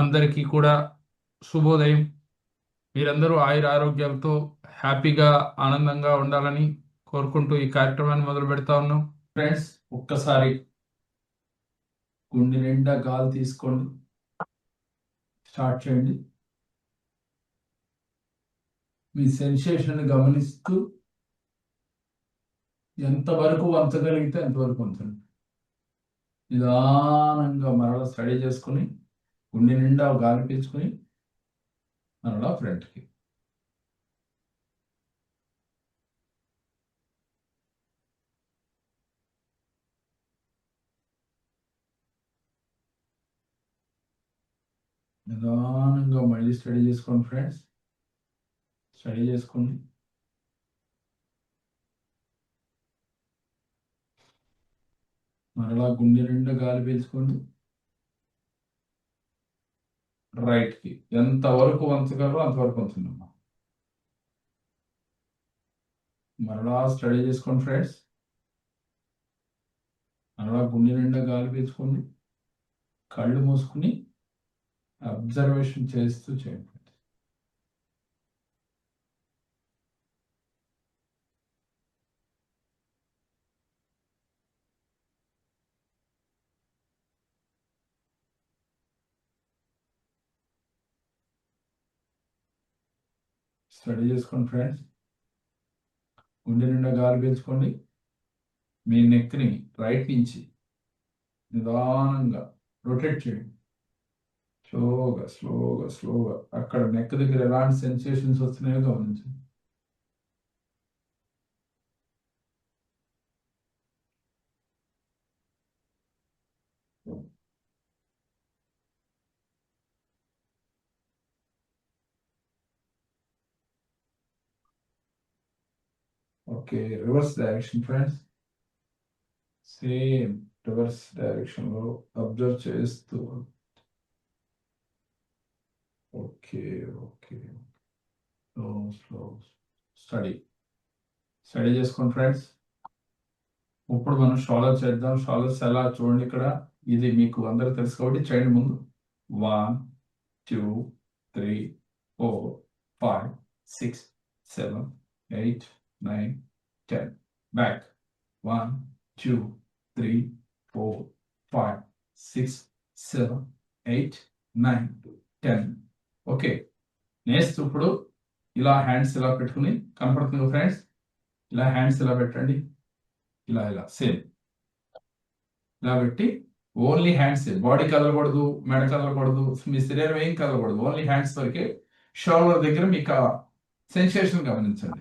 అందరికీ కూడా శుభోదయం. మీరందరూ ఆయుర ఆరోగ్యాలతో హ్యాపీగా ఆనందంగా ఉండాలని కోరుకుంటూ ఈ కార్యక్రమాన్ని మొదలు పెడతా ఉన్నాం. ఫ్రెండ్స్, ఒక్కసారి గుండె నిండా గాలి తీసుకోండి, స్టార్ట్ చేయండి. మీ సెన్సేషన్ గమనిస్తూ ఎంతవరకు వంచగలిగితే అంతవరకు వంచండి. నిదానంగా మరలా స్టడీ చేసుకుని గుండె నిండా గాలి పీల్చుకుని మరలా ఫ్రంట్కి. నిదానంగా మళ్ళీ స్టడీ చేసుకోండి ఫ్రెండ్స్, స్టడీ చేసుకోండి. మరలా గుండె నిండా గాలి పీల్చుకోండి, రైట్కి ఎంతవరకు వంచగలరో అంతవరకు వంచండి. మరలా స్టడీ చేసుకోండి ఫ్రెండ్స్, మరలా గుండె నిండా గాలి పీల్చుకోండి, కళ్ళు మూసుకుని అబ్జర్వేషన్ చేస్తూ చేయండి. స్టడీ చేసుకోండి ఫ్రెండ్స్, గుండె నిండా గాలి పీల్చుకోండి. మీ నెక్ని రైట్ నుంచి నిదానంగా రొటేట్ చేయండి. స్లోగా స్లోగా స్లోగా అక్కడ నెక్ దగ్గర ఎలాంటి సెన్సేషన్స్ వస్తున్నాయో గమనించండి. Okay, reverse direction friends, same reverse direction లో అబ్జర్వ్ చేస్తూ. Okay okay, slow slow study చేసుకోండి ఫ్రెండ్స్. ఇప్పుడు మనం షోల్డర్ చేద్దాం. షోల్డర్స్ ఎలా చూడండి, ఇక్కడ ఇది మీకు అందరూ తెలుసు కాబట్టి చేయండి. ముందు 1 2 3 4 5 6 7 8 9 10. బ్యాక్ 1 2 3 4 5 6 7 8 9 10. ఓకే, నెక్స్ట్ ఇప్పుడు ఇలా హ్యాండ్స్ ఇలా పెట్టుకుని కనపడుతుంది ఫ్రెండ్స్. ఇలా హ్యాండ్స్ ఇలా పెట్టండి, ఇలా ఇలా సేమ్ ఇలా పెట్టి ఓన్లీ హ్యాండ్స్, బాడీ కదలకూడదు, మెడ కదలకూడదు, మీ శరీరం ఏం కదలకూడదు, ఓన్లీ హ్యాండ్స్ వరకే. షోల్డర్ దగ్గర మీకు ఆ సెన్సేషన్ గమనించండి.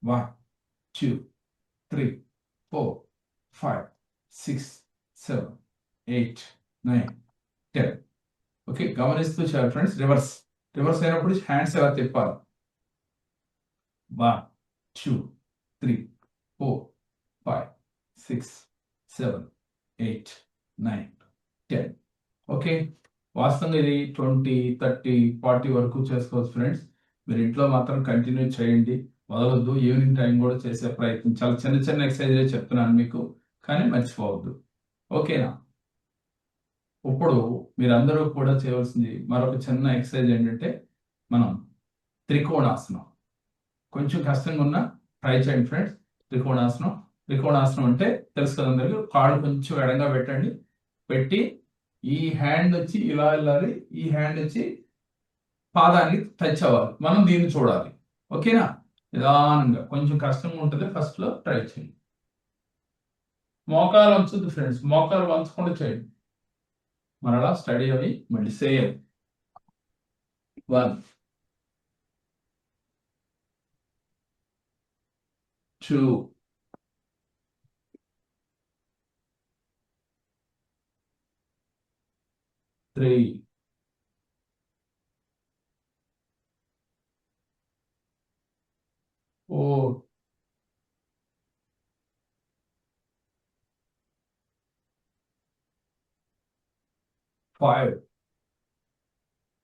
1 2 3 4 5 6 7 8 9 10. ఓకే, గమనిస్తూ చేయాలి ఫ్రెండ్స్. రివర్స్ అయినప్పుడు హ్యాండ్స్ ఎలా తిప్పాలి. 1 2 3 4 5 6 7 8 9 10. ఓకే, వాస్తవంగా ఇది 20 30 40 వరకు చేసుకోవచ్చు ఫ్రెండ్స్. మీరు ఇంట్లో మాత్రం కంటిన్యూ చేయండి, వదలొద్దు. ఈవినింగ్ టైం కూడా చేసే ప్రయత్నం. చాలా చిన్న చిన్న ఎక్సర్సైజ్లే చెప్తున్నాను మీకు, కానీ మర్చిపోవద్దు. ఓకేనా? ఇప్పుడు మీరందరూ కూడా చేయవలసింది మరొక చిన్న ఎక్సర్సైజ్ ఏంటంటే, మనం త్రికోణాసనం. కొంచెం కష్టంగా ఉన్నా ట్రై చేయండి ఫ్రెండ్స్. త్రికోణాసనం అంటే తెలుసు కదా అందరికీ. కాళ్ళు కొంచెం ఎడంగా పెట్టండి, పెట్టి ఈ హ్యాండ్ వచ్చి ఇలా వెళ్ళాలి, ఈ హ్యాండ్ వచ్చి పాదానికి టచ్ అవ్వాలి. మనం దీన్ని చూడాలి. ఓకేనా? నిదానంగా, కొంచెం కష్టంగా ఉంటుంది, ఫస్ట్ లో ట్రై చేయండి. మోకాలు వంచొద్దు ఫ్రెండ్స్, మోకాలు వంచకుండా చేయండి. మరలా స్టడీ అవి మళ్ళీ సేమ్ 1 2 3 4 5.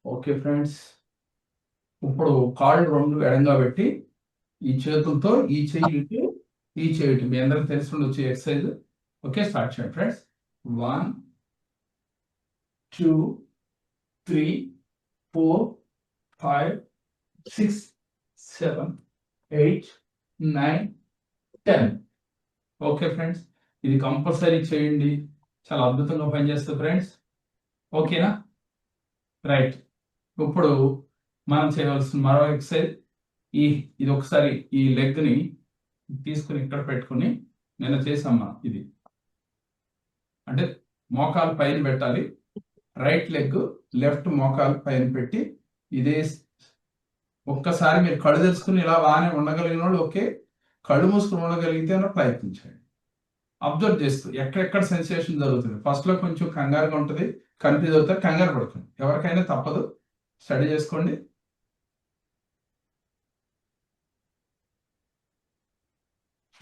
ఓకే ఫ్రెండ్స్, ఇప్పుడు కాళ్ళు రెండు ఎడంగా పెట్టి ఈ చేతులతో ఈ చెయ్యి ఈ చేయి, మీ అందరికి తెలిసి ఉండొచ్చు ఎక్సర్సైజ్. ఓకే, స్టార్ట్ చేయండి ఫ్రెండ్స్. 1 2 3 4 5 6 7 8 9 10. ఓకే ఫ్రెండ్స్, ఇది కంపల్సరీ చేయండి, చాలా అద్భుతంగా పనిచేస్తుంది ఫ్రెండ్స్. ఓకేనా? రైట్. ఇప్పుడు మనం చేయవలసిన మరో ఎక్సర్సైజ్, ఇది ఒకసారి ఈ లెగ్ ని తీసుకుని ఇక్కడ పెట్టుకుని, నేను చేసామా ఇది అంటే మోకాలు పైన పెట్టాలి, రైట్ లెగ్ లెఫ్ట్ మోకాలు పైన పెట్టి ఇదే. ఒక్కసారి మీరు కళ్ళు తెలుసుకుని ఇలా బాగానే ఉండగలిగిన వాళ్ళు ఓకే, కళ్ళు మూసుకుని ఉండగలిగితే ప్రయత్నించండి. అబ్జర్వ్ చేస్తూ ఎక్కడెక్కడ సెన్సేషన్ జరుగుతుంది. ఫస్ట్ లో కొంచెం కంగారుగా ఉంటుంది, కన్ఫ్యూజ్ అవుతారు, కంగారు పడుతుంది. ఎవరికైనా తప్పదు, స్టడీ చేసుకోండి.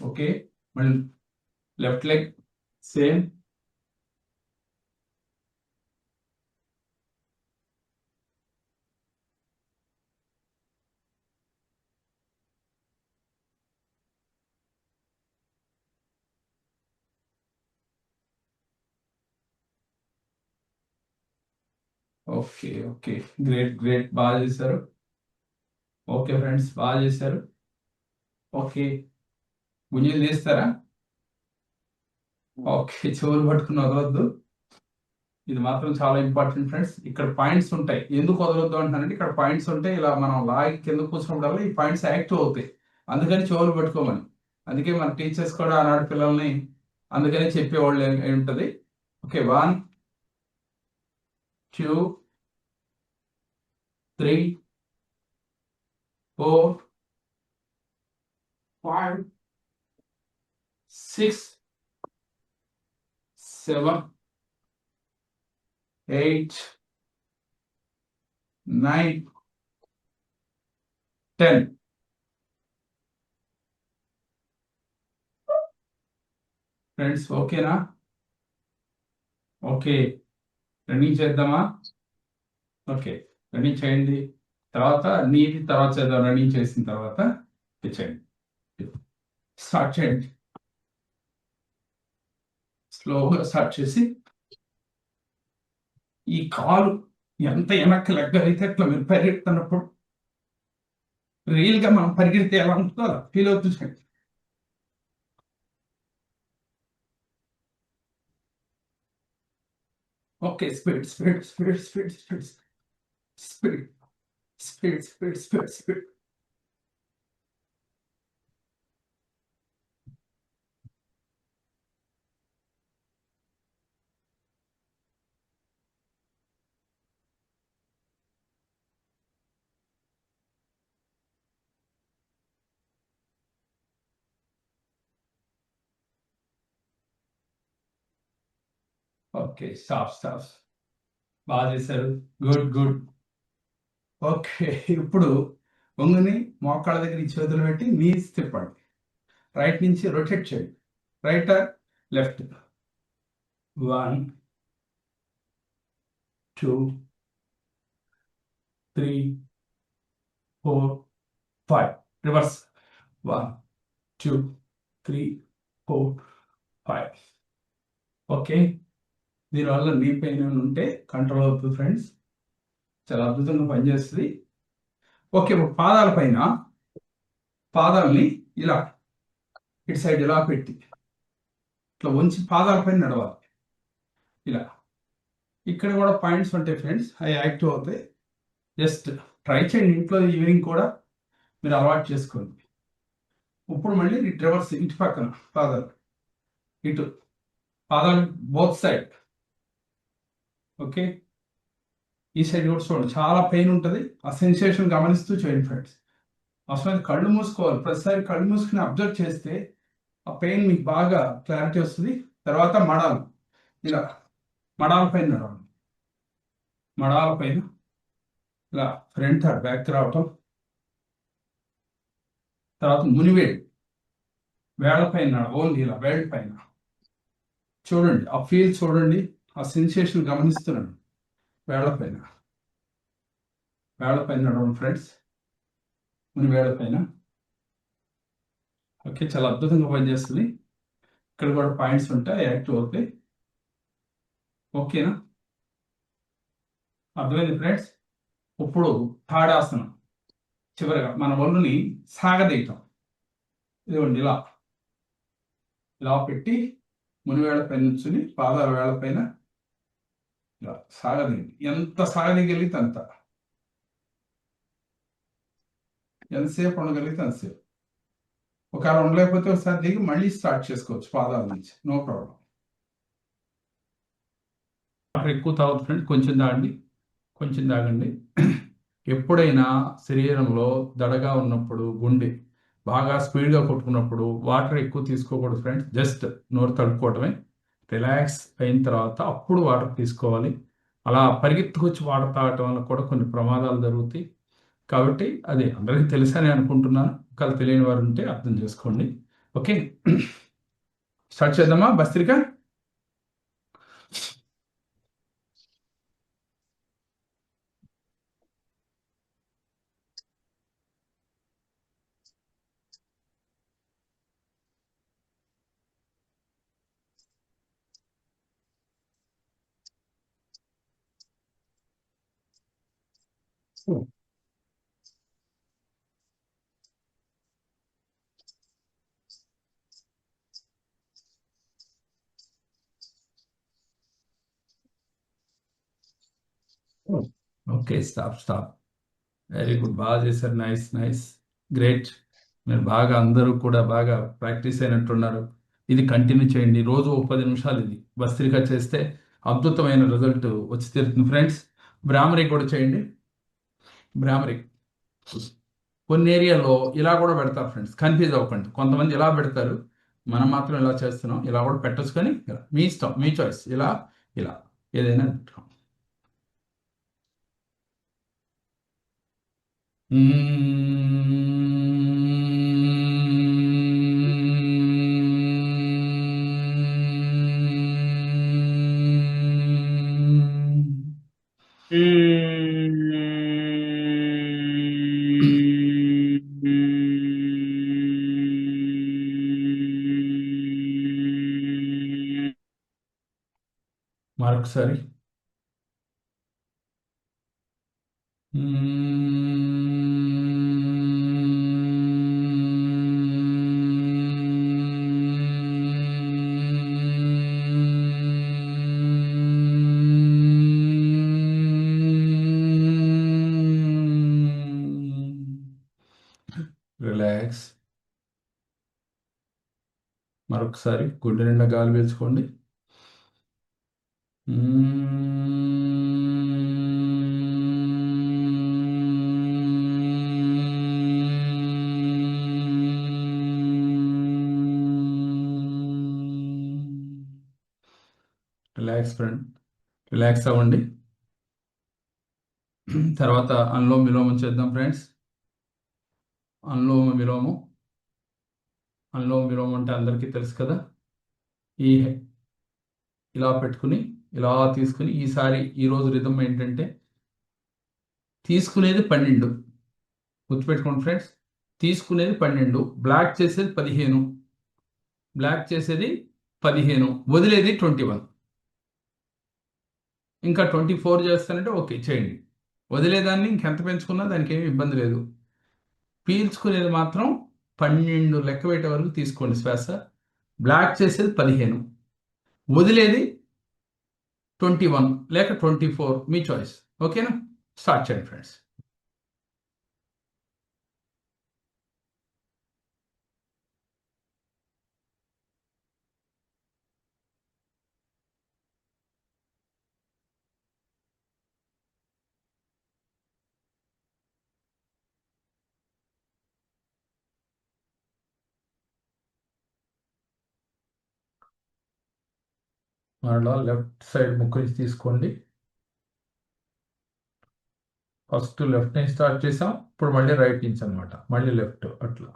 ఓకే, మళ్ళీ left leg same. Okay okay, great great, బాగా చేశారు. ఓకే ఫ్రెండ్స్, బాగా చేశారు. ఓకే, గుంజలు తీస్తారా? ఓకే, చెవులు పట్టుకుని వదలొద్దు, ఇది మాత్రం చాలా ఇంపార్టెంట్ ఫ్రెండ్స్. ఇక్కడ పాయింట్స్ ఉంటాయి, ఎందుకు వదలొద్దు అంటానంటే ఇక్కడ పాయింట్స్ ఉంటాయి, ఇలా మనం లాగి కింద కూర్చున్నప్పుడల్లా ఈ పాయింట్స్ యాక్టివ్ అవుతాయి, అందుకని చెవులు పట్టుకోమని. అందుకే మన టీచర్స్ కూడా ఆనాడు పిల్లల్ని అందుకనే చెప్పేవాళ్ళు ఏంటది. ఓకే, 1 2 3 4 5 6 7 8 9 10. ఫ్రెండ్స్ ఓకేనా? ఓకే, రన్నింగ్ చేద్దామా? ఓకే, రన్నింగ్ చేయండి. తర్వాత నీది తర్వాత చేద్దాం, రన్నింగ్ చేసిన తర్వాత చేయండి. స్టార్ట్ చేయండి, స్లోగా స్టార్ట్ చేసి ఈ కాలు ఎంత వెనక్కి లెగ్గలిగితే అట్లా మీరు పరిగెడుతున్నప్పుడు రియల్ గా మనం పరిగెడితే ఎలా ఉంటుందో అలా ఫీల్ అవుతుంది. Okay, speed speed speed speed speed speed speed speed speed speed. Okay, stop stop, బాగా చేశారు, గుడ్ గుడ్. ఓకే, ఇప్పుడు ఒంగుని మోకాళ్ళ దగ్గర ఈ చేతులు పెట్టి నీస్ తిప్పండి, రైట్ నుంచి రొటేట్ చేయండి, రైట్ లెఫ్ట్. 1 2 3 4 5. రివర్స్. 1 2 3 4 5. ఓకే, దీనివల్ల నీ పెయిన్ ఉంటే కంట్రోల్ అవుతుంది ఫ్రెండ్స్, చాలా అద్భుతంగా పనిచేస్తుంది. ఓకే, పాదాల పైన పాదాలని ఇలా ఇటు సైడ్ ఇలా పెట్టి ఇట్లా ఉంచి పాదాల పైన నడవాలి ఇలా. ఇక్కడ కూడా పాయింట్స్ ఉంటాయి ఫ్రెండ్స్, అవి యాక్టివ్ అవుతాయి. జస్ట్ ట్రై చేయండి ఇంట్లో, ఈవినింగ్ కూడా మీరు అలవాటు చేసుకోండి. ఇప్పుడు మళ్ళీ రివర్స్, ఇటు పక్కన పాదాలు, ఇటు పాదాలు బోత్ సైడ్. ఓకే, ఈ సైడ్ కూడా చూడండి, చాలా పెయిన్ ఉంటుంది, ఆ సెన్సేషన్ గమనిస్తూ చేయండి ఫ్రెండ్స్. అసలు కళ్ళు మూసుకోవాలి, ప్రతిసారి కళ్ళు మూసుకుని అబ్జర్వ్ చేస్తే ఆ పెయిన్ మీకు బాగా క్లారిటీ వస్తుంది. తర్వాత మడాలు, ఇలా మడాల పైన నడవండి, మడాల పైన ఇలా ఫ్రంట్ బ్యాక్ రావటం. తర్వాత మునివేడు వేళ్ల పైన ఓన్లీ ఇలా వేళ్ళ పైన చూడండి, ఆ ఫీల్ చూడండి, ఆ సెన్సేషన్ గమనిస్తున్నాను. వేళ్ల పైన నడవండి ఫ్రెండ్స్, ముని వేళ్ల పైన. ఓకే, చాలా అద్భుతంగా పనిచేస్తుంది. ఇక్కడ కూడా పాయింట్స్ ఉంటాయి, యాక్టివ్ అవుతాయి. ఓకేనా? అర్థమైంది ఫ్రెండ్స్? ఇప్పుడు తాడాసనం. చివరిగా మన ఒళ్ళుని సాగదీయటం. ఇదిగోండి ఇలా ఇలా పెట్టి మునివేళ్ల పైన నుంచుని పాదాల వేళ్ల పైన ఇలా సాగదీయండి. ఎంత సాగదీయగలిగితే అంత. ఎంతసేపు ఉండగలిగితే అంతసేపు. ఒకవేళ ఉండలేకపోతే ఒకసారి దిగి మళ్ళీ స్టార్ట్ చేసుకోవచ్చు పాదాల నుంచి, నో ప్రాబ్లం. వాటర్ ఎక్కువ తాగదు ఫ్రెండ్స్, కొంచెం తాగండి, కొంచెం తాగండి. ఎప్పుడైనా శరీరంలో దడగా ఉన్నప్పుడు, గుండె బాగా స్పీడ్గా కొట్టుకున్నప్పుడు వాటర్ ఎక్కువ తీసుకోకూడదు ఫ్రెండ్స్. జస్ట్ నోరు తడుపుకోవటమే. రిలాక్స్ అయిన తర్వాత అప్పుడు వాటర్ తీసుకోవాలి. అలా పరిగెత్తుకొచ్చి వాటర్ తాగటం వల్ల కూడా కొన్ని ప్రమాదాలు జరుగుతాయి. కాబట్టి అది అందరికీ తెలుసని అనుకుంటున్నాను. ఒకవేళ తెలియని వారు ఉంటే అర్థం చేసుకోండి. ఓకే, స్టార్ట్ చేద్దామా bhastrika? Okay, stop stop. Very good, బాగా చేశారు. Nice nice, great. మీరు బాగా అందరూ కూడా బాగా ప్రాక్టీస్ అయినట్టున్నారు. ఇది కంటిన్యూ చేయండి రోజు ఒక 10 నిమిషాలు. ఇది భస్త్రిక చేస్తే అద్భుతమైన రిజల్ట్ వచ్చి తీరుతుంది ఫ్రెండ్స్. భ్రామరి కూడా చేయండి. భ్రామరి కొన్ని ఏరియాలో ఇలా కూడా పెడతారు ఫ్రెండ్స్, కన్ఫ్యూజ్ అవ్వకండి. కొంతమంది ఇలా పెడతారు, మనం మాత్రం ఇలా చేస్తున్నాం. ఇలా కూడా పెట్టచ్చు, కానీ మీ ఇష్టం, మీ చాయిస్. ఇలా ఇలా ఏదైనా పెట్టుకోం. మరొకసారి. రిలాక్స్. మరొకసారి గుండె నిండా గాలి పీల్చుకోండి. రిలాక్స్ ఫ్రెండ్, రిలాక్స్ అవ్వండి. తర్వాత అనులోమ విలోమం చేద్దాం ఫ్రెండ్స్. అనులోమ విలోమం. అనులోమ విలోమం అంటే అందరికీ తెలుసు కదా. ఈ ఇలా పెట్టుకుని ఇలా తీసుకుని, ఈసారి ఈరోజు రిధం ఏంటంటే తీసుకునేది 12. గుర్తుపెట్టుకోండి ఫ్రెండ్స్, తీసుకునేది 12, బ్లాక్ చేసేది 15, బ్లాక్ చేసేది 15, వదిలేది 21. ఇంకా 24 చేస్తానంటే ఓకే చేయండి. వదిలేదాన్ని ఇంకెంత పెంచుకున్నా దానికి ఏమి ఇబ్బంది లేదు. పీల్చుకునేది మాత్రం 12 లెక్క పెట్టే వరకు తీసుకోండి శ్వాస. బ్లాక్ చేసేది 15, వదిలేది 21 లేక 24, మీ చాయిస్. ఓకేనా? స్టార్ట్ చేయండి ఫ్రెండ్స్. మరలా లెఫ్ట్ సైడ్ ముక్కు నుంచి తీసుకోండి. ఫస్ట్ లెఫ్ట్ నుంచి స్టార్ట్ చేసాం, ఇప్పుడు మళ్ళీ రైట్ నుంచి అనమాట, మళ్ళీ లెఫ్ట్ అట్లా.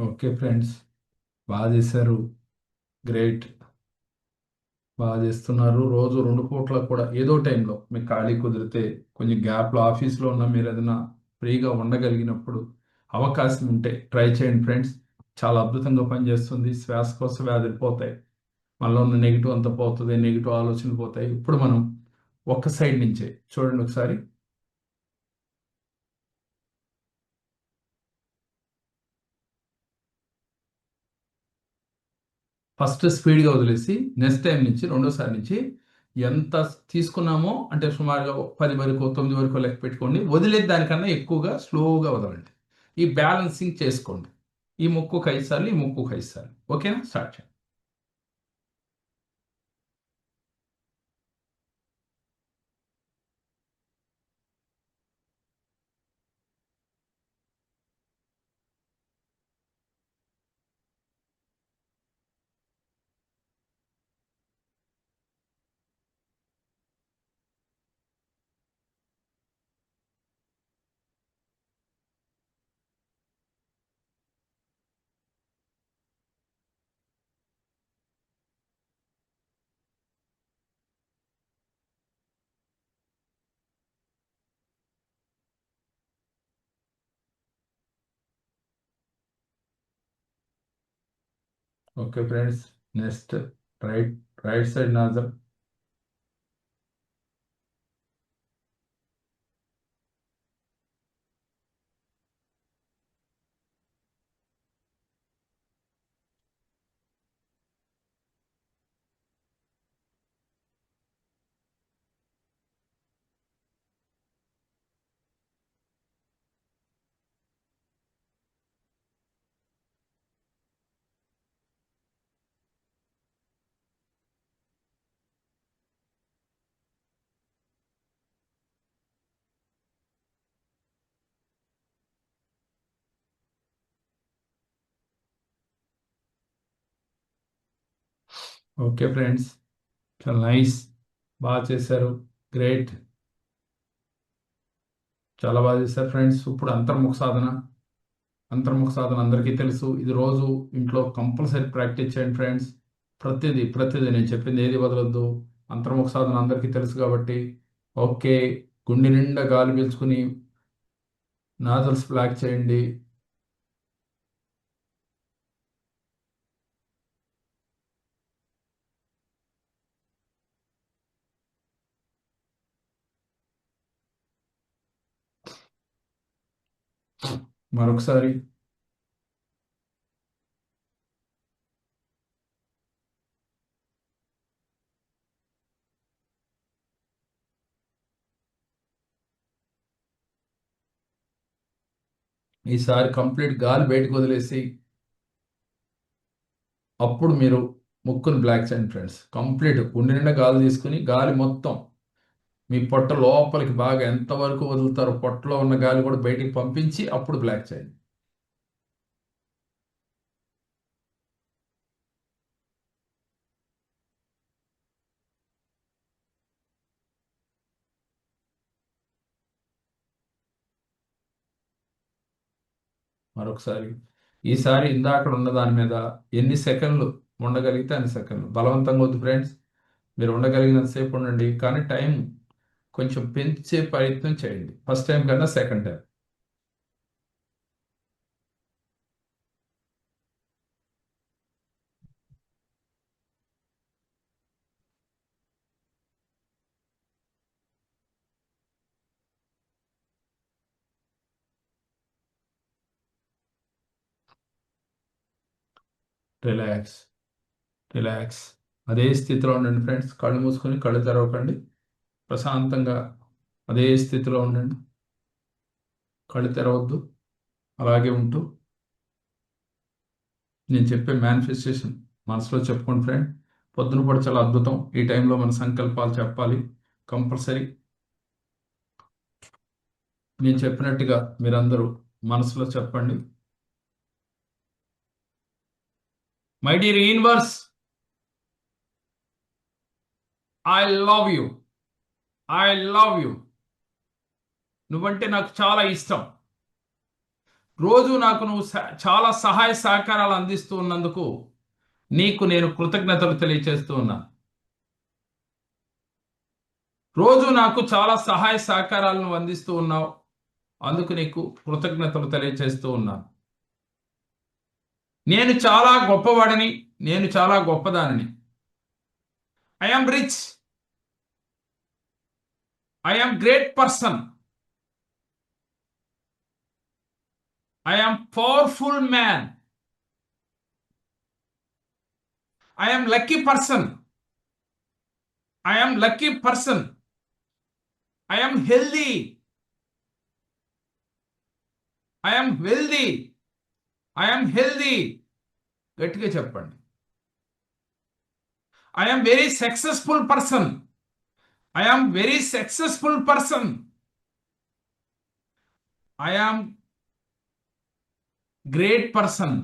ఓకే ఫ్రెండ్స్, బాగా చేశారు. గ్రేట్. బాగా చేస్తున్నారు. రోజు 2 పూట్ల కూడా ఏదో టైంలో మీకు ఖాళీ కుదిరితే కొంచెం గ్యాప్లో ఆఫీస్లో ఉన్న మీరు ఏదైనా ఫ్రీగా ఉండగలిగినప్పుడు అవకాశం ఉంటే ట్రై చేయండి ఫ్రెండ్స్. చాలా అద్భుతంగా పనిచేస్తుంది. శ్వాసకోశ వ్యాధులు పోతాయి. మనలో ఉన్న నెగిటివ్ అంతా పోతుంది. నెగిటివ్ ఆలోచనలు పోతాయి. ఇప్పుడు మనం ఒక్క సైడ్ నుంచే చూడండి ఒకసారి. ఫస్ట్ స్పీడ్గా వదిలేసి నెక్స్ట్ టైం నుంచి రెండోసారి నుంచి ఎంత తీసుకున్నామో అంటే సుమారుగా 10 వరకు 9 వరకు లెక్క పెట్టుకోండి. వదిలేది దానికన్నా ఎక్కువగా స్లోగా వదలండి. ఈ బ్యాలెన్సింగ్ చేసుకోండి. ఈ ముక్కుకు 5 సార్లు, ఈ ముక్కుకు 5 సార్లు. ఓకేనా? స్టార్ట్ చేయండి. Okay friends, next right right side నాజర్. ఓకే ఫ్రెండ్స్, చాలా నైస్. బాగా చేశారు. గ్రేట్. చాలా బాగా చేశారు ఫ్రెండ్స్. ఇప్పుడు అంతర్ముఖ సాధన. అంతర్ముఖ సాధన అందరికీ తెలుసు. ఇది రోజు ఇంట్లో కంపల్సరీ ప్రాక్టీస్ చేయండి ఫ్రెండ్స్. ప్రతిదీ నేను చెప్పింది ఏది వదలొద్దు. అంతర్ముఖ సాధన అందరికీ తెలుసు కాబట్టి. ఓకే. గుండె నిండా గాలి పీల్చుకుని నాజల్స్ బ్లాక్ చేయండి. మరొకసారి. ఈసారి కంప్లీట్ గాలి బయటకు వదిలేసి అప్పుడు మీరు ముక్కును బ్లాక్ చేయండి ఫ్రెండ్స్. కంప్లీట్ గుండె నిండా గాలి తీసుకుని గాలి మొత్తం మీ పొట్ట లోపలికి బాగా ఎంతవరకు వదులుతారో పొట్టలో ఉన్న గాలి కూడా బయటికి పంపించి అప్పుడు బ్లాక్ చేయండి. మరొకసారి. ఈసారి ఇందాక ఉన్న దాని మీద ఎన్ని సెకండ్లు ఉండగలిగితే అన్ని సెకండ్లు. బలవంతంగా వద్దు ఫ్రెండ్స్. మీరు ఉండగలిగినంత సేపు ఉండండి, కానీ టైం కొంచెం పెంచే ప్రయత్నం చేయండి ఫస్ట్ టైం కన్నా సెకండ్ టైం. రిలాక్స్. రిలాక్స్. అదే స్థితిలో ఉండండి ఫ్రెండ్స్. కళ్ళు మూసుకొని కళ్ళు తెరవకండి. ప్రశాంతంగా అదే స్థితిలో ఉండండి. కళ్ళు తెరవద్దు. అలాగే ఉంటూ నేను చెప్పే మేనిఫెస్టేషన్ మనసులో చెప్పుకోండి ఫ్రెండ్. పొద్దున కూడా చాలా అద్భుతం. ఈ టైంలో మన సంకల్పాలు చెప్పాలి కంపల్సరీ. నేను చెప్పినట్టుగా మీరందరూ మనసులో చెప్పండి. My dear universe, I love you. I love you. నువ్వంటే నాకు చాలా ఇష్టం. రోజు నాకు నువ్వు చాలా సహాయ సహకారాలు అందిస్తూ ఉన్నందుకు నీకు నేను కృతజ్ఞతలు తెలియచేస్తూ ఉన్నాను. రోజు నాకు చాలా సహాయ సహకారాలను అందిస్తూ ఉన్నావు, అందుకు నీకు కృతజ్ఞతలు తెలియచేస్తూ ఉన్నాను. నేను చాలా గొప్పవాడిని, నేను చాలా గొప్పదానిని. I am rich, I am great person, I am powerful man, I am lucky person, I am lucky person, I am healthy, I am wealthy, I am healthy. గట్టిగా చెప్పండి. I am very successful person, I am very successful person, I am great person.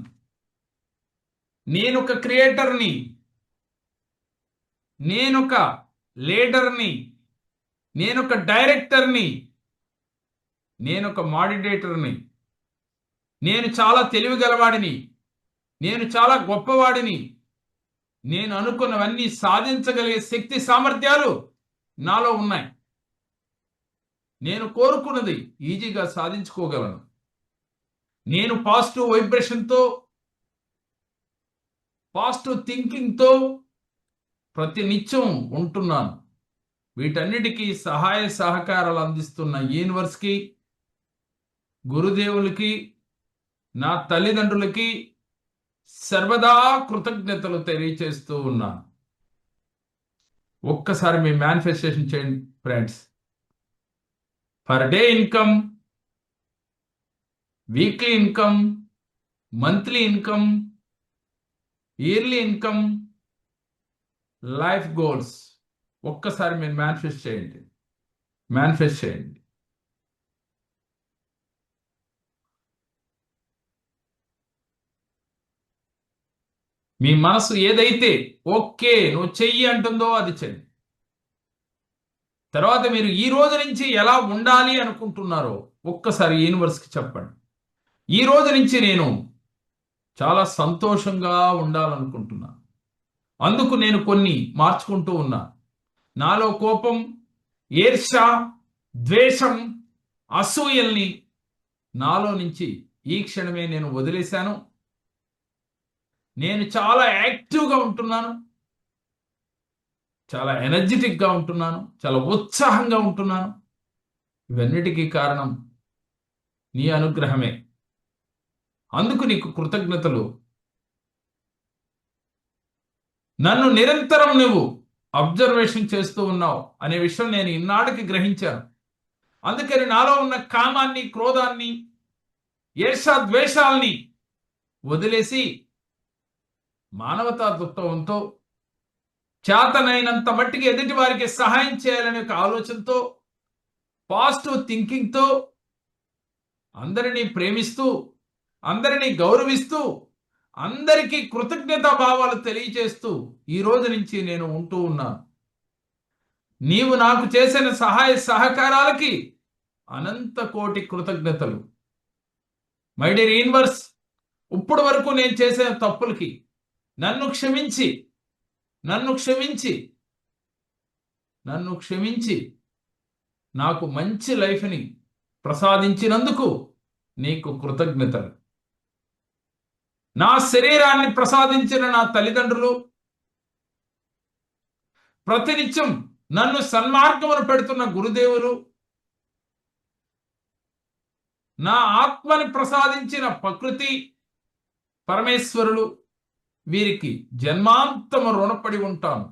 నేను ఒక క్రియేటర్ని, నేను ఒక లీడర్ని, నేను ఒక డైరెక్టర్ని, నేను ఒక మాడిటేటర్ని, నేను చాలా తెలివిగలవాడిని, నేను చాలా గొప్పవాడిని, నేను అనుకున్నవన్నీ సాధించగలిగే శక్తి సామర్థ్యాలు నాలో ఉన్నాయి. నేను కోరుకున్నది ఈజీగా సాధించుకోగలను. నేను పాజిటివ్ వైబ్రేషన్తో, పాజిటివ్ థింకింగ్తో ప్రతినిత్యం ఉంటున్నాను. వీటన్నిటికీ సహాయ సహకారాలు అందిస్తున్న యూనివర్స్కి, గురుదేవులకి, నా తల్లిదండ్రులకి సర్వదా కృతజ్ఞతలు తెలియచేస్తూ ఉన్నాను. ఒక్కసారి మీ మేనిఫెస్టేషన్ చేయండి friends. Per day income, weekly income, monthly income, yearly income, life goals. ఒక్కసారి మీరు మేనిఫెస్ట్ చేయండి, మేనిఫెస్ట్ చేయండి. మీ మనసు ఏదైతే ఓకే నువ్వు చెయ్యి అంటుందో అది చెయ్యి. తర్వాత మీరు ఈ రోజు నుంచి ఎలా ఉండాలి అనుకుంటున్నారో ఒక్కసారి యూనివర్స్కి చెప్పండి. ఈ రోజు నుంచి నేను చాలా సంతోషంగా ఉండాలనుకుంటున్నాను, అందుకు నేను కొన్ని మార్చుకుంటూ ఉన్నా. నాలో కోపం, ఈర్ష, ద్వేషం, అసూయల్ని నాలో నుంచి ఈ క్షణమే నేను వదిలేశాను. నేను చాలా యాక్టివ్గా ఉంటున్నాను, చాలా ఎనర్జెటిక్గా ఉంటున్నాను, చాలా ఉత్సాహంగా ఉంటున్నాను. ఇవన్నిటికీ కారణం నీ అనుగ్రహమే, అందుకు నీకు కృతజ్ఞతలు. నన్ను నిరంతరం నువ్వు అబ్జర్వేషన్ చేస్తూ ఉన్నావు అనే విషయం నేను ఇన్నాడికి గ్రహించాను. అందుకని నాలో ఉన్న కామాన్ని, క్రోధాన్ని, ఈర్ష, ద్వేషాల్ని వదిలేసి మానవతా దృక్పథంతో చేతనైనంత మట్టికి ఎదుటి వారికి సహాయం చేయాలనే ఒక ఆలోచనతో, పాజిటివ్ థింకింగ్తో, అందరినీ ప్రేమిస్తూ, అందరినీ గౌరవిస్తూ, అందరికీ కృతజ్ఞతా భావాలు తెలియజేస్తూ ఈ రోజు నుంచి నేను ఉంటూ ఉన్నాను. నీవు నాకు చేసిన సహాయ సహకారాలకి అనంత కోటి కృతజ్ఞతలు. మై డియర్ యూనివర్స్, ఇప్పుడు వరకు నేను చేసిన తప్పులకి నన్ను క్షమించి, నన్ను క్షమించి, నన్ను క్షమించి నాకు మంచి లైఫ్ని ప్రసాదించినందుకు నీకు కృతజ్ఞతలు. నా శరీరాన్ని ప్రసాదించిన నా తల్లిదండ్రులు, ప్రతినిత్యం నన్ను సన్మార్గమును పెడుతున్న గురుదేవులు, నా ఆత్మని ప్రసాదించిన ప్రకృతి పరమేశ్వరులు, వీరికి జన్మాంతము రుణపడి ఉంటాను.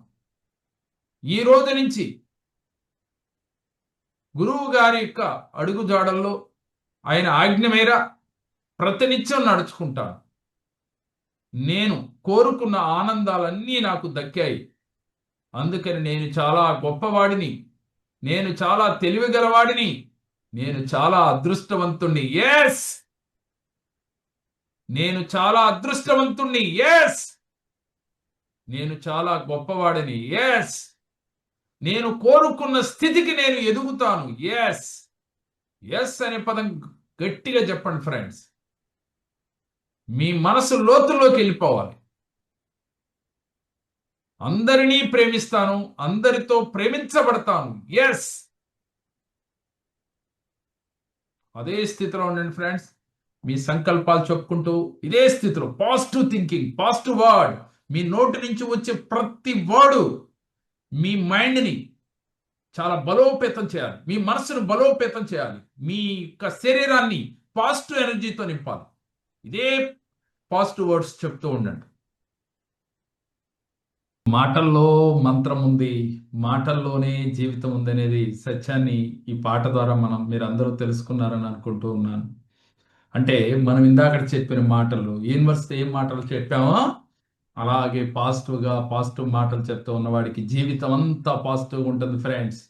ఈ రోజు నుంచి గురువు గారి యొక్క అడుగుజాడల్లో, ఆయన ఆజ్ఞ మేర ప్రతినిత్యం నడుచుకుంటాను. నేను కోరుకున్న ఆనందాలన్నీ నాకు దక్కాయి. అందుకని నేను చాలా గొప్పవాడిని, నేను చాలా తెలివిగలవాడిని, నేను చాలా అదృష్టవంతుణ్ణి. ఎస్, నేను చాలా అదృష్టవంతుణ్ణి. ఎస్, నేను చాలా గొప్పవాడిని. ఎస్, నేను కోరుకున్న స్థితికి నేను ఎదుగుతాను. ఎస్, ఎస్ అనే పదం గట్టిగా చెప్పండి ఫ్రెండ్స్. మీ మనసు లోతుల్లోకి వెళ్ళిపోవాలి. అందరినీ ప్రేమిస్తాను, అందరితో ప్రేమించబడతాను. ఎస్, అదే స్థితిలో ఉండండి ఫ్రెండ్స్. మీ సంకల్పాలు చెప్పుకుంటూ ఇదే స్థితిలో పాజిటివ్ థింకింగ్, పాజిటివ్ వర్డ్, మీ నోటి నుంచి వచ్చే ప్రతి వర్డ్ మీ మైండ్ని చాలా బలోపేతం చేయాలి, మీ మనసును బలోపేతం చేయాలి, మీ యొక్క శరీరాన్ని పాజిటివ్ ఎనర్జీతో నింపాలి. ఇదే పాజిటివ్ వర్డ్స్ చెప్తూ ఉండండి. మాటల్లో మంత్రం ఉంది, మాటల్లోనే జీవితం ఉంది అనేది సత్యాన్ని ఈ పాట ద్వారా మీరందరూ తెలుసుకున్నారని అనుకుంటూ ఉన్నాను. అంటే మనం ఇందాక చెప్పిన మాటలు, యూనివర్సిటీ ఏం మాటలు చెప్పామో అలాగే పాజిటివ్ మాటలు చెప్తూ ఉన్నవాడికి జీవితం అంతా పాజిటివ్గా ఉంటుంది ఫ్రెండ్స్.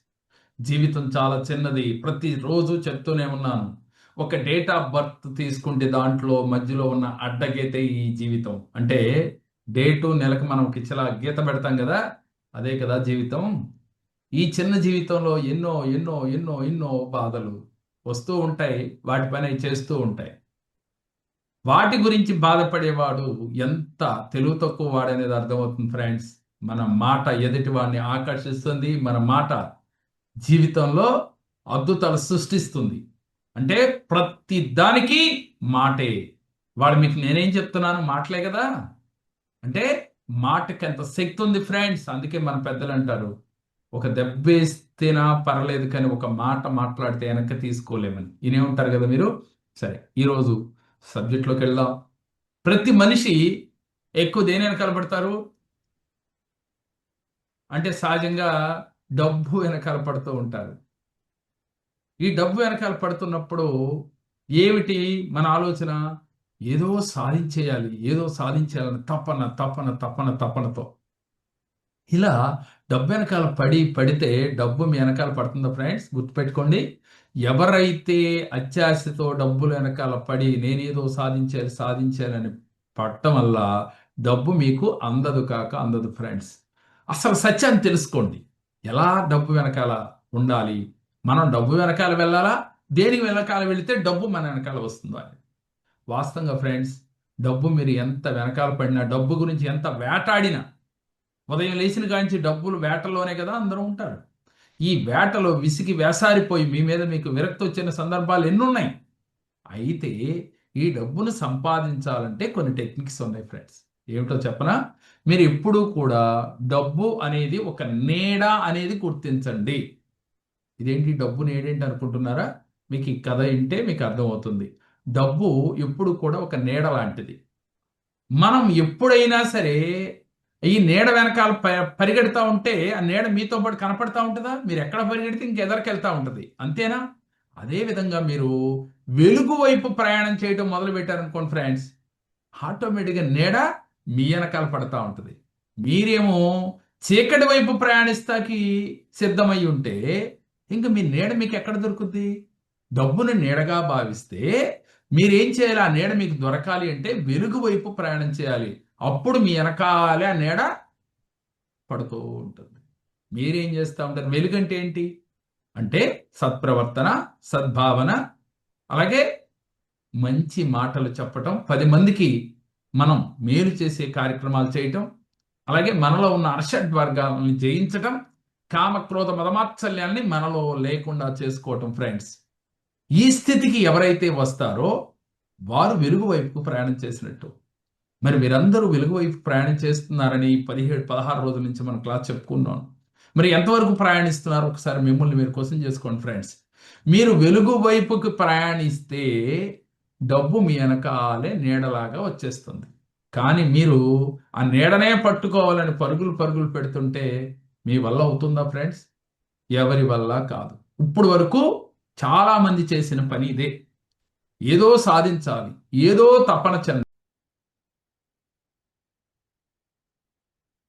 జీవితం చాలా చిన్నది. ప్రతిరోజు చెప్తూనే ఉన్నాను. ఒక డేట్ ఆఫ్ బర్త్ తీసుకుంటే దాంట్లో మధ్యలో ఉన్న అడ్డగీతే ఈ జీవితం. అంటే డేటు నెలకు మనం కిచ్చలా గీత పెడతాం కదా, అదే కదా జీవితం. ఈ చిన్న జీవితంలో ఎన్నో ఎన్నో ఎన్నో ఎన్నో బాధలు వస్తూ ఉంటాయి, వాటి పని అవి చేస్తూ ఉంటాయి. వాటి గురించి బాధపడేవాడు ఎంత తెలుగు తక్కువ వాడనేది అర్థమవుతుంది ఫ్రెండ్స్. మన మాట ఎదుటి వాడిని ఆకర్షిస్తుంది, మన మాట జీవితంలో అద్భుతాలు సృష్టిస్తుంది. అంటే ప్రతి దానికి మాటే. వాడు మీకు నేనేం చెప్తున్నాను, మాటలే కదా. అంటే మాటకి ఎంత శక్తి ఉంది ఫ్రెండ్స్. అందుకే మన పెద్దలు అంటారు, ఒక దెబ్బ వేస్తేనా పర్లేదు కానీ ఒక మాట మాట్లాడితే వెనక్కి తీసుకోలేమని. ఇనే ఉంటారు కదా మీరు. సరే, ఈరోజు సబ్జెక్ట్లోకి వెళ్దాం. ప్రతి మనిషి ఎక్కువ దేని వెనకాల పడతారు అంటే సహజంగా డబ్బు వెనకాల పడుతూ ఉంటారు. ఈ డబ్బు వెనకాల పడుతున్నప్పుడు ఏమిటి మన ఆలోచన? ఏదో సాధించేయాలి, ఏదో సాధించేయాలని తపన తపన తపన తపనతో ఇలా డబ్బు వెనకాల పడితే డబ్బు మీ వెనకాల పడుతుందా ఫ్రెండ్స్? గుర్తుపెట్టుకోండి. ఎవరైతే అత్యాశతో డబ్బుల వెనకాల పడి నేనేదో సాధించాలని పడటం వల్ల డబ్బు మీకు అందదు కాక అందదు ఫ్రెండ్స్. అసలు సత్యాన్ని తెలుసుకోండి. ఎలా డబ్బు వెనకాల ఉండాలి, మనం డబ్బు వెనకాల వెళ్ళాలా, దేనికి వెనకాల వెళితే డబ్బు మన వెనకాల వస్తుందో అని. వాస్తవంగా ఫ్రెండ్స్, డబ్బు మీరు ఎంత వెనకాల పడినా, డబ్బు గురించి ఎంత వేటాడినా, ఉదయం లేచిన కాంచి డబ్బులు వేటలోనే కదా అందరూ ఉంటారు. ఈ వేటలో విసిగి వేసారిపోయి మీ మీద మీకు విరక్తి వచ్చిన సందర్భాలు ఎన్నున్నాయి. అయితే ఈ డబ్బును సంపాదించాలంటే కొన్ని టెక్నిక్స్ ఉన్నాయి ఫ్రెండ్స్. ఏమిటో చెప్పనా? మీరు ఎప్పుడూ కూడా డబ్బు అనేది ఒక నీడ అనేది గుర్తించండి. ఇదేంటి డబ్బు నీడేంటి అనుకుంటున్నారా? మీకు ఈ కథ వింటే మీకు అర్థమవుతుంది. డబ్బు ఎప్పుడు కూడా ఒక నీడ లాంటిది. మనం ఎప్పుడైనా సరే ఈ నీడ వెనకాల పరిగెడతా ఉంటే ఆ నీడ మీతో పాటు కనపడతా ఉంటుందా? మీరు ఎక్కడ పరిగెడితే ఇంకెదరికి వెళ్తా ఉంటుంది, అంతేనా? అదే విధంగా మీరు వెలుగు వైపు ప్రయాణం చేయడం మొదలు పెట్టారనుకోండి ఫ్రెండ్స్, ఆటోమేటిక్గా నీడ మీ వెనకాల పడతా ఉంటుంది. మీరేమో చీకటి వైపు ప్రయాణిస్తాకి సిద్ధమై ఉంటే ఇంకా మీ నీడ మీకు ఎక్కడ దొరుకుద్ది? డబ్బును నీడగా భావిస్తే మీరేం చేయాలి? ఆ నీడ మీకు దొరకాలి అంటే వెలుగు వైపు ప్రయాణం చేయాలి. అప్పుడు మీ వెనకాలే ఆ నీడ పడుతూ ఉంటుంది. మీరేం చేస్తూ ఉంటారు? వెలుగంటే ఏంటి అంటే సత్ప్రవర్తన, సద్భావన, అలాగే మంచి మాటలు చెప్పటం, 10 మందికి మనం మేలు చేసే కార్యక్రమాలు చేయటం, అలాగే మనలో ఉన్న అర్షడ్ వర్గాలను జయించటం, కామక్రోధ మదమాత్సల్యాన్ని మనలో లేకుండా చేసుకోవటం ఫ్రెండ్స్. ఈ స్థితికి ఎవరైతే వస్తారో వారు వెలుగు వైపుకు ప్రయాణం చేసినట్టు. మరి మీరందరూ వెలుగు వైపు ప్రయాణం చేస్తున్నారని 16 రోజుల నుంచి మనం క్లాస్ చెప్పుకున్నాం. మరి ఎంతవరకు ప్రయాణిస్తున్నారు? ఒకసారి మిమ్మల్ని మీరు క్వశ్చన్ చేసుకోండి ఫ్రెండ్స్. మీరు వెలుగు వైపుకు ప్రయాణిస్తే డబ్బు మీ వెనకాలే నీడలాగా వచ్చేస్తుంది. కానీ మీరు ఆ నీడనే పట్టుకోవాలని పరుగులు పరుగులు పెడుతుంటే మీ వల్ల అవుతుందా ఫ్రెండ్స్? ఎవరి వల్ల కాదు. ఇప్పుడు వరకు చాలా మంది చేసిన పని ఇదే. ఏదో సాధించాలి, ఏదో తపన చెందాలి.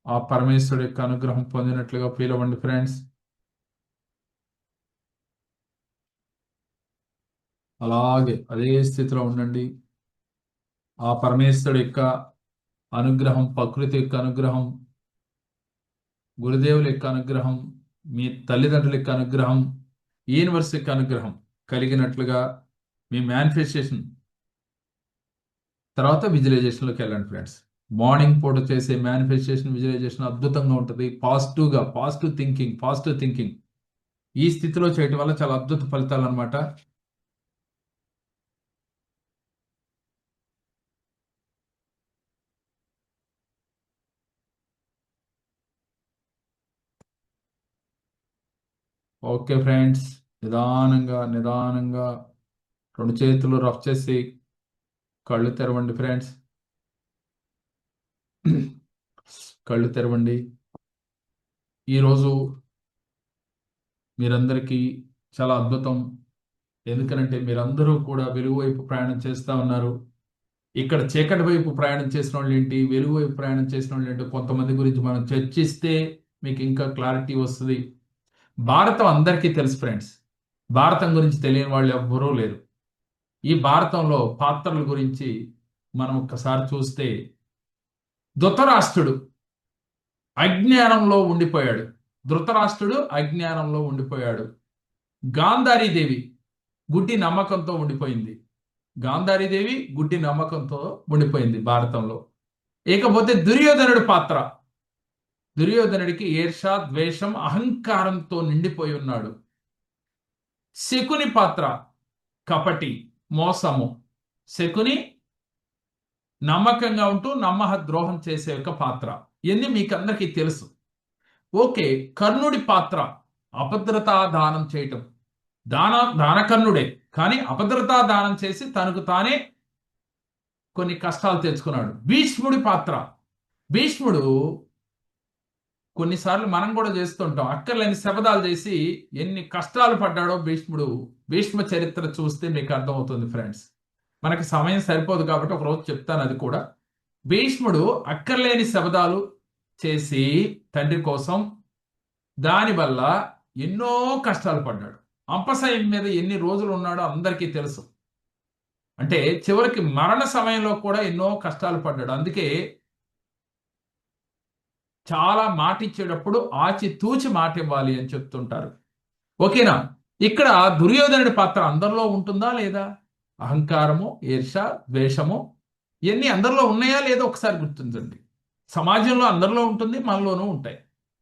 ఆ పరమేశ్వరుడు యొక్క అనుగ్రహం పొందినట్లుగా ఫీల్ అవ్వండి ఫ్రెండ్స్. అలాగే అదే స్థితిలో ఉండండి. ఆ పరమేశ్వరుడు యొక్క అనుగ్రహం, ప్రకృతి యొక్క అనుగ్రహం, గురుదేవుల యొక్క అనుగ్రహం, మీ తల్లిదండ్రుల యొక్క అనుగ్రహం, యూనివర్స్ యొక్క అనుగ్రహం కలిగినట్లుగా మీ మేనిఫెస్టేషన్ తర్వాత విజువలైజేషన్లోకి వెళ్ళండి ఫ్రెండ్స్. మార్నింగ్ పూట చేసే మేనిఫెస్టేషన్ విజువలైజేషన్ అద్భుతంగా ఉంటుంది. పాజిటివ్ థింకింగ్ ఈ స్థితిలో చేయటం వల్ల చాలా అద్భుత ఫలితాలు అనమాట. ఓకే ఫ్రెండ్స్, నిదానంగా 2 చేతులు రఫ్ చేసి కళ్ళు తెరవండి ఫ్రెండ్స్. కళ్ళు తెరవండి. ఈరోజు మీరందరికీ చాలా అద్భుతం. ఎందుకనంటే మీరందరూ కూడా వెలుగు వైపు ప్రయాణం చేస్తూ ఉన్నారు. ఇక్కడ చీకటి వైపు ప్రయాణం చేసిన వాళ్ళు ఏంటి, వెలుగు వైపు ప్రయాణం చేసిన వాళ్ళు ఏంటో కొంతమంది గురించి మనం చర్చిస్తే మీకు ఇంకా క్లారిటీ వస్తుంది. భారతం అందరికీ తెలుసు ఫ్రెండ్స్. భారతం గురించి తెలియని వాళ్ళు ఎవ్వరూ లేరు. ఈ భారతంలో పాత్రల గురించి మనం ఒక్కసారి చూస్తే, ధృతరాష్ట్రుడు అజ్ఞానంలో ఉండిపోయాడు. గాంధారీదేవి గుడ్డి నమ్మకంతో ఉండిపోయింది భారతంలో. ఇకపోతే దుర్యోధనుడికి ఈర్ష, ద్వేషం, అహంకారంతో నిండిపోయి ఉన్నాడు. శకుని పాత్ర కపటి, మోసము. శకుని నమ్మకంగా ఉంటూ ద్రోహం చేసే ఒక పాత్ర. ఇవన్నీ మీకు అందరికీ తెలుసు. ఓకే, కర్ణుడి పాత్ర అభద్రతా దానం చేయటం. దానకర్ణుడే, కానీ అభద్రతా దానం చేసి తనకు తానే కొన్ని కష్టాలు తెచ్చుకున్నాడు. భీష్ముడి పాత్ర, భీష్ముడు కొన్నిసార్లు మనం కూడా చేస్తుంటాం, అక్కర్లేని శపథాలు చేసి ఎన్ని కష్టాలు పడ్డాడో భీష్మ చరిత్ర చూస్తే మీకు అర్థమవుతుంది ఫ్రెండ్స్. మనకి సమయం సరిపోదు కాబట్టి ఒకరోజు చెప్తాను అది కూడా. భీష్ముడు అక్కర్లేని శపథాలు చేసి తండ్రి కోసం, దానివల్ల ఎన్నో కష్టాలు పడ్డాడు. అంపశయం మీద ఎన్ని రోజులు ఉన్నాడో అందరికీ తెలుసు. అంటే చివరికి మరణ సమయంలో కూడా ఎన్నో కష్టాలు పడ్డాడు. అందుకే చాలా మాట ఇచ్చేటప్పుడు ఆచితూచి మాట ఇవ్వాలి అని చెప్తుంటారు. ఓకేనా? ఇక్కడ దుర్యోధనుడి పాత్ర అందరిలో ఉంటుందా లేదా? అహంకారము, ఈర్ష, ద్వేషము ఇవన్నీ అందరిలో ఉన్నాయా లేదో ఒకసారి గుర్తించండి. సమాజంలో అందరిలో ఉంటుంది, మనలోనూ ఉంటాయి.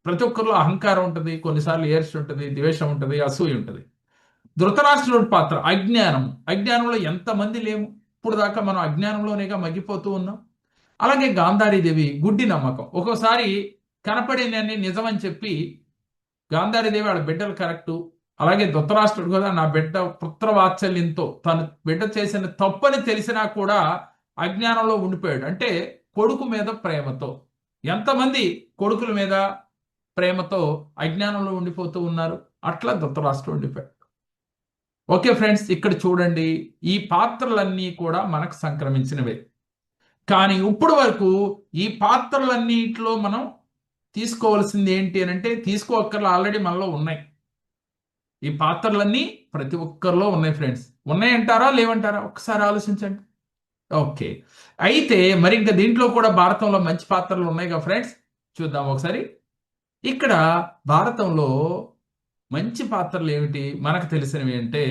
ప్రతి ఒక్కరిలో అహంకారం ఉంటుంది, కొన్నిసార్లు ఈర్ష ఉంటుంది, ద్వేషం ఉంటుంది, అసూయ ఉంటుంది. ధృతరాష్ట్రుడి పాత్ర అజ్ఞానంలో ఎంతమంది లేము. ఇప్పుడు దాకా మనం అజ్ఞానంలోనేగా మగ్గిపోతూ ఉన్నాం. అలాగే గాంధారీదేవి గుడ్డి నమ్మకం. ఒక్కోసారి కనపడినన్ని నిజమని చెప్పి గాంధారీదేవి వాళ్ళ బిడ్డలు కరెక్టు, అలాగే ధృతరాష్ట్రుడు కూడా నా బిడ్డ పుత్రవాత్సల్యంతో తను బిడ్డ చేసిన తప్పని తెలిసినా కూడా అజ్ఞానంలో ఉండిపోయాడు. అంటే కొడుకు మీద ప్రేమతో. ఎంతమంది కొడుకుల మీద ప్రేమతో అజ్ఞానంలో ఉండిపోతూ ఉన్నారు. అట్లా ధృతరాష్ట్రుడు ఉండిపోయాడు. ఓకే ఫ్రెండ్స్, ఇక్కడ చూడండి, ఈ పాత్రలన్నీ కూడా మనకు సంక్రమించినవే. కానీ ఇప్పుడు వరకు ఈ పాత్రలన్నిటిలో మనం తీసుకోవాల్సింది ఏంటి అని అంటే, తీసుకోక్కర్లు ఆల్రెడీ మనలో ఉన్నాయి. ఈ పాత్రలన్నీ ప్రతి ఒక్కరిలో ఉన్నాయి ఫ్రెండ్స్. ఉన్నాయంటారా లేవంటారా? ఒకసారి ఆలోచించండి. ఓకే, అయితే మరి ఇంకా దీంట్లో కూడా భారతంలో మంచి పాత్రలు ఉన్నాయి కదా ఫ్రెండ్స్. చూద్దాం ఒకసారి. ఇక్కడ భారతంలో మంచి పాత్రలు ఏమిటి మనకు తెలిసినవి అంటే,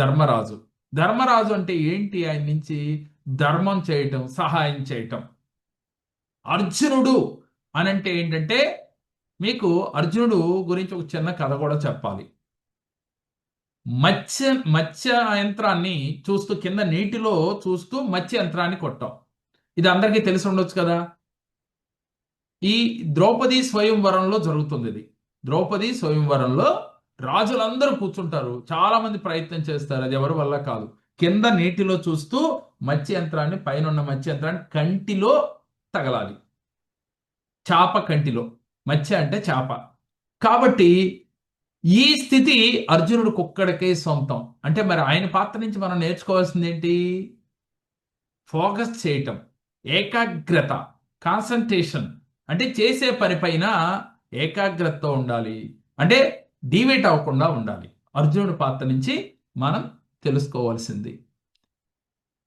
ధర్మరాజు అంటే ఏంటి? ఆయన నుంచి ధర్మం చేయటం, సహాయం చేయటం. అర్జునుడు అనంటే ఏంటంటే, మీకు అర్జునుడు గురించి ఒక చిన్న కథ కూడా చెప్పాలి. మత్స్య యంత్రాన్ని చూస్తూ, కింద నీటిలో చూస్తూ మత్స్య యంత్రాన్ని కొట్టాం. ఇది అందరికీ తెలిసి ఉండొచ్చు కదా. ఈ ద్రౌపది స్వయంవరంలో జరుగుతుంది. ఇది ద్రౌపది స్వయంవరంలో రాజులందరూ కూర్చుంటారు, చాలా మంది ప్రయత్నం చేస్తారు, అది ఎవరి వల్ల కాదు. కింద నీటిలో చూస్తూ మత్స్య యంత్రాన్ని, పైన ఉన్న మత్స్య యంత్రాన్ని కంటిలో తగలాలి. చాప కంటిలో, మత్స్య అంటే చాప. కాబట్టి ఈ స్థితి అర్జునుడు ఒక్కడికే సొంతం. అంటే మరి ఆయన పాత్ర నుంచి మనం నేర్చుకోవాల్సింది ఏంటి? ఫోకస్ చేయటం, ఏకాగ్రత, కాన్సన్ట్రేషన్. అంటే చేసే పని పైన ఏకాగ్రతతో ఉండాలి, అంటే డివేట్ అవ్వకుండా ఉండాలి. అర్జునుడి పాత్ర నుంచి మనం తెలుసుకోవాల్సింది.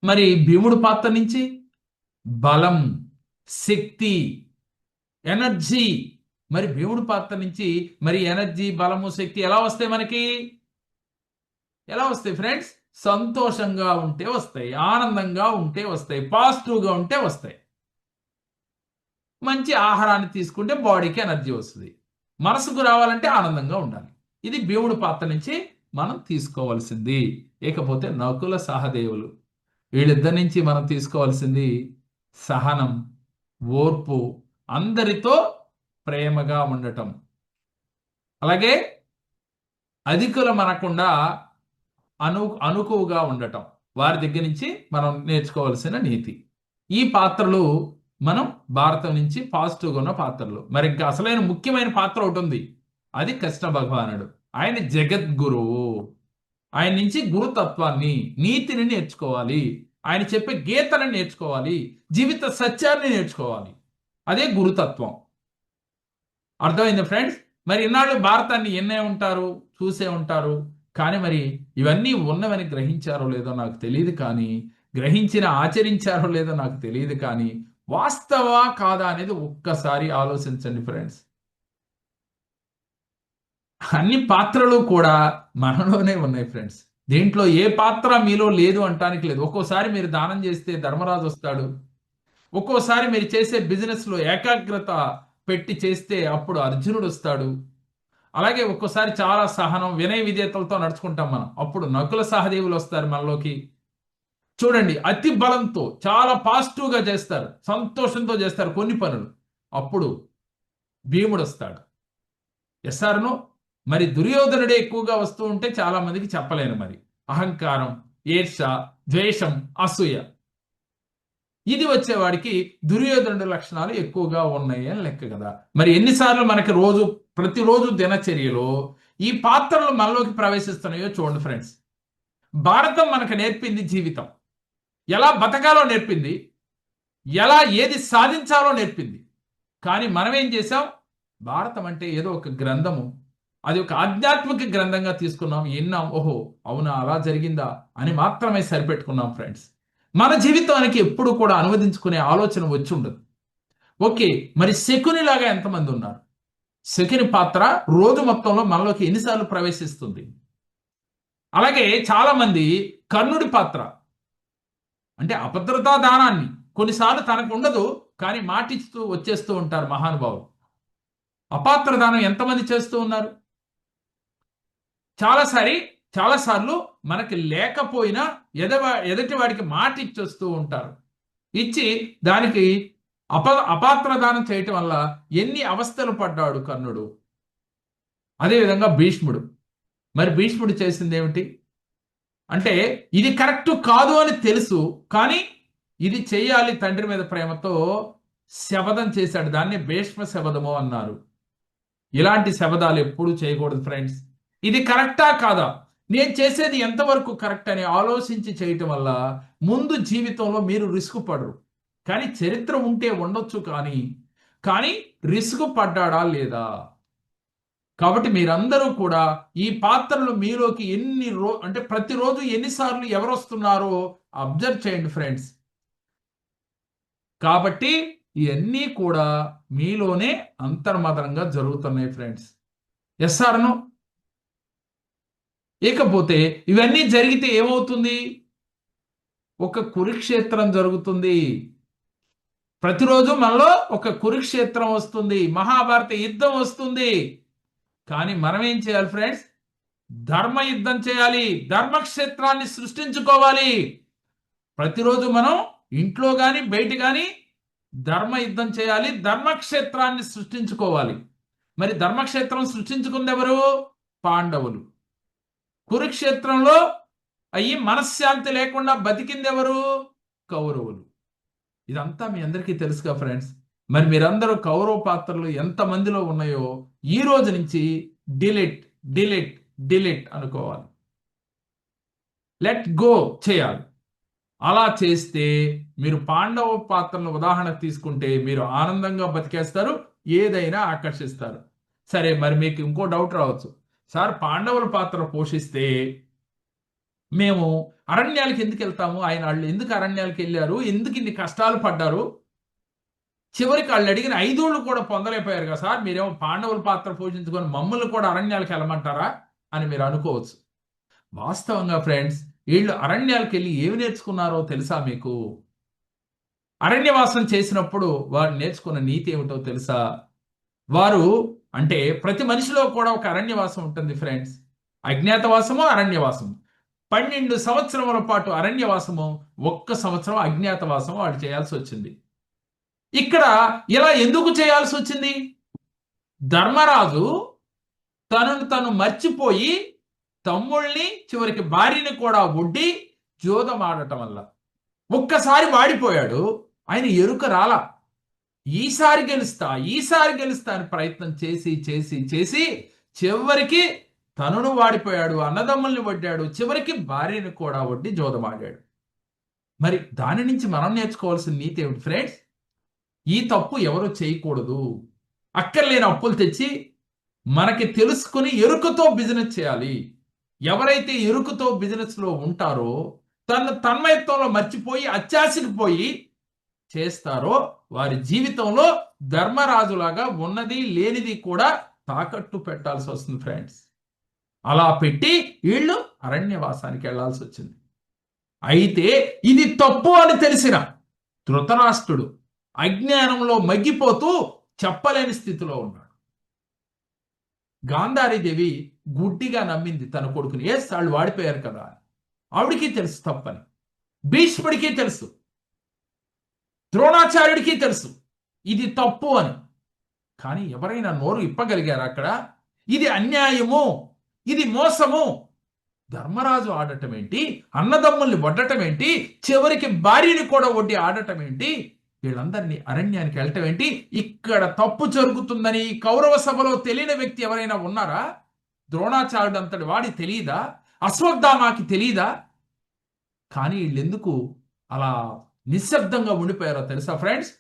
మరి భీముడి పాత్ర నుంచి బలం, శక్తి, ఎనర్జీ. మరి భీముడి పాత్ర నుంచి మరి ఎనర్జీ, బలము, శక్తి ఎలా వస్తాయి మనకి? ఎలా వస్తాయి ఫ్రెండ్స్? సంతోషంగా ఉంటే వస్తాయి, ఆనందంగా ఉంటే వస్తాయి, పాజిటివ్గా ఉంటే వస్తాయి. మంచి ఆహారాన్ని తీసుకుంటే బాడీకి ఎనర్జీ వస్తుంది. మనసుకు రావాలంటే ఆనందంగా ఉండాలి. ఇది భీముడి పాత్ర నుంచి మనం తీసుకోవాల్సింది. ఇకపోతే నకుల సహదేవులు, వీళ్ళిద్దరి నుంచి మనం తీసుకోవాల్సింది సహనం, ఓర్పు, అందరితో ప్రేమగా ఉండటం, అలాగే అధికులు మనకుండా అనుకువగా ఉండటం, వారి దగ్గర నుంచి మనం నేర్చుకోవాల్సిన నీతి. ఈ పాత్రలు మనం భారతం నుంచి పాజిటివ్గా ఉన్న పాత్రలు. మరి ఇంకా అసలైన ముఖ్యమైన పాత్ర ఒకటి ఉంది, అది కృష్ణ భగవానుడు. ఆయన జగద్గురువు. ఆయన నుంచి గురుతత్వాన్ని, నీతిని నేర్చుకోవాలి. ఆయన చెప్పే గీతను నేర్చుకోవాలి, జీవిత సత్యాన్ని నేర్చుకోవాలి. అదే గురుతత్వం. అర్థమైంది ఫ్రెండ్స్? మరి ఇన్నాళ్ళు భారతాన్ని ఎన్నే ఉంటారు, చూసే ఉంటారు, కానీ మరి ఇవన్నీ ఉన్నవని గ్రహించారో లేదో నాకు తెలియదు, కానీ గ్రహించిన ఆచరించారో లేదో నాకు తెలియదు, కానీ వాస్తవా కాదా అనేది ఒక్కసారి ఆలోచించండి ఫ్రెండ్స్. అన్ని పాత్రలు కూడా మనలోనే ఉన్నాయి ఫ్రెండ్స్. దీంట్లో ఏ పాత్ర మీలో లేదు అంటానికి లేదు. ఒక్కోసారి మీరు దానం చేస్తే ధర్మరాజు వస్తాడు, ఒక్కోసారి మీరు చేసే బిజినెస్లో ఏకాగ్రత పెట్టి చేస్తే అప్పుడు అర్జునుడు వస్తాడు. అలాగే ఒక్కోసారి చాలా సహనం, వినయ విధేయతలతో నడుచుకుంటాం మనం, అప్పుడు నకుల సహదేవులు వస్తారు మనలోకి. చూడండి, అతి బలంతో చాలా పాజిటివ్గా చేస్తారు, సంతోషంతో చేస్తారు కొన్ని పనులు, అప్పుడు భీముడు వస్తాడు. ఎస్ఆర్ను మరి దుర్యోధనుడే ఎక్కువగా వస్తూ ఉంటే చాలా మందికి చెప్పలేను. మరి అహంకారం, ఈర్ష, ద్వేషం, అసూయ, ఇది వచ్చేవాడికి దుర్యోధనుడి లక్షణాలు ఎక్కువగా ఉన్నాయి అని లెక్క కదా. మరి ఎన్నిసార్లు మనకి ప్రతిరోజు దినచర్యలో ఈ పాత్రలు మనలోకి ప్రవేశిస్తున్నాయో చూడండి ఫ్రెండ్స్. భారతం మనకు నేర్పింది జీవితం ఎలా బతకాలో నేర్పింది, ఎలా ఏది సాధించాలో నేర్పింది. కానీ మనం ఏం చేసాం, భారతం అంటే ఏదో ఒక గ్రంథము, అది ఒక ఆధ్యాత్మిక గ్రంథంగా తీసుకున్నాం, విన్నాం, ఓహో అవునా అలా జరిగిందా అని మాత్రమే సరిపెట్టుకున్నాం ఫ్రెండ్స్. మన జీవితానికి ఎప్పుడు కూడా అనువదించుకునే ఆలోచన వచ్చి ఉండదు. ఓకే, మరి శకునిలాగా ఎంతమంది ఉన్నారు? శకుని పాత్ర రోజు మొత్తంలో మనలోకి ఎన్నిసార్లు ప్రవేశిస్తుంది? అలాగే చాలా మంది కర్ణుడి పాత్ర అంటే అభద్రతా దానాన్ని కొన్నిసార్లు తనకు ఉండదు, కానీ మాటిస్తూ వచ్చేస్తూ ఉంటారు మహానుభావులు. అపాత్ర దానం ఎంతమంది చేస్తూ ఉన్నారు? చాలాసార్లు మనకి లేకపోయినా ఎదుటి వాడికి మాట ఇచ్చొస్తూ ఉంటారు. ఇచ్చి దానికి అపాత్ర దానం చేయటం వల్ల ఎన్ని అవస్థలు పడ్డాడు కర్ణుడు. అదేవిధంగా భీష్ముడు. మరి భీష్ముడు చేసింది ఏమిటి అంటే, ఇది కరెక్ట్ కాదు అని తెలుసు, కానీ ఇది చేయాలి తండ్రి మీద ప్రేమతో శపథం చేశాడు. దాన్ని భీష్మ శపథము అన్నారు. ఇలాంటి శపథాలు ఎప్పుడు చేయకూడదు ఫ్రెండ్స్. ఇది కరెక్టా కాదా, నేను చేసేది ఎంతవరకు కరెక్ట్ అని ఆలోచించి చేయటం వల్ల ముందు జీవితంలో మీరు రిస్క్ పడరు. కానీ చరిత్ర ఉంటే ఉండొచ్చు, కానీ రిస్క్ పడ్డాడా లేదా? కాబట్టి మీరందరూ కూడా ఈ పాత్రలు మీలోకి అంటే ప్రతిరోజు ఎన్నిసార్లు ఎవరు వస్తున్నారో అబ్జర్వ్ చేయండి ఫ్రెండ్స్. కాబట్టి ఇవన్నీ కూడా మీలోనే అంతర్మదనంగా జరుగుతున్నాయి ఫ్రెండ్స్. ఎస్ఆర్ను ఇకపోతే ఇవన్నీ జరిగితే ఏమవుతుంది? ఒక కురుక్షేత్రం జరుగుతుంది. ప్రతిరోజు మనలో ఒక కురుక్షేత్రం వస్తుంది, మహాభారత యుద్ధం వస్తుంది. కానీ మనం ఏం చేయాలి ఫ్రెండ్స్? ధర్మ యుద్ధం చేయాలి, ధర్మక్షేత్రాన్ని సృష్టించుకోవాలి. ప్రతిరోజు మనం ఇంట్లో కానీ బయట కానీ ధర్మ యుద్ధం చేయాలి, ధర్మక్షేత్రాన్ని సృష్టించుకోవాలి. మరి ధర్మక్షేత్రం సృష్టించుకుంది ఎవరు? పాండవులు. కురుక్షేత్రంలో అయ్యి మనశ్శాంతి లేకుండా బతికింది ఎవరు? కౌరవులు. ఇదంతా మీ అందరికీ తెలుసుగా ఫ్రెండ్స్. మరి మీరందరూ కౌరవ పాత్రలు ఎంతమందిలో ఉన్నాయో ఈ రోజు నుంచి డిలీట్ డిలీట్ డిలీట్ అనుకోవాలి, లెట్ గో చేయాలి. అలా చేస్తే మీరు పాండవ పాత్రను ఉదాహరణ తీసుకుంటే మీరు ఆనందంగా బతికేస్తారు, ఏదైనా ఆకర్షిస్తారు. సరే, మరి మీకు ఇంకో డౌట్ రావచ్చు, సార్ పాండవుల పాత్ర పోషిస్తే మేము అరణ్యాలకు ఎందుకు వెళ్తాము, వాళ్ళు ఎందుకు అరణ్యాలకు వెళ్ళారు, ఎందుకు ఇన్ని కష్టాలు పడ్డారు, చివరికి వాళ్ళు అడిగిన 5 ఏళ్ళు కూడా పొందలేకపోయారు కదా సార్, మీరేమో పాండవుల పాత్ర పోషించుకొని మమ్మల్ని కూడా అరణ్యాలకు వెళ్ళమంటారా అని మీరు అనుకోవచ్చు. వాస్తవంగా ఫ్రెండ్స్, వీళ్ళు అరణ్యాలకు వెళ్ళి ఏమి నేర్చుకున్నారో తెలుసా మీకు? అరణ్యవాసం చేసినప్పుడు వారు నేర్చుకున్న నీతి ఏమిటో తెలుసా? వారు అంటే ప్రతి మనిషిలో కూడా ఒక అరణ్యవాసం ఉంటుంది ఫ్రెండ్స్. అజ్ఞాతవాసము, అరణ్యవాసము. 12 సంవత్సరముల పాటు అరణ్యవాసము, 1 సంవత్సరం అజ్ఞాతవాసము వాళ్ళు చేయాల్సి వచ్చింది. ఇక్కడ ఇలా ఎందుకు చేయాల్సి వచ్చింది? ధర్మరాజు తనను తను మర్చిపోయి తమ్ముళ్ళని చివరికి భార్యని కూడా ఒడ్డి జోదం ఆడటం వల్ల ఒక్కసారి వాడిపోయాడు. ఆయన ఎరుక రాలా. ఈసారి గెలుస్తా అని ప్రయత్నం చేసి చేసి చేసి చివరికి తనను వాడిపోయాడు, అన్నదమ్ముల్ని వడ్డాడు, చివరికి భార్యని కూడా వడ్డి జోదమాడాడు. మరి దాని నుంచి మనం నేర్చుకోవాల్సిన నీతి ఏమిటి ఫ్రెండ్స్? ఈ తప్పు ఎవరు చేయకూడదు. అక్కర్లేని అప్పులు తెచ్చి మనకి తెలుసుకుని ఎరుకతో బిజినెస్ చేయాలి. ఎవరైతే ఎరుకతో బిజినెస్ లో ఉంటారో, తన తన్మయత్వంలో మర్చిపోయి అత్యాశకు పోయి చేస్తారో, వారి జీవితంలో ధర్మరాజులాగా ఉన్నది లేనిది కూడా తాకట్టు పెట్టాల్సి వస్తుంది ఫ్రెండ్స్. అలా పెట్టి వీళ్ళు అరణ్యవాసానికి వెళ్లాల్సి వచ్చింది. అయితే ఇది తప్పు అని తెలిసిన ధృతరాష్ట్రుడు అజ్ఞానంలో మగ్గిపోతూ చెప్పలేని స్థితిలో ఉన్నాడు. గాంధారీదేవి గుడ్డిగా నమ్మింది తన కొడుకుని. వాళ్ళు వాడిపోయారు కదా, ఆవిడికి తెలుసు తప్పని. భీష్ముడికి తెలుసు, ద్రోణాచార్యుడికి తెలుసు ఇది తప్పు అని. కానీ ఎవరైనా నోరు ఇప్పగలిగారు అక్కడ? ఇది అన్యాయము, ఇది మోసము. ధర్మరాజు ఆడటం ఏంటి, అన్నదమ్ముల్ని వడ్డటం ఏంటి, చివరికి భార్యని కూడా వడ్డి ఆడటం ఏంటి, వీళ్ళందరినీ అరణ్యానికి వెళ్ళటం ఏంటి? ఇక్కడ తప్పు జరుగుతుందని కౌరవ సభలో తెలియని వ్యక్తి ఎవరైనా ఉన్నారా? ద్రోణాచార్యుడు అంతటి వాడి తెలియదా? అశ్వత్థామాకి తెలియదా? కానీ వీళ్ళెందుకు అలా నిశ్శబ్దంగా ఉండిపోయారో తెలుసా ఫ్రెండ్స్?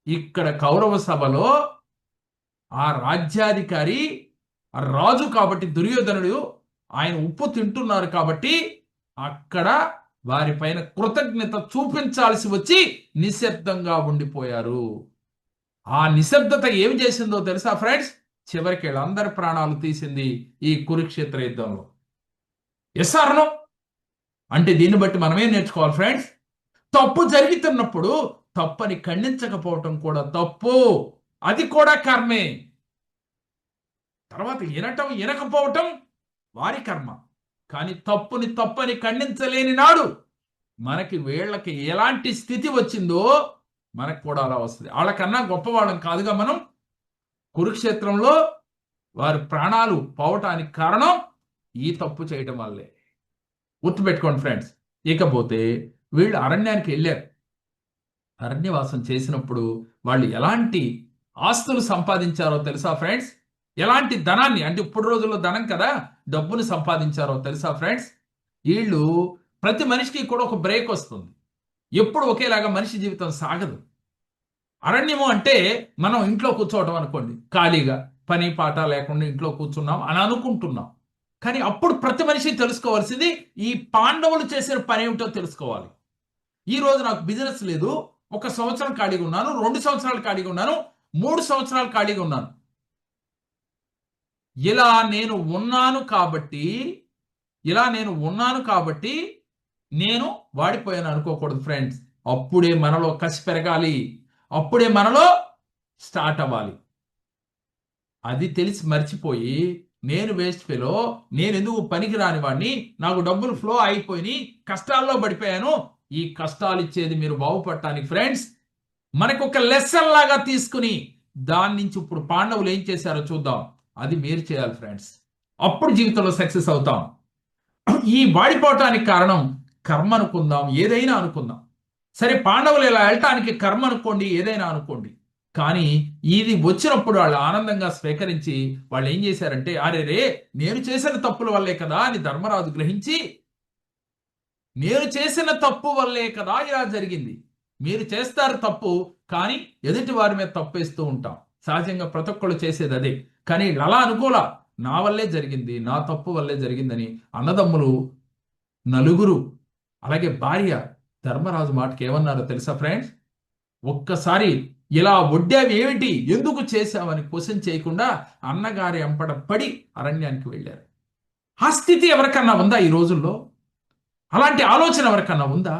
ఇక్కడ కౌరవ సభలో ఆ రాజ్యాధికారి ఆ రాజు కాబట్టి దుర్యోధనుడు, ఆయన ఉప్పు తింటున్నారు కాబట్టి అక్కడ వారిపైన కృతజ్ఞత చూపించాల్సి వచ్చి నిశ్శబ్దంగా ఉండిపోయారు. ఆ నిశ్శబ్దత ఏమి చేసిందో తెలుసా ఫ్రెండ్స్? చివరికి వీళ్ళందరి ప్రాణాలు తీసింది ఈ కురుక్షేత్ర యుద్ధంలో. Yes or no? అంటే దీన్ని బట్టి మనం ఏం నేర్చుకోవాలి ఫ్రెండ్స్? తప్పు జరుగుతున్నప్పుడు తప్పని ఖండించకపోవటం కూడా తప్పు, అది కూడా కర్మే. తర్వాత వినకపోవటం వారి కర్మ. కానీ తప్పుని తప్పని ఖండించలేని నాడు మనకి వీళ్ళకి ఎలాంటి స్థితి వచ్చిందో మనకు కూడా అలా వస్తుంది. వాళ్ళకన్నా గొప్పవాళ్ళం కాదుగా మనం. కురుక్షేత్రంలో వారి ప్రాణాలు పోవటానికి కారణం ఈ తప్పు చేయటం వల్లే. గుర్తుపెట్టుకోండి ఫ్రెండ్స్. ఇకపోతే వీళ్ళు అరణ్యానికి వెళ్ళారు. అరణ్యవాసం చేసినప్పుడు వాళ్ళు ఎలాంటి ఆస్తులు సంపాదించారో తెలుసా ఫ్రెండ్స్? ఎలాంటి ధనాన్ని, అంటే ఇప్పుడు రోజుల్లో ధనం కదా, డబ్బుని సంపాదించారో తెలుసా ఫ్రెండ్స్? వీళ్ళు ప్రతి మనిషికి కూడా ఒక బ్రేక్ వస్తుంది. ఎప్పుడు ఒకేలాగా మనిషి జీవితం సాగదు. అరణ్యము అంటే మనం ఇంట్లో కూర్చోవటం అనుకోండి, ఖాళీగా పని పాట లేకుండా ఇంట్లో కూర్చున్నాం అని అనుకుంటున్నాం. కానీ అప్పుడు ప్రతి మనిషి తెలుసుకోవాల్సింది ఈ పాండవులు చేసిన పని ఏమిటో తెలుసుకోవాలి. ఈ రోజు నాకు బిజినెస్ లేదు, 1 సంవత్సరం ఖాళీగా ఉన్నాను, 2 సంవత్సరాలు ఖాళీగా ఉన్నాను, 3 సంవత్సరాలు ఖాళీగా ఉన్నాను. ఇలా నేను ఉన్నాను కాబట్టి నేను వాడిపోయాను అనుకోకూడదు ఫ్రెండ్స్. అప్పుడే మనలో కసి పెరగాలి, అప్పుడే మనలో స్టార్ట్ అవ్వాలి. అది తెలిసి మర్చిపోయి నేను వేస్ట్ ఫెలో, నేను ఎందుకు పనికి రాని వాడిని, నాకు డబ్బులు ఫ్లో అయిపోయి కష్టాల్లో పడిపోయాను. ఈ కష్టాలు ఇచ్చేది మీరు బాగుపడటానికి ఫ్రెండ్స్. మనకు ఒక లెసన్ లాగా తీసుకుని దాని నుంచి ఇప్పుడు పాండవులు ఏం చేశారో చూద్దాం. అది మీరు చేయాలి ఫ్రెండ్స్. అప్పుడు జీవితంలో సక్సెస్ అవుతాం. ఈ వాడిపోవటానికి కారణం కర్మ అనుకుందాం, ఏదైనా అనుకుందాం. సరే, పాండవులు ఇలా వెళ్ళటానికి కర్మ అనుకోండి, ఏదైనా అనుకోండి. కానీ ఇది వచ్చినప్పుడు వాళ్ళు ఆనందంగా స్వీకరించి వాళ్ళు ఏం చేశారంటే, అరే రే, నేను చేసిన తప్పుల వల్లే కదా అని ధర్మరాజు గ్రహించి, నేను చేసిన తప్పు వల్లే కదా ఇలా జరిగింది. మీరు చేస్తారు తప్పు, కానీ ఎదుటి వారి మీద తప్పేస్తూ ఉంటాం. సహజంగా ప్రతి ఒక్కళ్ళు చేసేది అదే. కానీ అలా అనుకోలా, నా వల్లే జరిగింది, నా తప్పు వల్లే జరిగిందని అన్నదమ్ములు నలుగురు, అలాగే భార్య ధర్మరాజు మాటకి ఏమన్నారో తెలుసా ఫ్రెండ్స్? ఒక్కసారి ఇలా వడ్డావి ఏమిటి, ఎందుకు చేశావని క్వశ్చన్ చేయకుండా అన్నగారి అంపడ పడి అరణ్యానికి వెళ్ళారు. ఆ స్థితి ఎవరికన్నా ఉందా ఈ రోజుల్లో? అలాంటి ఆలోచన ఎవరికన్నా ఉందా?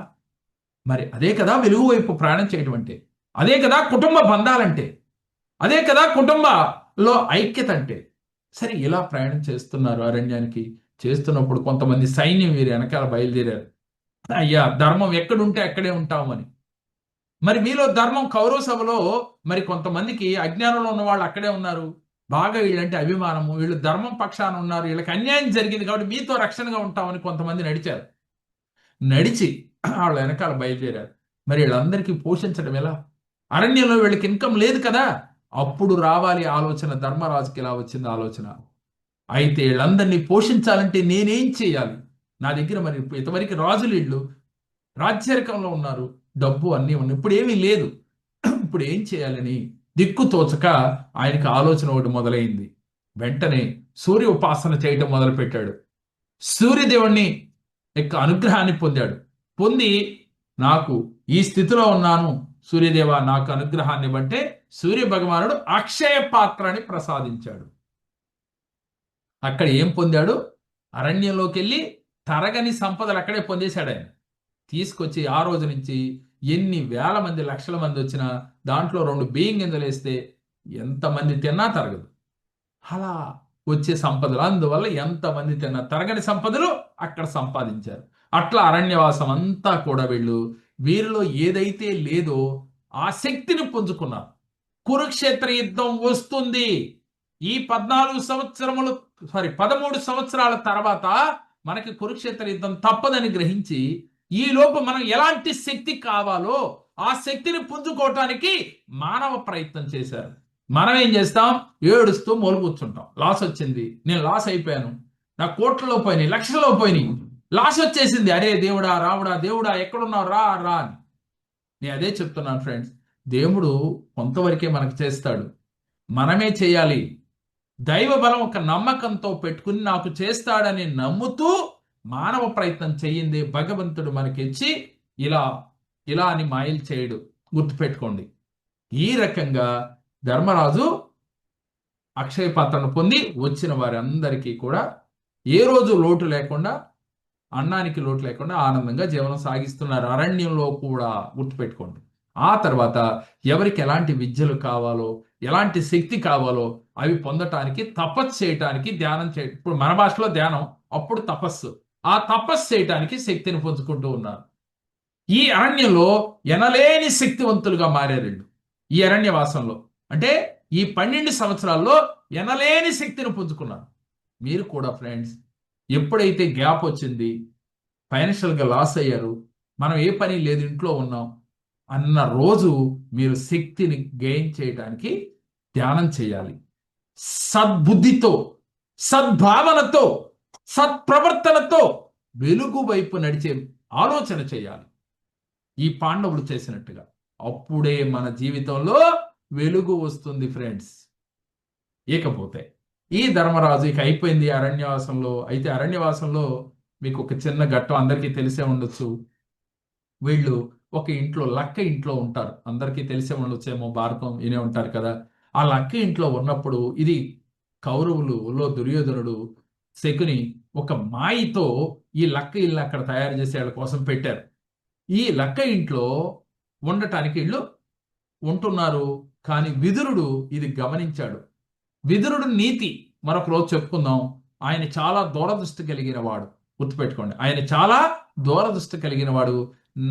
మరి అదే కదా వెలుగు వైపు ప్రయాణం చేయడం అంటే, అదే కదా కుటుంబ బంధాలంటే, అదే కదా కుటుంబంలో ఐక్యత అంటే. సరే, ఇలా ప్రయాణం చేస్తున్నారు అరణ్యానికి. చేస్తున్నప్పుడు కొంతమంది సైన్యం వీరి వెనకాల బయలుదేరారు. అయ్యా, ధర్మం ఎక్కడుంటే అక్కడే ఉంటామని. మరి మీలో ధర్మం కౌరవ సభలో మరి కొంతమందికి అజ్ఞానంలో ఉన్న వాళ్ళు అక్కడే ఉన్నారు. బాగా వీళ్ళంటే అభిమానము, వీళ్ళు ధర్మం పక్షాన ఉన్నారు, వీళ్ళకి అన్యాయం జరిగింది కాబట్టి మీతో రక్షణగా ఉంటామని కొంతమంది నడిచారు. నడిచి వాళ్ళ వెనకాల బయలుదేరారు. మరి వీళ్ళందరికీ పోషించడం ఎలా? అరణ్యంలో వీళ్ళకి ఇన్కమ్ లేదు కదా. అప్పుడు రావాలి ఆలోచన. ధర్మరాజుకి ఇలా వచ్చింది ఆలోచన. అయితే వీళ్ళందరినీ పోషించాలంటే నేనేం చేయాలి? నా దగ్గర మరి ఇంతవరకు రాజులు ఇళ్ళు రాజ్యరికంలో ఉన్నారు, డబ్బు అన్నీ ఉన్నాయి, ఇప్పుడు ఏమీ లేదు. ఇప్పుడు ఏం చేయాలని దిక్కు తోచక ఆయనకి ఆలోచన ఒకటి మొదలైంది. వెంటనే సూర్య ఉపాసన చేయటం మొదలుపెట్టాడు. సూర్యదేవుణ్ణి యొక్క అనుగ్రహాన్ని పొందాడు. పొంది, నాకు ఈ స్థితిలో ఉన్నాను సూర్యదేవ, నాకు అనుగ్రహాన్ని ఇవ్వంటే సూర్య భగవానుడు అక్షయ పాత్రని ప్రసాదించాడు. అక్కడ ఏం పొందాడు? అరణ్యంలోకి వెళ్ళి తరగని సంపదలు అక్కడే పొందేశాడు ఆయన. తీసుకొచ్చి ఆ రోజు నుంచి ఎన్ని వేల మంది లక్షల మంది వచ్చినా దాంట్లో 2 బియ్యం గింజలు వేస్తే ఎంతమంది తిన్నా తరగదు. అలా వచ్చే సంపదలు, అందువల్ల ఎంతమంది తిన్నా తరగని సంపదలు అక్కడ సంపాదించారు. అట్లా అరణ్యవాసం అంతా కూడా వీరిలో ఏదైతే లేదో ఆ శక్తిని పుంజుకున్నారు. కురుక్షేత్ర యుద్ధం వస్తుంది. ఈ 13 సంవత్సరాల తర్వాత మనకి కురుక్షేత్ర యుద్ధం తప్పదని గ్రహించి, ఈ లోపు మనం ఎలాంటి శక్తి కావాలో ఆ శక్తిని పుంజుకోవటానికి మానవ ప్రయత్నం చేశారు. మనం ఏం చేస్తాం? ఏడుస్తూ కూర్చుంటాం. లాస్ వచ్చింది, నేను లాస్ అయిపోయాను, నా కోట్లలో పోయినాయి, లక్షల్లో పోయినాయి, లాస్ వచ్చేసింది, అరే దేవుడా, రాముడా, దేవుడా ఎక్కడున్నావు, రా రా అని. నేను అదే చెప్తున్నాను ఫ్రెండ్స్, దేవుడు కొంతవరకే మనకు చేస్తాడు, మనమే చేయాలి. దైవ బలం ఒక నమ్మకంతో పెట్టుకుని నాకు చేస్తాడని నమ్ముతూ మానవ ప్రయత్నం చెయ్యింది భగవంతుడు మనకిచ్చి ఇలా ఇలా అని మాయలు చేయడు. గుర్తుపెట్టుకోండి. ఈ రకంగా ధర్మరాజు అక్షయ పాత్రను పొంది వచ్చిన వారందరికీ కూడా ఏ రోజు లోటు లేకుండా, అన్నానికి లోటు లేకుండా ఆనందంగా జీవనం సాగిస్తున్నారు అరణ్యంలో కూడా. గుర్తుపెట్టుకోండి. ఆ తర్వాత ఎవరికి ఎలాంటి విద్యలు కావాలో, ఎలాంటి శక్తి కావాలో అవి పొందటానికి తపస్సు చేయటానికి, ధ్యానం చేయటం, ఇప్పుడు మన భాషలో ధ్యానం, అప్పుడు తపస్సు, ఆ తపస్సు చేయటానికి శక్తిని పుంజుకుంటూ ఉన్నారు. ఈ అరణ్యంలో ఎనలేని శక్తివంతులుగా మారారు వీళ్ళు. ఈ అరణ్యవాసంలో అంటే ఈ 12 సంవత్సరాల్లో ఎనలేని శక్తిని పుంజుకున్నారు. మీరు కూడా ఫ్రెండ్స్, ఎప్పుడైతే గ్యాప్ వచ్చింది, ఫైనాన్షియల్గా లాస్ అయ్యారు, మనం ఏ పని లేదు, ఇంట్లో ఉన్నాం అన్న రోజు మీరు శక్తిని గెయిన్ చేయడానికి ధ్యానం చేయాలి. సద్బుద్ధితో, సద్భావనతో, సత్ప్రవర్తనతో వెలుగు వైపు నడిచే ఆలోచన చేయాలి, ఈ పాండవులు చేసినట్టుగా. అప్పుడే మన జీవితంలో వెలుగు వస్తుంది ఫ్రెండ్స్. ఇకపోతే ఈ ధర్మరాజు ఇక అయిపోయింది అరణ్యవాసంలో. అయితే అరణ్యవాసంలో మీకు ఒక చిన్న ఘట్టం అందరికీ తెలిసే ఉండొచ్చు. వీళ్ళు ఒక ఇంట్లో, లక్క ఇంట్లో ఉంటారు. అందరికీ తెలిసే ఉండొచ్చేమో, భారతం వినే ఉంటారు కదా. ఆ లక్క ఇంట్లో ఉన్నప్పుడు, ఇది కౌరవులలో దుర్యోధనుడు, శకుని ఒక మాయతో ఈ లక్క ఇల్లు అక్కడ తయారు చేసే వాళ్ళ కోసం పెట్టారు. ఈ లక్క ఇంట్లో ఉండటానికి వీళ్ళు ఉంటున్నారు. కానీ విదురుడు ఇది గమనించాడు. విదురుడు నీతి మరొక రోజు చెప్పుకుందాం. ఆయన చాలా దూరదృష్టి కలిగిన వాడు. గుర్తుపెట్టుకోండి, ఆయన చాలా దూరదృష్టి కలిగిన వాడు.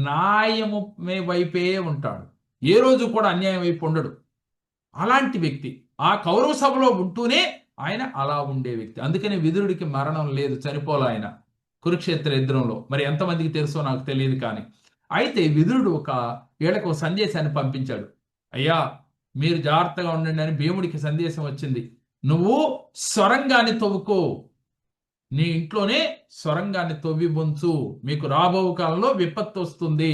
న్యాయము వైపే ఉంటాడు, ఏ రోజు కూడా అన్యాయం వైపు ఉండడు. అలాంటి వ్యక్తి ఆ కౌరవ సభలో ఉంటూనే ఆయన అలా ఉండే వ్యక్తి. అందుకని విదురుడికి మరణం లేదు, చనిపోలే ఆయన కురుక్షేత్ర యుద్ధంలో. మరి ఎంతమందికి తెలుసో నాకు తెలియదు కానీ. అయితే విదురుడు వీళ్ళకు ఒక సందేశాన్ని పంపించాడు. అయ్యా, మీరు జాగ్రత్తగా ఉండండి అని భీముడికి సందేశం వచ్చింది. నువ్వు సొరంగాన్ని తవ్వుకో, నీ ఇంట్లోనే సొరంగాన్ని తవ్వి బొంచు, మీకు రాబో కాలంలో విపత్తు వస్తుంది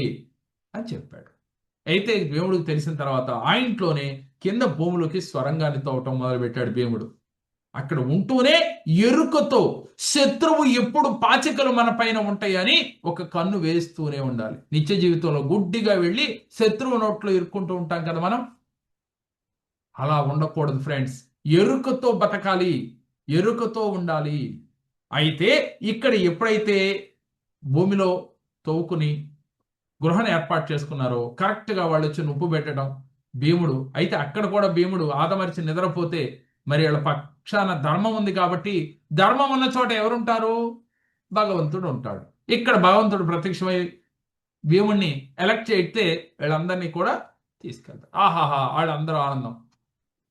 అని చెప్పాడు. అయితే భీముడికి తెలిసిన తర్వాత ఆ ఇంట్లోనే కింద భూమిలోకి సొరంగాన్ని తవ్వటం మొదలుపెట్టాడు భీముడు. అక్కడ ఉంటూనే ఎరుకతో, శత్రువు ఎప్పుడు పాచికలు మన పైన ఉంటాయని ఒక కన్ను వేస్తూనే ఉండాలి. నిత్య జీవితంలో గుడ్డిగా వెళ్ళి శత్రువు నోట్లో ఇరుక్కుంటూ ఉంటాం కదా మనం. అలా ఉండకూడదు ఫ్రెండ్స్, ఎరుకతో బతకాలి, ఎరుకతో ఉండాలి. అయితే ఇక్కడ ఎప్పుడైతే భూమిలో తవ్వుకుని గృహను ఏర్పాటు చేసుకున్నారో కరెక్ట్గా వాళ్ళు వచ్చి ఉప్పు పెట్టడం భీముడు. అయితే అక్కడ కూడా భీముడు ఆదమరిచి నిద్రపోతే మరి వీళ్ళ పక్షాన ధర్మం ఉంది కాబట్టి ధర్మం ఉన్న చోట ఎవరుంటారు? భగవంతుడు ఉంటాడు. ఇక్కడ భగవంతుడు ప్రత్యక్షమై భీముడిని ఎలక్ట్ చేస్తే వీళ్ళందరినీ కూడా తీసుకెళ్తారు. ఆహాహా, వాళ్ళందరూ ఆనందం.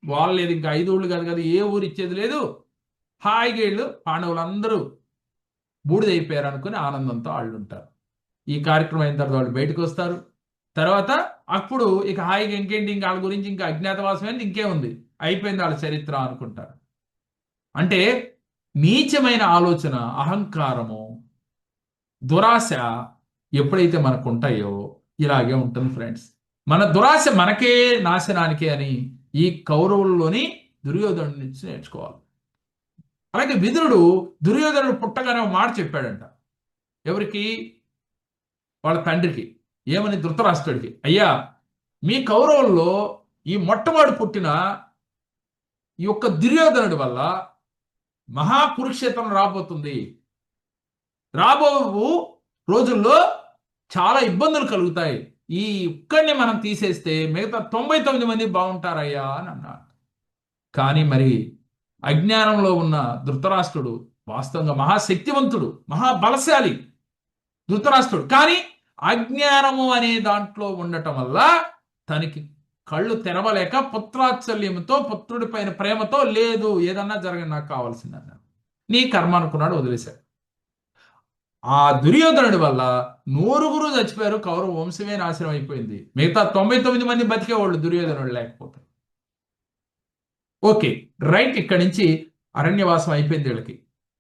వాళ్ళు లేదు, ఇంకా 5 ఊళ్ళు కాదు కదా, ఏ ఊరు ఇచ్చేది లేదు. హాయిగా వీళ్ళు పాండవులందరూ బూడిదైపోయారు అనుకుని ఆనందంతో వాళ్ళు ఉంటారు. ఈ కార్యక్రమం అయిన తర్వాత వాళ్ళు బయటకు వస్తారు. తర్వాత అప్పుడు ఇక హాయిగా ఇంకేంటి, ఇంకా వాళ్ళ గురించి ఇంకా అజ్ఞాతవాసమైంది, ఇంకేముంది, అయిపోయింది వాళ్ళ చరిత్ర అనుకుంటారు. అంటే నీచమైన ఆలోచన, అహంకారము, దురాశ ఎప్పుడైతే మనకు ఉంటాయో ఇలాగే ఉంటుంది ఫ్రెండ్స్. మన దురాశ మనకే నాశనానికే అని ఈ కౌరవుల్లోని దుర్యోధను నుంచి నేర్చుకోవాలి. అలాగే విదురుడు దుర్యోధనుడు పుట్టగానే ఒక మాట చెప్పాడంట. ఎవరికి? వాళ్ళ తండ్రికి. ఏమని? ధృతరాష్ట్రుడికి. అయ్యా, మీ కౌరవుల్లో ఈ మొట్టమొదటి పుట్టిన ఈ యొక్క దుర్యోధనుడి వల్ల మహాకురుక్షేత్రం రాబోతుంది. రాబో రోజుల్లో చాలా ఇబ్బందులు కలుగుతాయి. ఈ ఒక్కడిని మనం తీసేస్తే మిగతా 99 మంది బాగుంటారయ్యా అని అన్నాడు. కానీ మరి అజ్ఞానంలో ఉన్న ధృతరాష్ట్రుడు వాస్తవంగా మహాశక్తివంతుడు, మహాబలశాలి ధృతరాష్ట్రుడు. కానీ అజ్ఞానము అనే దాంట్లో ఉండటం వల్ల తనకి కళ్ళు తెరవలేక పుత్రాత్సల్యంతో, పుత్రుడి పైన ప్రేమతో, లేదు ఏదన్నా జరగని నాకు కావాల్సిందన్న నీ కర్మ అనుకున్నాడు, వదిలేశాడు. ఆ దుర్యోధనుడి వల్ల 100 చచ్చిపోయారు, కౌరవ వంశమే నాశనం అయిపోయింది. మిగతా 99 మంది బతికేవాళ్ళు దుర్యోధనుడు లేకపోతే. Okay, right. ఇక్కడి నుంచి అరణ్యవాసం అయిపోయింది వీళ్ళకి.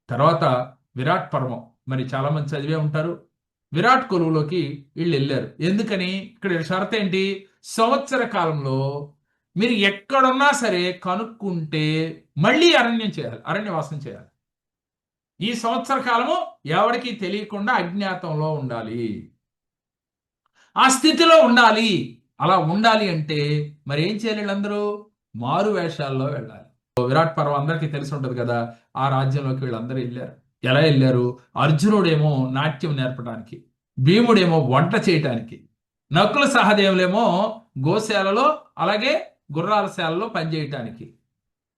తర్వాత విరాట్ పర్వం మరి చాలా మంది చదివే ఉంటారు. విరాట్ కొలువులోకి వీళ్ళు వెళ్ళారు. ఎందుకని? ఇక్కడ షరత్ ఏంటి? సంవత్సర కాలంలో మీరు ఎక్కడున్నా సరే కనుక్కుంటే మళ్ళీ అరణ్యవాసం చేయాలి. ఈ సంవత్సర కాలము ఎవరికి తెలియకుండా అజ్ఞాతంలో ఉండాలి, ఆ స్థితిలో ఉండాలి. అలా ఉండాలి అంటే మరి ఏం చేయాలి? వీళ్ళందరూ మారు వేషాల్లో వెళ్ళాలి. విరాట్ పర్వం అందరికీ తెలిసి ఉంటది కదా. ఆ రాజ్యంలోకి వీళ్ళందరూ వెళ్ళారు. ఎలా వెళ్ళారు? అర్జునుడేమో నాట్యం నేర్పడానికి, భీముడేమో వంట చేయటానికి, నకుల సహదేవులేమో గోశాలలో అలాగే గుర్రాల శాలలో పనిచేయటానికి,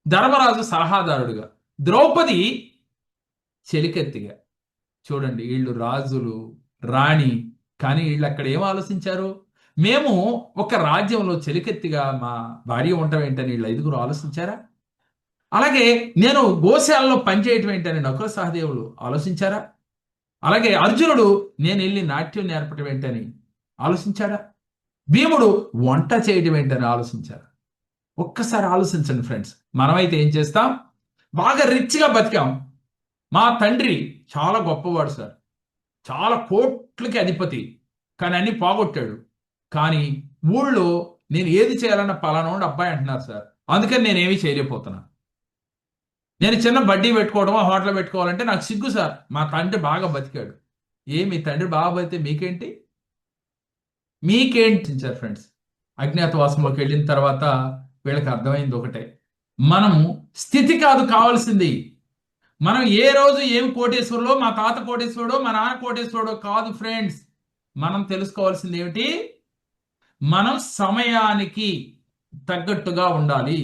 ధర్మరాజు సలహాదారుడుగా, ద్రౌపది చెలికెత్తిగా. చూడండి, వీళ్ళు రాజులు, రాణి, కానీ వీళ్ళు అక్కడ ఏం ఆలోచించారు? మేము ఒక రాజ్యంలో చెలికెత్తిగా మా భార్య ఉండటం ఏంటని వీళ్ళు 5 ఆలోచించారా? అలాగే నేను గోశాలలో పనిచేయటం ఏంటని నకుల సహదేవులు ఆలోచించారా? అలాగే అర్జునుడు నేను వెళ్ళి నాట్యం నేర్పటం ఏంటని ఆలోచించాడా? భీముడు వంట చేయటం ఏంటని ఆలోచించారా? ఒక్కసారి ఆలోచించండి ఫ్రెండ్స్. మనమైతే ఏం చేస్తాం? బాగా రిచ్గా బతికాం. మా తండ్రి చాలా గొప్పవాడు సార్, చాలా కోట్లకి అధిపతి, కానీ అన్ని పోగొట్టాడు. కానీ ఊళ్ళో నేను ఏది చేయాలన్న పలానోడు అబ్బాయి అంటున్నారు సార్, అందుకని నేనేమీ చేయలేకపోతున్నా. నేను చిన్న బడ్డీ పెట్టుకోవడమో హోటల్ పెట్టుకోవాలంటే నాకు సిగ్గు సార్. మా తండ్రి బాగా బతికాడు. మీ తండ్రి బాగా బతితే మీకేంటి? Sir friends. అజ్ఞాతవాసంలోకి వెళ్ళిన తర్వాత వీళ్ళకి అర్థమైంది ఒకటే, మనము స్థితి కాదు కావాల్సింది. మనం ఏ రోజు ఏం కోటేశ్వరులో, మా తాత కోటేశ్వరుడో మా నాన్న కోటేశ్వరుడో కాదు ఫ్రెండ్స్. మనం తెలుసుకోవాల్సింది ఏమిటి? మనం సమయానికి తగ్గట్టుగా ఉండాలి.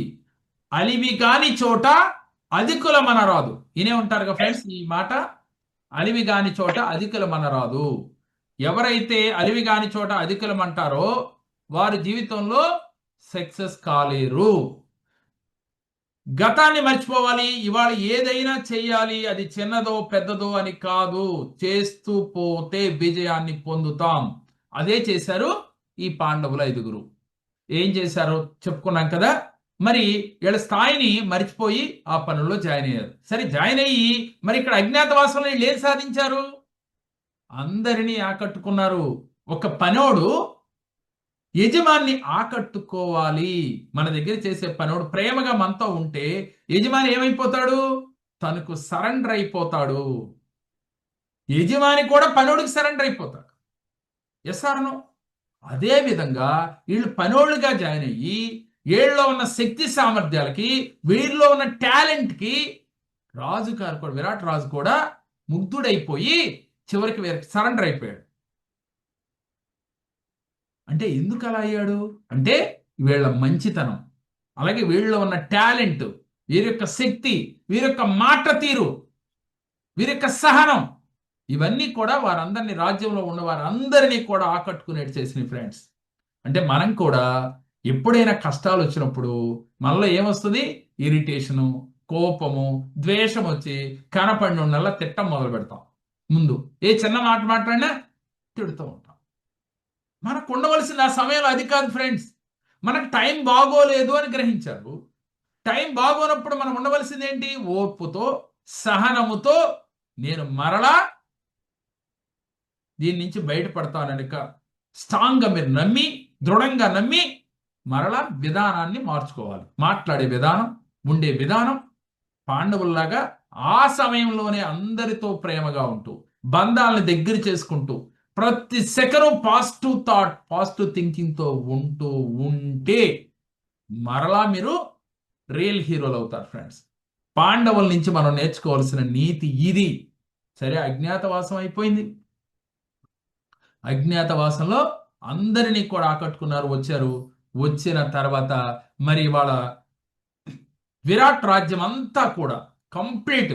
అలివి కాని చోట అధికుల మనరాదు. ఇనే ఉంటారుగా ఫ్రెండ్స్ ఈ మాట. అలివి కాని చోట అధికుల మనరాదు. ఎవరైతే అలివి కాని చోట అధికులం అంటారో వారి జీవితంలో సక్సెస్ కాలేరు. గతాన్ని మర్చిపోవాలి. ఇవాళ ఏదైనా చెయ్యాలి, అది చిన్నదో పెద్దదో అని కాదు, చేస్తూ పోతే విజయాన్ని పొందుతాం. అదే చేశారు ఈ పాండవుల 5. ఏం చేశారో చెప్పుకున్నాం కదా. మరి వీళ్ళ స్థాయిని మర్చిపోయి ఆ పనుల్లో జాయిన్ అయ్యారు. సరే, జాయిన్ అయ్యి మరి ఇక్కడ అజ్ఞాతవాసంలో వీళ్ళు ఏం సాధించారు? అందరినీ ఆకట్టుకున్నారు. ఒక పనోడు యజమాన్ని ఆకట్టుకోవాలి. మన దగ్గర చేసే పనోడు ప్రేమగా మనతో ఉంటే యజమాని ఏమైపోతాడు? తనకు సరెండర్ అయిపోతాడు. యజమాని కూడా పనోడికి సరెండర్ అయిపోతాడు. Yes or no? అదే విధంగా వీళ్ళు పనోళ్ళుగా జాయిన్ అయ్యి వీళ్ళలో ఉన్న శక్తి సామర్థ్యాలకి, వీళ్ళలో ఉన్న టాలెంట్కి రాజు గారు కూడా, విరాట్ రాజు కూడా ముగ్ధుడైపోయి చివరికి వీరికి సరెండర్ అయిపోయాడు. అంటే ఎందుకు అలా అయ్యాడు అంటే వీళ్ళ మంచితనం, అలాగే వీళ్ళలో ఉన్న టాలెంట్, వీరి యొక్క శక్తి, వీరి యొక్క మాట తీరు, వీరి యొక్క సహనం, ఇవన్నీ కూడా వారందరినీ, రాజ్యంలో ఉన్న వారందరినీ కూడా ఆకట్టుకునేట్టు చేసినాయి ఫ్రెండ్స్. అంటే మనం కూడా ఎప్పుడైనా కష్టాలు వచ్చినప్పుడు మనలో ఏమొస్తుంది? ఇరిటేషను, కోపము, ద్వేషం వచ్చి కనపడినల్లా తిట్టం మొదలు పెడతాం. ముందు ఏ చిన్న మాట మాట్లాడినా తిడుతూ ఉంటాం. మనకు ఉండవలసిన ఆ సమయంలో అది కాదు ఫ్రెండ్స్. మనకు టైం బాగోలేదు అని గ్రహించారు. టైం బాగోనప్పుడు మనం ఉండవలసింది ఏంటి? ఓర్పుతో, సహనముతో నేను మరలా దీని నుంచి బయటపడతానని స్ట్రాంగ్గా మీరు నమ్మి, దృఢంగా నమ్మి మరలా విధానాన్ని మార్చుకోవాలి. మాట్లాడే విధానం, ఉండే విధానం. పాండవుల్లాగా ఆ సమయంలోనే అందరితో ప్రేమగా ఉంటూ, బంధాలను దగ్గర చేసుకుంటూ, ప్రతి సెకను పాజిటివ్ థాట్, పాజిటివ్ థింకింగ్తో ఉంటూ ఉంటే మరలా మీరు రియల్ హీరోలు అవుతారు ఫ్రెండ్స్. పాండవుల నుంచి మనం నేర్చుకోవాల్సిన నీతి ఇది. సరే, అజ్ఞాతవాసం అయిపోయింది. అజ్ఞాతవాసంలో అందరినీ కూడా ఆకట్టుకున్నారు, వచ్చారు. వచ్చిన తర్వాత మరి వాళ్ళ విరాట్ రాజ్యం అంతా కూడా కంప్లీట్,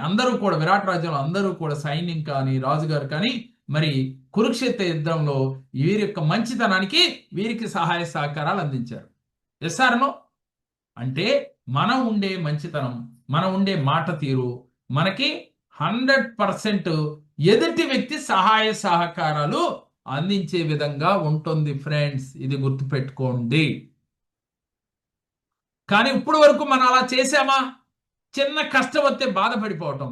అందరూ కూడా విరాట్ రాజ్యంలో అందరూ కూడా సైన్యం కానీ, రాజుగారు కానీ, మరి కురుక్షేత్ర యుద్ధంలో వీరి యొక్క మంచితనానికి వీరికి సహాయ సహకారాలు అందించారు. ఎస్ఆర్నో అంటే మనం ఉండే మంచితనం, మనం ఉండే మాట తీరు మనకి 100% ఎదుటి వ్యక్తి సహాయ సహకారాలు అందించే విధంగా ఉంటుంది ఫ్రెండ్స్. ఇది గుర్తుపెట్టుకోండి. కానీ ఇప్పుడు వరకు మనం అలా చేసామా? చిన్న కష్టం వస్తే బాధపడిపోవటం,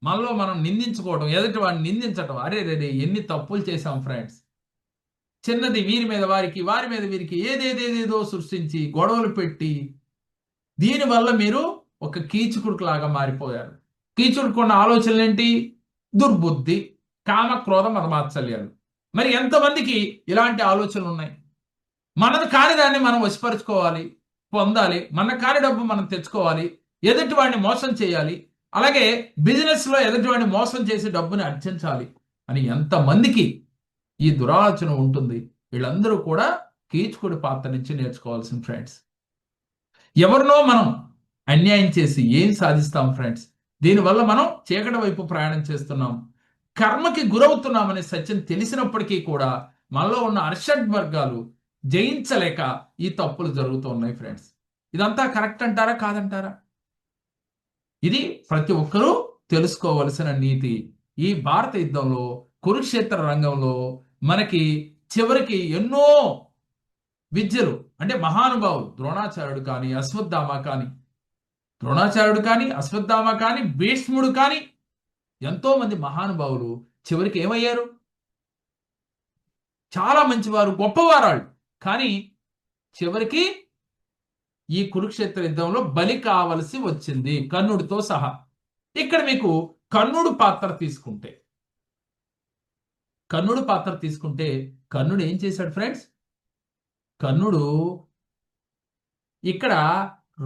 మనలో మనం నిందించుకోవటం, ఎదుటి వాడిని నిందించటం. అరే రే ఎన్ని తప్పులు చేశాం ఫ్రెండ్స్. చిన్నది వీరి మీద వారికి, వారి మీద వీరికి ఏదేదేదేదో సృష్టించి గొడవలు పెట్టి, దీనివల్ల మీరు ఒక కీచుకుడుకులాగా మారిపోయారు. కీచుడుకున్న ఆలోచనలు ఏంటి? దుర్బుద్ధి, కామ, క్రోధ, మదమాత్సల్యాలు. మరి ఎంతమందికి ఇలాంటి ఆలోచనలు ఉన్నాయి? మనది కాని దాన్ని మనం వశపరుచుకోవాలి, పొందాలి. మన కాని డబ్బు మనం తెచ్చుకోవాలి, ఎదుటి వాడిని మోసం చేయాలి, అలాగే బిజినెస్ లో ఎదుటి వాడిని మోసం చేసి డబ్బుని అర్జించాలి అని ఎంతమందికి ఈ దురాలోచన ఉంటుంది? వీళ్ళందరూ కూడా కీచుకుడి పాత్ర నుంచి నేర్చుకోవాల్సిన ఫ్రెండ్స్. ఎవరినో మనం అన్యాయం చేసి ఏం సాధిస్తాం ఫ్రెండ్స్? దీనివల్ల మనం చీకటి వైపు ప్రయాణం చేస్తున్నాం, కర్మకి గురవుతున్నామనే సత్యం తెలిసినప్పటికీ కూడా మనలో ఉన్న అర్షడ్ వర్గాలు జయించలేక ఈ తప్పులు జరుగుతూ ఉన్నాయి ఫ్రెండ్స్. ఇదంతా కరెక్ట్ అంటారా, కాదంటారా? ఇది ప్రతి ఒక్కరూ తెలుసుకోవలసిన నీతి. ఈ భారత యుద్ధంలో, కురుక్షేత్ర రంగంలో మనకి చివరికి ఎన్నో విద్యలు, అంటే మహానుభావులు, ద్రోణాచార్యుడు కానీ, అశ్వత్థామ కానీ, భీష్ముడు కానీ, ఎంతో మంది మహానుభావులు చివరికి ఏమయ్యారు? చాలా మంచివారు, గొప్పవారాళ్ళు. కానీ చివరికి ఈ కురుక్షేత్ర యుద్ధంలో బలి కావలసి వచ్చింది, కర్ణుడితో సహా. ఇక్కడ మీకు కర్ణుడు పాత్ర తీసుకుంటే కర్ణుడు ఏం చేశాడు ఫ్రెండ్స్? కర్ణుడు ఇక్కడ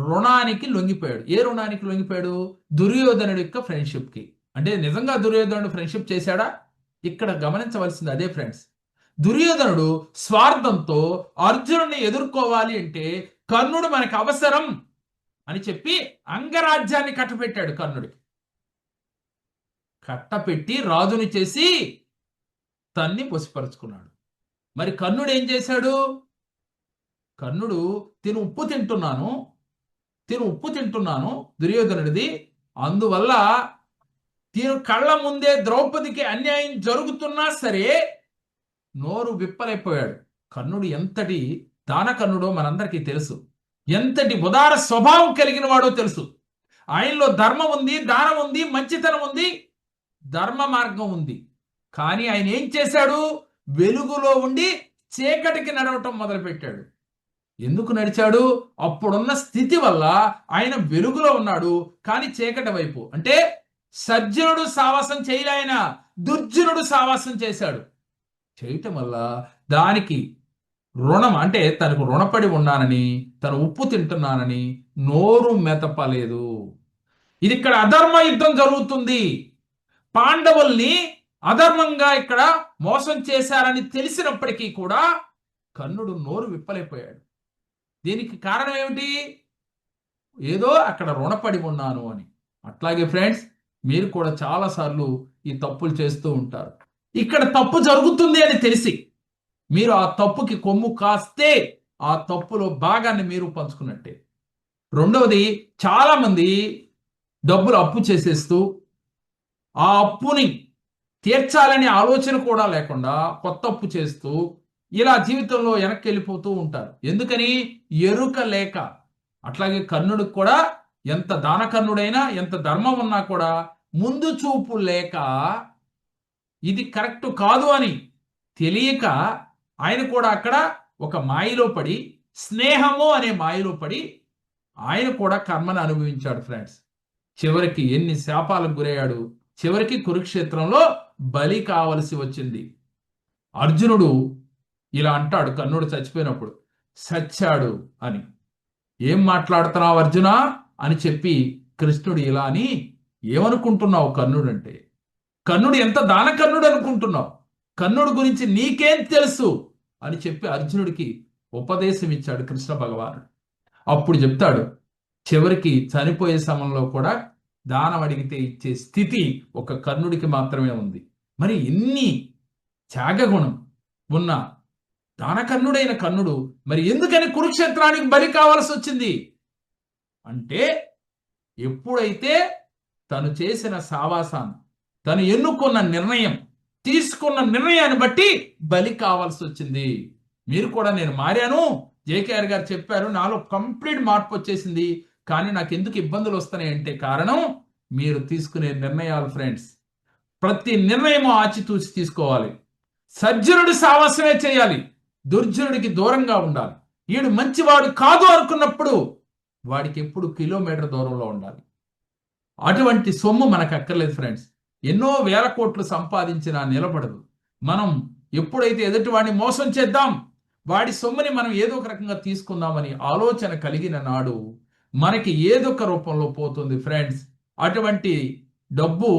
రుణానికి లొంగిపోయాడు. ఏ రుణానికి లొంగిపోయాడు? దుర్యోధనుడి యొక్క ఫ్రెండ్షిప్ కి. అంటే నిజంగా దుర్యోధనుడు ఫ్రెండ్షిప్ చేశాడా? ఇక్కడ గమనించవలసింది అదే ఫ్రెండ్స్. దుర్యోధనుడు స్వార్థంతో అర్జునుడిని ఎదుర్కోవాలి అంటే కర్ణుడు మనకు అవసరం అని చెప్పి అంగరాజ్యాన్ని కట్టపెట్టాడు. కర్ణుడికి కట్టపెట్టి రాజుని చేసి తన్ని పొసిపరుచుకున్నాడు. మరి కర్ణుడు ఏం చేశాడు? కర్ణుడు తిను ఉప్పు తింటున్నాను దుర్యోధనుడిది, అందువల్ల తిను కళ్ళ ముందే ద్రౌపదికి అన్యాయం జరుగుతున్నా సరే నోరు విప్పలైపోయాడు. కర్ణుడు ఎంతటి దానకర్ణుడో మనందరికీ తెలుసు, ఎంతటి ఉదార స్వభావం కలిగిన వాడో తెలుసు. ఆయనలో ధర్మం ఉంది, దానం ఉంది, మంచితనం ఉంది, ధర్మ మార్గం ఉంది. కానీ ఆయన ఏం చేశాడు? వెలుగులో ఉండి చీకటికి నడవటం మొదలుపెట్టాడు. ఎందుకు నడిచాడు? అప్పుడున్న స్థితి వల్ల ఆయన వెలుగులో ఉన్నాడు, కానీ చీకటి వైపు. అంటే సజ్జనుడు సావాసం చేయలే, ఆయన దుర్జనుడు సావాసం చేశాడు. చేయటం వల్ల దానికి రుణం, అంటే తనకు రుణపడి ఉన్నానని, తను ఉప్పు తింటున్నానని నోరు మెదపలేదు. ఇది ఇక్కడ అధర్మ యుద్ధం జరుగుతుంది. పాండవుల్ని అధర్మంగా ఇక్కడ మోసం చేశారని తెలిసినప్పటికీ కూడా కర్ణుడు నోరు విప్పలేకపోయాడు. దీనికి కారణం ఏమిటి? ఏదో అక్కడ రుణపడి ఉన్నాను అని. అట్లాగే ఫ్రెండ్స్, మీరు కూడా చాలాసార్లు ఈ తప్పులు చేస్తూ ఉంటారు. ఇక్కడ తప్పు జరుగుతుంది అని తెలిసి మీరు ఆ తప్పుకి కొమ్ము కాస్తే ఆ తప్పులో భాగాన్ని మీరు పంచుకున్నట్టే. రెండవది, చాలా మంది డబ్బులు అప్పు చేసేస్తూ ఆ అప్పుని తీర్చాలనే ఆలోచన కూడా లేకుండా కొత్త అప్పు చేస్తూ ఇలా జీవితంలో వెనక్కి వెళ్ళిపోతూ ఉంటారు. ఎందుకని? ఎరుక లేక. అట్లాగే కర్ణుడికి కూడా ఎంత దానకర్ణుడైనా, ఎంత ధర్మం ఉన్నా కూడా ముందు చూపు లేక, ఇది కరెక్ట్ కాదు అని తెలియక ఆయన కూడా అక్కడ ఒక మాయలో పడి, స్నేహము అనే మాయలో పడి ఆయన కూడా కర్మను అనుభవించాడు ఫ్రెండ్స్. చివరికి ఎన్ని శాపాలకు గురయ్యాడు. చివరికి కురుక్షేత్రంలో బలి కావలసి వచ్చింది. అర్జునుడు ఇలా అంటాడు కర్ణుడు చచ్చిపోయినప్పుడు, సచ్చాడు అని. ఏం మాట్లాడుతున్నావు అర్జున అని చెప్పి కృష్ణుడు ఇలా అని, ఏమనుకుంటున్నావు కర్ణుడు అంటే? కర్ణుడు ఎంత దానకర్ణుడు అనుకుంటున్నావు? కర్ణుడు గురించి నీకేం తెలుసు అని చెప్పి అర్జునుడికి ఉపదేశం ఇచ్చాడు కృష్ణ భగవానుడు. అప్పుడు చెప్తాడు, చివరికి చనిపోయే సమయంలో కూడా దానం అడిగితే ఇచ్చే స్థితి ఒక కర్ణుడికి మాత్రమే ఉంది. మరి ఎన్ని త్యాగగుణం ఉన్న దానకర్ణుడైన కర్ణుడు మరి ఎందుకని కురుక్షేత్రానికి బలి కావాల్సి వచ్చింది అంటే, ఎప్పుడైతే తను చేసిన సావాసాన్ని, తను ఎన్నుకున్న నిర్ణయం, తీసుకున్న నిర్ణయాన్ని బట్టి బలి కావాల్సి వచ్చింది. మీరు కూడా నేను మారాను, జేకేఆర్ గారు చెప్పారు, నాలో కంప్లీట్ మార్పు వచ్చేసింది, కానీ నాకు ఎందుకు ఇబ్బందులు వస్తున్నాయి అంటే కారణం మీరు తీసుకునే నిర్ణయాలు ఫ్రెండ్స్. ప్రతి నిర్ణయము ఆచితూచి తీసుకోవాలి. సజ్జనుడి సావాసమే చేయాలి, దుర్జనుడికి దూరంగా ఉండాలి. వీడు మంచివాడు కాదు అనుకున్నప్పుడు వాడికి ఎప్పుడు కిలోమీటర్ దూరంలో ఉండాలి. అటువంటి సొమ్ము మనకు అక్కర్లేదు ఫ్రెండ్స్. ఎన్నో వేల కోట్లు సంపాదించినా నిలబడదు. మనం ఎప్పుడైతే ఎదుటివాడిని మోసం చేద్దాం, వాడి సొమ్ముని మనం ఏదో ఒక రకంగా తీసుకుందామని ఆలోచన కలిగిన నాడు మనకి ఏదో ఒక రూపంలో పోతుంది ఫ్రెండ్స్. అటువంటి డబ్బు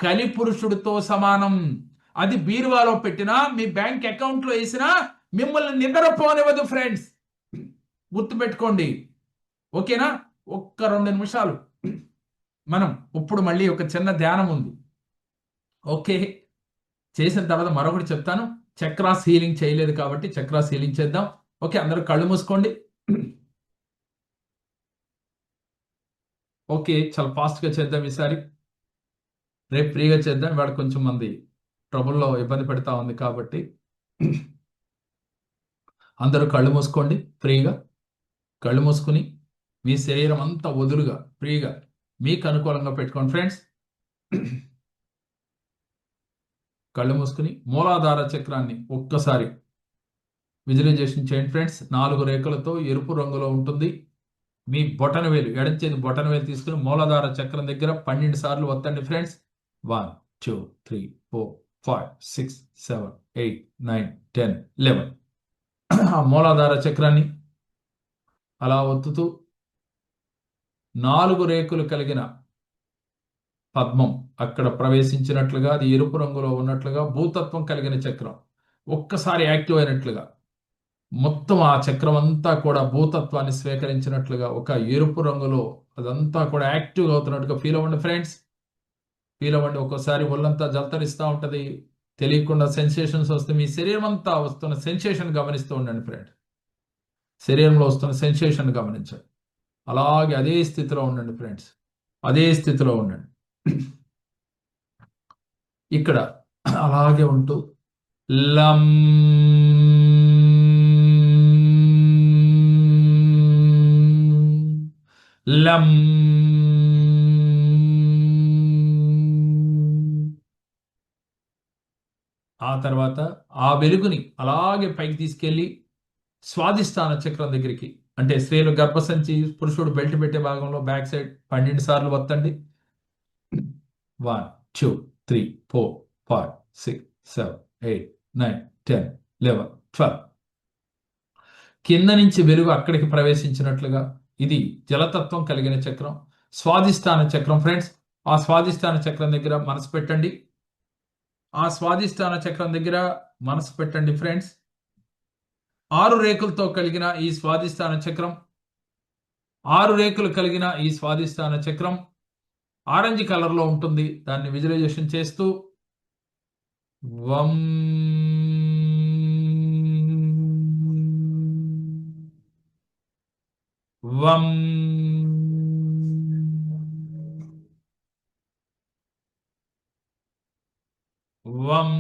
కలిపురుషుడితో సమానం. అది బీరువాలో పెట్టినా, మీ బ్యాంక్ అకౌంట్లో వేసినా మిమ్మల్ని నిద్రపోనివ్వదు ఫ్రెండ్స్. గుర్తుపెట్టుకోండి, ఓకేనా? ఒక్క 2 నిమిషాలు మనం ఇప్పుడు మళ్ళీ ఒక చిన్న ధ్యానం ఉంది, ఓకే? చేసిన తర్వాత మరొకటి చెప్తాను. చక్రాస్ హీలింగ్ చేయలేదు కాబట్టి చక్రాస్ హీలింగ్ చేద్దాం. ఓకే, అందరూ కళ్ళు మూసుకోండి. ఓకే, చాలా ఫాస్ట్గా చేద్దాం ఈసారి. రేపు ఫ్రీగా చేద్దాం. వాడు కొంచెం మంది ట్రబుల్లో ఇబ్బంది పెడతా ఉంది కాబట్టి అందరూ కళ్ళు మూసుకోండి. ఫ్రీగా కళ్ళు మూసుకుని మీ శరీరం అంతా వదులుగా ఫ్రీగా మీకు అనుకూలంగా పెట్టుకోండి ఫ్రెండ్స్. కళ్ళు మూసుకుని మూలాధార చక్రాన్ని ఒక్కసారి విజువలైజేషన్ చేయండి ఫ్రెండ్స్. 4 రేఖలతో ఎరుపు రంగులో ఉంటుంది. మీ బొటనవేలు, ఎడం చేతి బొటనవేలు తీసుకుని మూలాధార చక్రం దగ్గర 12 సార్లు ఒత్తండి ఫ్రెండ్స్. 1 2 3 4 5 6 7 8 9 10 11. ఆ మూలాధార చక్రాన్ని అలా ఒత్తుతూ 4 రేకులు కలిగిన పద్మం అక్కడ ప్రవేశించినట్లుగా, అది ఎరుపు రంగులో ఉన్నట్లుగా, భూతత్వం కలిగిన చక్రం ఒక్కసారి యాక్టివ్ అయినట్లుగా, మొత్తం ఆ చక్రం అంతా కూడా భూతత్వాన్ని స్వీకరించినట్లుగా ఒక ఎరుపు రంగులో అదంతా కూడా యాక్టివ్గా అవుతున్నట్టుగా ఫీల్ అవ్వండి ఫ్రెండ్స్. ఫీల్ అవ్వండి. ఒక్కోసారి ఒళ్ళంతా జలతరిస్తూ ఉంటుంది, తెలియకుండా సెన్సేషన్స్ వస్తే మీ శరీరం అంతా వస్తున్న సెన్సేషన్ గమనిస్తూ ఉండండి ఫ్రెండ్స్. శరీరంలో వస్తున్న సెన్సేషన్ గమనించండి. అలాగే అదే స్థితిలో ఉండండి ఫ్రెండ్స్, అదే స్థితిలో ఉండండి. ఇక్కడ అలాగే ఉంటూ లం లం ఆ తర్వాత ఆ వెలుగుని అలాగే పైకి తీసుకెళ్ళి స్వాదిష్టాన చక్రం దగ్గరికి, అంటే స్త్రీలు గర్భసంచి, పురుషుడు బెల్ట్ పెట్టే భాగంలో బ్యాక్ సైడ్ 12 సార్లు వత్తండి. 1 2 3 4 5 6 7 8 9 10 11 12. కింద నుంచి వెలుగు అక్కడికి ప్రవేశించినట్లుగా ఇది జలతత్వం కలిగిన చక్రం, స్వాదిష్టాన చక్రం ఫ్రెండ్స్. ఆ స్వాదిష్టాన చక్రం దగ్గర మనసు పెట్టండి. ఆ స్వాదిష్టాన చక్రం దగ్గర మనసు పెట్టండి ఫ్రెండ్స్. 6 రేకులతో కలిగిన ఈ స్వాదిష్టాన చక్రం, 6 రేకులు కలిగిన ఈ స్వాదిష్టాన చక్రం ఆరెంజ్ కలర్ లో ఉంటుంది. దాన్ని విజువలైజేషన్ చేస్తూ వం వం వం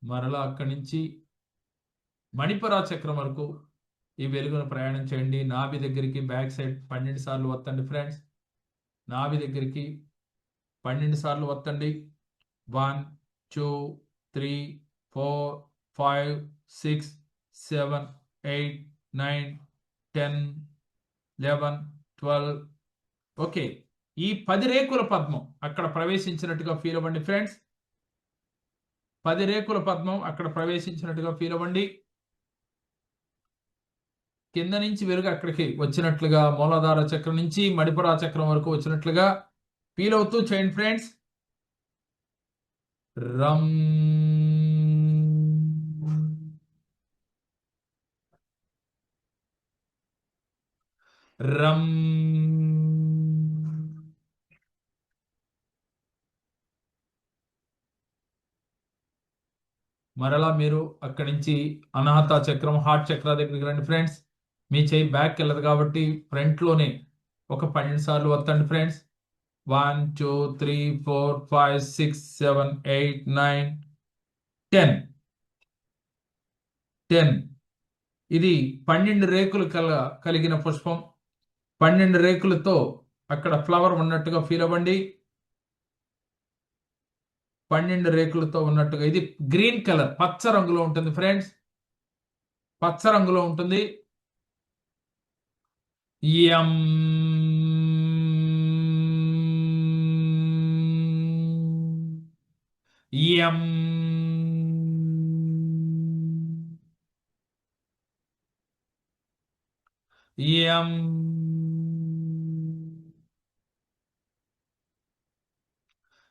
మరలా అక్కడి నుంచి మణిపుర చక్రం వరకు ఈ వెలుగును ప్రయాణం చేయండి. నాభి దగ్గరికి బ్యాక్ సైడ్ 12 సార్లు వత్తండి ఫ్రెండ్స్. నాభి దగ్గరికి 12 సార్లు వత్తండి. 1 2 3 4 5 6 7 8 9 10 11 12. ఓకే, ఈ 10 రేకుల పద్మం అక్కడ ప్రవేశించినట్టుగా ఫీల్ అవ్వండి ఫ్రెండ్స్. 10 రేకుల పద్మం అక్కడ ప్రవేశించినట్టుగా ఫీల్ అవ్వండి. కింద నుంచి వెలుగు అక్కడికి వచ్చినట్లుగా, మూలాధార చక్రం నుంచి మణిపుర చక్రం వరకు వచ్చినట్లుగా ఫీల్ అవుతూ చేయండి ఫ్రెండ్స్. రం రం మరలా మీరు అక్కడి నుంచి అనాహత చక్రం, హార్ట్ చక్ర దగ్గరికి రండి ఫ్రెండ్స్. మీ చేయి బ్యాక్ వెళ్ళదు కాబట్టి ఫ్రంట్ లోనే ఒక 12 సార్లు వత్తండి ఫ్రెండ్స్. 1 2 3 4 5 6 7 8 9 10 10. ఇది 12 రేకులు కలిగిన పుష్పం. 12 రేకులతో అక్కడ ఫ్లవర్ ఉన్నట్టుగా ఫీల్ అవ్వండి. 12 రేకులతో ఉన్నట్టుగా. ఇది గ్రీన్ కలర్, పచ్చ రంగులో ఉంటుంది ఫ్రెండ్స్. పచ్చ రంగులో ఉంటుంది. యం యం యం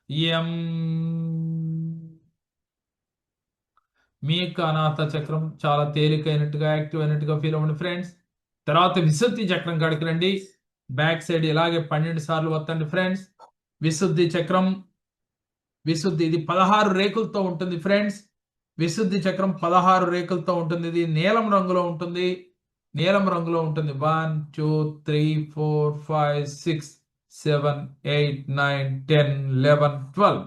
యం. మీ యొక్క అనాహత చక్రం చాలా తేలికైనట్టుగా, యాక్టివ్ అయినట్టుగా ఫీల్ అవ్వండి ఫ్రెండ్స్. తర్వాత విశుద్ధి చక్రం కాడికి రండి. బ్యాక్ సైడ్ ఇలాగే 12 సార్లు వత్తండి ఫ్రెండ్స్. విశుద్ధి చక్రం, విశుద్ధి ఇది 16 రేకులతో ఉంటుంది ఫ్రెండ్స్. విశుద్ధి చక్రం 16 రేకులతో ఉంటుంది. ఇది నీలం రంగులో ఉంటుంది. నీలం రంగులో ఉంటుంది. 1 2 3 4 5 6 7 8 9 10 11 12.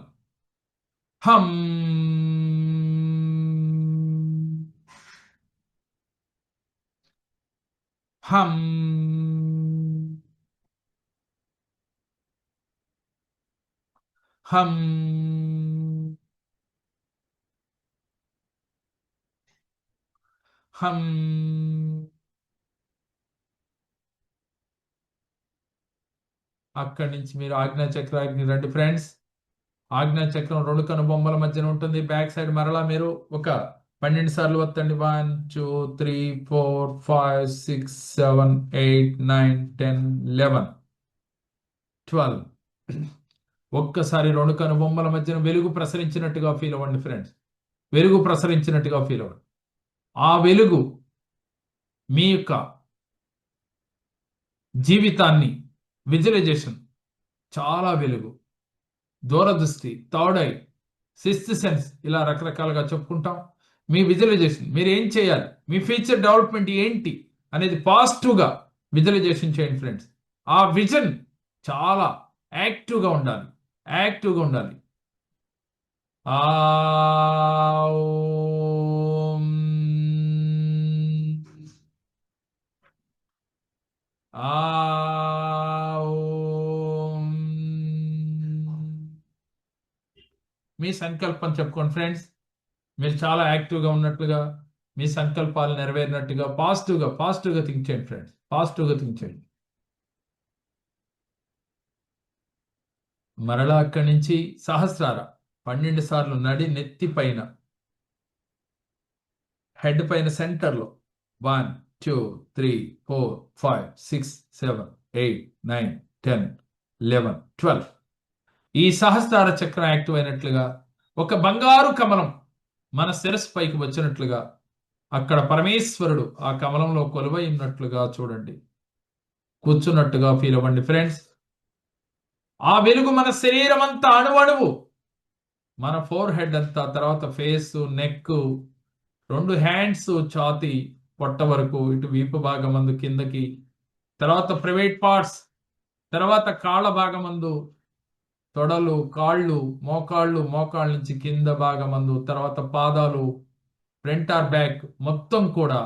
హం హం హం హం. అక్కడి నుంచి మీరు ఆజ్ఞా చక్రానికి రండి ఫ్రెండ్స్. ఆజ్ఞా చక్రం 2 కనుబొమ్మల మధ్యన ఉంటుంది. బ్యాక్ సైడ్ మరలా మీరు ఒక 12 సార్లు వత్తండి. 1 2 3 4 5 6 7 8 9 10 11 12. ఒక్కసారి 2 కనుబొమ్మల మధ్యన వెలుగు ప్రసరించినట్టుగా ఫీల్ అవ్వండి ఫ్రెండ్స్. వెలుగు ప్రసరించినట్టుగా ఫీల్ అవ్వండి. ఆ వెలుగు మీ యొక్క జీవితాన్ని విజువలైజేషన్, చాలా వెలుగు, దూరదృష్టి, థర్డ్ ఐ, సిక్స్త్ సెన్స్, ఇలా రకరకాలుగా చెప్పుకుంటాం. మీ విజువలైజేషన్, మీరు ఏం చేయాలి, మీ ఫ్యూచర్ డెవలప్మెంట్ ఏంటి అనేది పాజిటివ్గా విజువలైజేషన్ చేయండి ఫ్రెండ్స్. ఆ విజన్ చాలా యాక్టివ్గా ఉండాలి, యాక్టివ్గా ఉండాలి. మీ సంకల్పం చెప్పుకోండి ఫ్రెండ్స్. మీరు చాలా యాక్టివ్గా ఉన్నట్లుగా, మీ సంకల్పాలు నెరవేరినట్టుగా పాజిటివ్గా థింక్ చేయండి ఫ్రెండ్స్. పాజిటివ్గా థింక్ చేయండి. మరలా అక్కడి నుంచి సహస్రార 12 సార్లు నడి నెత్తి పైన, హెడ్ పైన సెంటర్లో 1 2 3 4 5 6 7 8 9 10 11 12. ఈ సహస్రార చక్రం యాక్టివ్ అయినట్లుగా ఒక బంగారు కమలం మన శిరస్సు పైకి వచ్చినట్లుగా అక్కడ పరమేశ్వరుడు ఆ కమలంలో కొలువై ఉన్నట్లుగా చూడండి, కూర్చున్నట్టుగా ఫీల్ అవ్వండి ఫ్రెండ్స్. ఆ వెలుగు మన శరీరం అంతా అణువణువు, మన ఫోర్ హెడ్ అంతా, తర్వాత ఫేస్, నెక్, 2 హ్యాండ్స్, ఛాతీ, పొట్ట వరకు, ఇటు వీపు భాగమందు కిందకి, తర్వాత ప్రైవేట్ పార్ట్స్, తర్వాత కాళ్ళ భాగమందు, తొడలు, కాళ్ళు, మోకాళ్ళ నుంచి కింద భాగమందు, తర్వాత పాదాలు, ఫ్రంట్ ఆర్ బ్యాక్ మొత్తం కూడా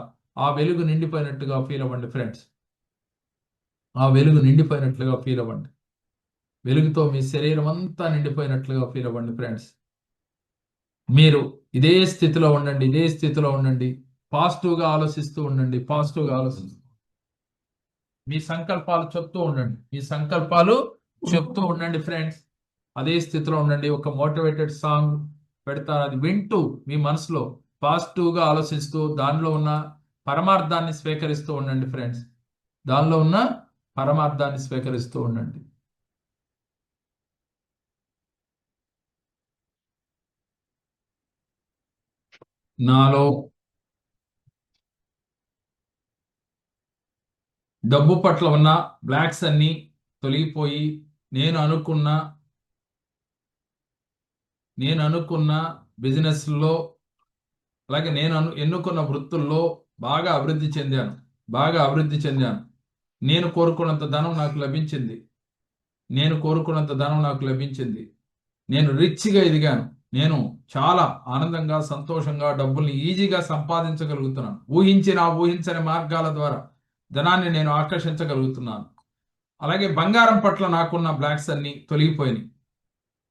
ఆ వెలుగు నిండిపోయినట్టుగా ఫీల్ అవ్వండి ఫ్రెండ్స్. ఆ వెలుగు నిండిపోయినట్లుగా ఫీల్ అవ్వండి. వెలుగుతో మీ శరీరం అంతా నిండిపోయినట్లుగా ఫీల్ అవ్వండి ఫ్రెండ్స్. మీరు ఇదే స్థితిలో ఉండండి, ఇదే స్థితిలో ఉండండి. పాజిటివ్గా ఆలోచిస్తూ ఉండండి, పాజిటివ్గా ఆలోచిస్తూ మీ సంకల్పాలు చెప్తూ ఉండండి, మీ సంకల్పాలు చెప్తూ ఉండండి ఫ్రెండ్స్. అదే స్థితిలో ఉండండి. ఒక మోటివేటెడ్ సాంగ్ పెడతాను, అది వింటూ మీ మనసులో పాజిటివ్గా ఆలోచిస్తూ దానిలో ఉన్న పరమార్థాన్ని స్వీకరిస్తూ ఉండండి ఫ్రెండ్స్. దానిలో ఉన్న పరమార్థాన్ని స్వీకరిస్తూ ఉండండి. నాలో డబ్బు పట్ల ఉన్న బ్లాక్స్ అన్ని తొలగిపోయి నేను అనుకున్న బిజినెస్లో, అలాగే నేను ఎన్నుకున్న వృత్తుల్లో బాగా అభివృద్ధి చెందాను. నేను కోరుకున్నంత ధనం నాకు లభించింది. నేను రిచ్గా ఎదిగాను. నేను చాలా ఆనందంగా, సంతోషంగా డబ్బుల్ని ఈజీగా సంపాదించగలుగుతున్నాను. ఊహించని మార్గాల ద్వారా ధనాన్ని నేను ఆకర్షించగలుగుతున్నాను. అలాగే బంగారం పట్ల నాకున్న బ్లాక్స్ అన్ని తొలగిపోయినాయి.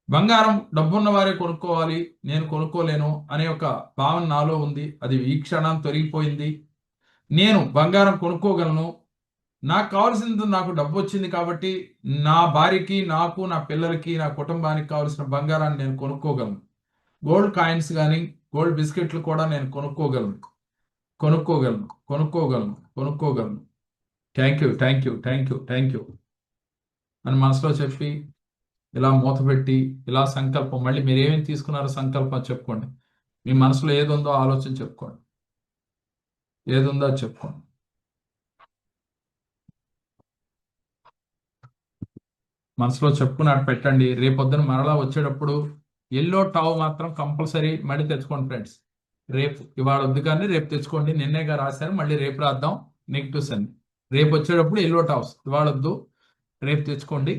బంగారం డబ్బున్న వారే కొనుక్కోవాలి, నేను కొనుక్కోలేను అనే ఒక భావన నాలో ఉంది. అది ఈ క్షణం తొలగిపోయింది. నేను బంగారం కొనుక్కోగలను. నాకు కావాల్సింది, నాకు డబ్బు వచ్చింది కాబట్టి నా భార్యకి, నాకు, నా పిల్లలకి, నా కుటుంబానికి కావాల్సిన బంగారాన్ని నేను కొనుక్కోగలను. గోల్డ్ కాయిన్స్ కానీ, గోల్డ్ బిస్కెట్లు కూడా నేను కొనుక్కోగలను. థ్యాంక్ యూ అని మనసులో చెప్పి, ఇలా మూతపెట్టి, ఇలా సంకల్పం, మళ్ళీ మీరు ఏమేమి తీసుకున్నారో సంకల్పం చెప్పుకోండి. మీ మనసులో ఏదుందో ఆలోచన చెప్పుకోండి, ఏదుందో చెప్పుకోండి. మనసులో చెప్పుకున్నాడు పెట్టండి. రేపొద్దున మరలా వచ్చేటప్పుడు ఎల్లో టావ్ మాత్రం కంపల్సరీ మళ్ళీ తెచ్చుకోండి ఫ్రెండ్స్. రేపు, ఇవాళ వద్దు కానీ రేపు తెచ్చుకోండి. నిన్నేగా రాశారు, మళ్ళీ రేపు రాద్దాం నెగిటివ్స్ అన్ని. రేపు వచ్చేటప్పుడు ఎల్లో టావ్స్, ఇవాళ వద్దు, రేపు తెచ్చుకోండి.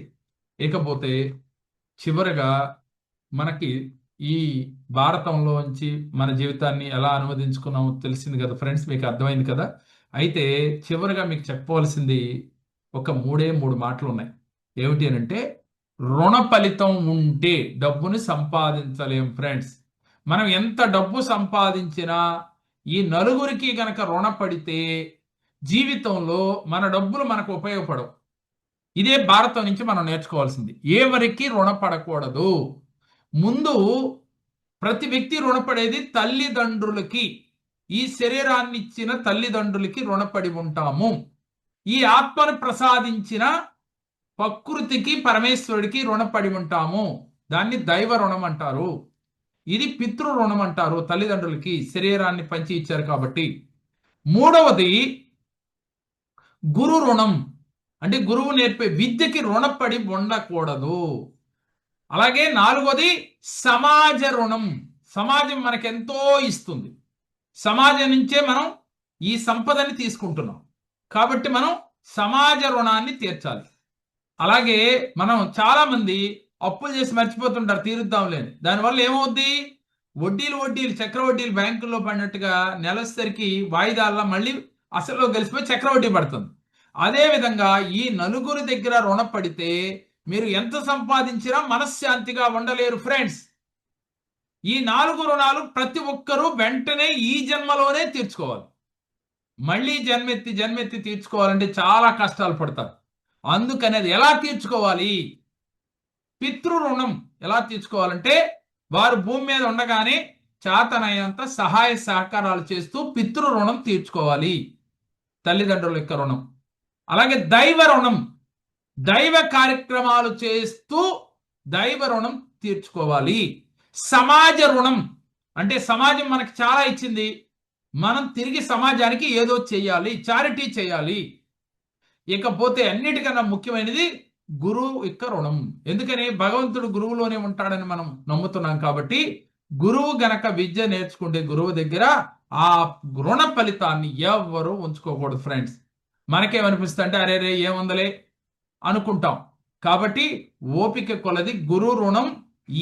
ఇకపోతే చివరగా మనకి ఈ భారతంలోంచి మన జీవితాన్ని ఎలా అనువదించుకున్నామో తెలిసింది కదా ఫ్రెండ్స్, మీకు అర్థమైంది కదా. అయితే చివరిగా మీకు చెప్పవలసింది ఒక 3 మాటలు ఉన్నాయి. ఏమిటి అని అంటే, రుణ ఫలితం ఉంటే డబ్బుని సంపాదించలేం ఫ్రెండ్స్. మనం ఎంత డబ్బు సంపాదించినా ఈ నలుగురికి గనక రుణపడితే జీవితంలో మన డబ్బులు మనకు ఉపయోగపడవు. ఇదే భారతం నుంచి మనం నేర్చుకోవాల్సింది. ఎవరికి రుణపడకూడదు. ముందు ప్రతి వ్యక్తి రుణపడేది తల్లిదండ్రులకి. ఈ శరీరాన్ని ఇచ్చిన తల్లిదండ్రులకి రుణపడి ఉంటాము. ఈ ఆత్మను ప్రసాదించిన ప్రకృతికి, పరమేశ్వరుడికి రుణపడి ఉంటాము. దాన్ని దైవ రుణం అంటారు. ఇది పితృ రుణం అంటారు. తల్లిదండ్రులకి శరీరాన్ని పంచి ఇచ్చారు కాబట్టి. మూడవది గురు రుణం, అంటే గురువు నేర్పే విద్యకి రుణపడి ఉండకూడదు. అలాగే 4వది సమాజ రుణం. సమాజం మనకెంతో ఇస్తుంది. సమాజం నుంచే మనం ఈ సంపదని తీసుకుంటున్నాం కాబట్టి మనం సమాజ రుణాన్ని తీర్చాలి. అలాగే మనం చాలా మంది అప్పులు చేసి మర్చిపోతుంటారు, తీరుద్దాంలేని. దానివల్ల ఏమవుద్ది, వడ్డీలు చక్రవడ్డీలు బ్యాంకుల్లో పడినట్టుగా నెలసరికి వాయిదాల్లో మళ్ళీ అసలు కలిసిపోయి చక్రవడ్డీ పడుతుంది. అదేవిధంగా ఈ నలుగురి దగ్గర రుణపడితే మీరు ఎంత సంపాదించినా మనశ్శాంతిగా ఉండలేరు ఫ్రెండ్స్. ఈ 4 రుణాలు ప్రతి ఒక్కరూ వెంటనే ఈ జన్మలోనే తీర్చుకోవాలి. మళ్ళీ జన్మెత్తి తీర్చుకోవాలంటే చాలా కష్టాలు పడతారు. అందుకని అది ఎలా తీర్చుకోవాలి, పితృ రుణం ఎలా తీర్చుకోవాలంటే, వారు భూమి మీద ఉండగానే చేతనైనంత సహాయ సహకారాలు చేస్తూ పితృ రుణం తీర్చుకోవాలి. తల్లిదండ్రుల యొక్క రుణం. అలాగే దైవ రుణం, దైవ కార్యక్రమాలు చేస్తూ దైవ రుణం తీర్చుకోవాలి. సమాజ రుణం అంటే సమాజం మనకి చాలా ఇచ్చింది, మనం తిరిగి సమాజానికి ఏదో చేయాలి, చారిటీ చేయాలి. ఇకపోతే అన్నిటికన్నా ముఖ్యమైనది గురువు యొక్క రుణం. ఎందుకని భగవంతుడు గురువులోనే ఉంటాడని మనం నమ్ముతున్నాం కాబట్టి గురువు గనక విద్య నేర్చుకుంటే గురువు దగ్గర ఆ రుణ ఫలితాన్ని ఎవ్వరూ ఉంచుకోకూడదు ఫ్రెండ్స్. మనకేమనిపిస్తుంది అంటే అరే రే ఏముందలే అనుకుంటాం. కాబట్టి ఓపిక కొలది గురు రుణం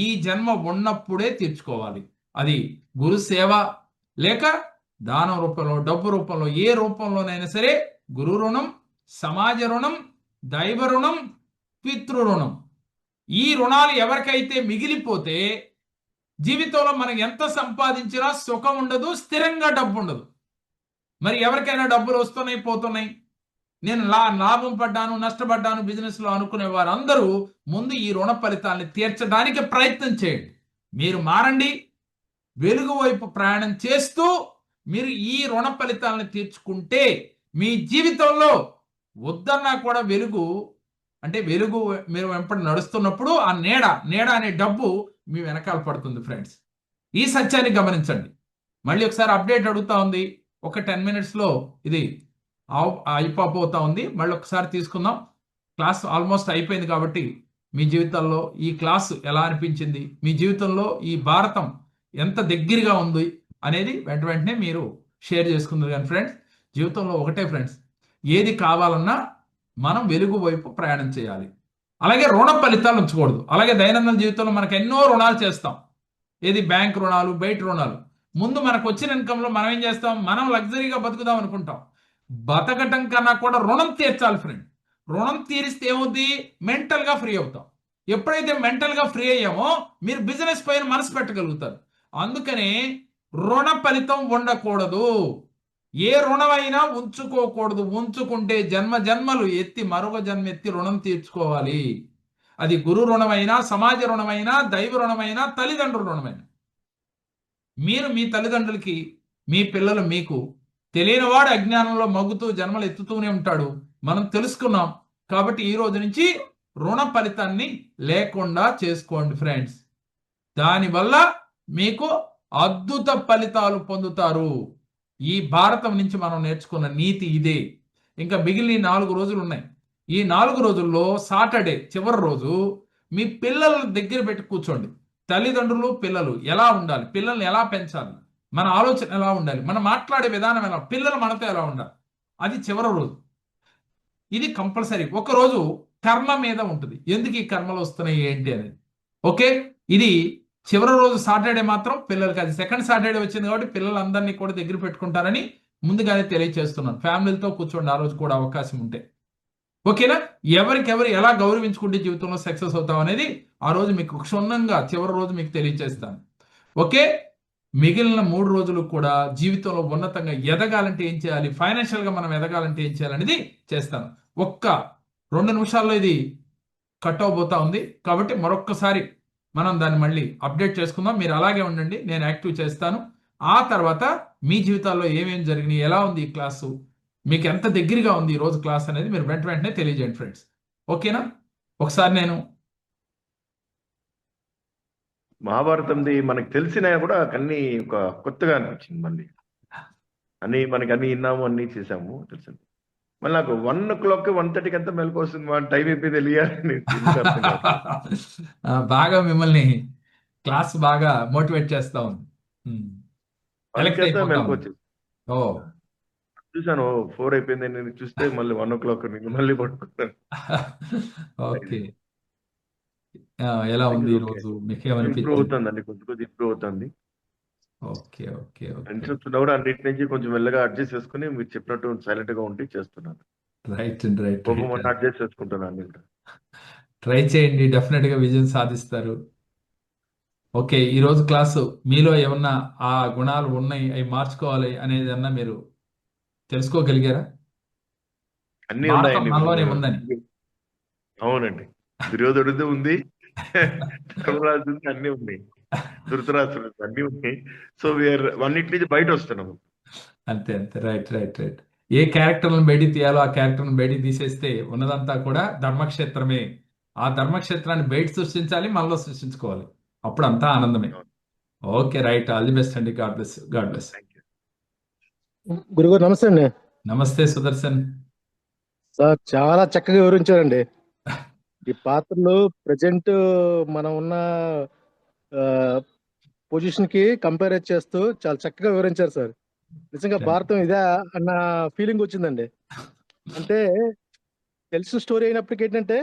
ఈ జన్మ ఉన్నప్పుడే తీర్చుకోవాలి. అది గురు సేవ లేక దానం రూపంలో, డబ్బు రూపంలో, ఏ రూపంలోనైనా సరే గురు రుణం, సమాజ రుణం, దైవ రుణం, పితృ రుణం, ఈ రుణాలు ఎవరికైతే మిగిలిపోతే జీవితంలో మనం ఎంత సంపాదించినా సుఖం ఉండదు, స్థిరంగా డబ్బు ఉండదు. మరి ఎవరికైనా డబ్బులు వస్తున్నాయి పోతున్నాయి, నేను లాభం పడ్డాను, నష్టపడ్డాను బిజినెస్ లో అనుకునే వారందరూ ముందు ఈ రుణ ఫలితాన్ని తీర్చడానికి ప్రయత్నం చేయండి. మీరు మారండి, వెలుగు వైపు ప్రయాణం చేస్తూ మీరు ఈ రుణ ఫలితాలను తీర్చుకుంటే మీ జీవితంలో వద్దన్నా కూడా వెలుగు, అంటే వెలుగు మీరు వెంపటి నడుస్తున్నప్పుడు ఆ నీడ అనే డబ్బు మీ వెనకాల పడుతుంది ఫ్రెండ్స్. ఈ సత్యాన్ని గమనించండి. మళ్ళీ ఒకసారి అప్డేట్ అడుగుతా ఉంది, ఒక 10 minutes ఇది అయిపోతా ఉంది. మళ్ళీ ఒకసారి తీసుకుందాం. క్లాస్ ఆల్మోస్ట్ అయిపోయింది కాబట్టి మీ జీవితాల్లో ఈ క్లాస్ ఎలా అనిపించింది, మీ జీవితంలో ఈ భారతం ఎంత దగ్గరగా ఉంది అనేది వెంటనే మీరు షేర్ చేసుకుందరు. కానీ ఫ్రెండ్స్, జీవితంలో ఒకటే ఫ్రెండ్స్, ఏది కావాలన్నా మనం వెలుగు వైపు ప్రయాణం చేయాలి. అలాగే రుణ ఫలితాలు ఉంచకూడదు. అలాగే దైనందిన జీవితంలో మనకు ఎన్నో రుణాలు చేస్తాం. ఏది బ్యాంక్ రుణాలు, బయట రుణాలు. ముందు మనకు వచ్చిన ఇన్కంలో మనం ఏం చేస్తాం, మనం లగ్జరీగా బతుకుదాం అనుకుంటాం. బతకటం కన్నా కూడా రుణం తీర్చాలి ఫ్రెండ్. రుణం తీరిస్తే ఏమవుద్ది, మెంటల్గా ఫ్రీ అవుతాం. ఎప్పుడైతే మెంటల్గా ఫ్రీ అయ్యామో మీరు బిజినెస్ పైన మనసు పెట్టగలుగుతారు. అందుకనే రుణ ఫలితం ఉండకూడదు. ఏ రుణమైనా ఉంచుకోకూడదు. ఉంచుకుంటే జన్మలు ఎత్తి మరొక జన్మ ఎత్తి రుణం తీర్చుకోవాలి. అది గురు రుణమైనా, సమాజ రుణమైనా, దైవ రుణమైనా, తల్లిదండ్రుల రుణమైనా. మీరు మీ తల్లిదండ్రులకి, మీ పిల్లలు మీకు, తెలియనివాడు అజ్ఞానంలో మగ్గుతూ జన్మలు ఎత్తుతూనే ఉంటాడు. మనం తెలుసుకున్నాం కాబట్టి ఈ రోజు నుంచి రుణ ఫలితాన్ని లేకుండా చేసుకోండి ఫ్రెండ్స్. దానివల్ల మీకు అద్భుత ఫలితాలు పొందుతారు. ఈ భారతం నుంచి మనం నేర్చుకున్న నీతి ఇదే. ఇంకా మిగిలిన 4 రోజులు ఉన్నాయి. ఈ 4 రోజుల్లో సాటర్డే చివరి రోజు మీ పిల్లల దగ్గర పెట్టి కూర్చోండి. తల్లిదండ్రులు, పిల్లలు ఎలా ఉండాలి, పిల్లల్ని ఎలా పెంచాలి, మన ఆలోచన ఎలా ఉండాలి, మనం మాట్లాడే విధానం ఎలా, పిల్లలు మనతో ఎలా ఉండాలి, అది చివరి రోజు. ఇది కంపల్సరీ. ఒకరోజు కర్మ మీద ఉంటుంది, ఎందుకు ఈ కర్మలు వస్తున్నాయి ఏంటి అనేది. ఓకే, ఇది చివరి రోజు సాటర్డే మాత్రం పిల్లలకి, అది సెకండ్ సాటర్డే వచ్చింది కాబట్టి పిల్లలందరినీ కూడా దగ్గర పెట్టుకుంటారని ముందుగానే తెలియజేస్తున్నాను. ఫ్యామిలీతో కూర్చోండి ఆ రోజు కూడా అవకాశం ఉంటే. ఓకేనా? ఎవరికెవరు ఎలా గౌరవించుకుంటే జీవితంలో సక్సెస్ అవుతాం అనేది ఆ రోజు మీకు క్షుణ్ణంగా చివరి రోజు మీకు తెలియజేస్తాను. ఓకే, మిగిలిన 3 రోజులు కూడా జీవితంలో ఉన్నతంగా ఎదగాలంటే ఏం చేయాలి, ఫైనాన్షియల్గా మనం ఎదగాలంటే ఏం చేయాలనేది చేస్తాను. ఒక్క 2 నిమిషాల్లో ఇది కట్ అవబోతా ఉంది కాబట్టి మరొక్కసారి మనం దాన్ని మళ్ళీ అప్డేట్ చేసుకుందాం. మీరు అలాగే ఉండండి, నేను యాక్టివ్ చేస్తాను. ఆ తర్వాత మీ జీవితాల్లో ఏమేమి జరిగినాయి, ఎలా ఉంది ఈ క్లాసు, మీకు ఎంత దగ్గరగా ఉంది ఈ రోజు క్లాస్ అనేది మీరు వెంటనే తెలియజేయండి ఫ్రెండ్స్. ఓకేనా? ఒకసారి నేను మహాభారతంది మనకు తెలిసినా కూడా అన్ని ఒక కొత్తగా అనిపించింది. మళ్ళీ మనకి అన్ని విన్నాము, అన్ని చేసాము, తెలిసింది. మళ్ళీ నాకు 1 o'clock 1:30 అంతా మెలకు వస్తుంది. మన టైం అయిపోయింది తెలియాలి. బాగా మిమ్మల్ని క్లాస్ బాగా మోటివేట్ చేస్తా ఉంది. మెలకు వచ్చింది. చూసాను 4 అయిపోయింది, నేను చూస్తే మళ్ళీ 1 o'clock మళ్ళీ పడుకుంటాను. ఓకే, ఎలా ఉంది ఈ రోజు, మీకు ఇంప్రూవ్ అవుతుందండి, కొద్ది ఇంప్రూవ్ అవుతుంది. ఓకే ఓకే టెన్షన్ కూడా అన్నిటి నుంచి కొంచెం మెల్లగా అడ్జస్ట్ చేసుకుని మీరు చెప్పినట్టు సైలెంట్ గా ఉండి చేస్తున్నాను. రైట్ అడ్జస్ట్ చేసుకుంటున్నాను. ట్రై చేయండి, డెఫినెట్ గా విజయం సాధిస్తారు. ఓకే, ఈ రోజు క్లాసు మీలో ఏమన్నా ఆ గుణాలు ఉన్నాయి, అవి మార్చుకోవాలి అనేది అన్నా మీరు తెలుసుకోగలిగారా? అన్ని ఉన్నాయండి మనలోనే ఉందని. అవునండి, దుర్యోధనుడు ఉంది, ధర్మరాజు ఉంది, అన్ని ఉన్నాయి, ధృతరాష్ట్రుడు అన్ని ఉన్నాయి. సో వీఆర్ అన్నిటి నుంచి బయట వస్తున్నాము. అంతే రైట్. ఏ క్యారెక్టర్లను బయటికి తీయాలో ఆ క్యారెక్టర్ను బయటికి తీసేస్తే ఉన్నదంతా కూడా ధర్మక్షేత్రమే. ఆ ధర్మక్షేత్రాన్ని బయట సృష్టించాలి, మనలో సృష్టించుకోవాలి. అప్పుడు అంతా ఆనందమే. Okay, right. All the best అండి. God bless. God bless. Thank you. గురుగారు నమస్తే అండి. నమస్తే సుదర్శన్. సార్ చాలా చక్కగా వివరించారండి. ఈ పాత్రలు ప్రజెంట్ మనం ఉన్న పొజిషన్ కి కంపేర్ చేస్తూ చాలా చక్కగా వివరించారు సార్. నిజంగా భారతం ఇదే అన్న ఫీలింగ్ వచ్చిందండి. అంటే తెలిసిన స్టోరీ అయినప్పటికీ ఏంటంటే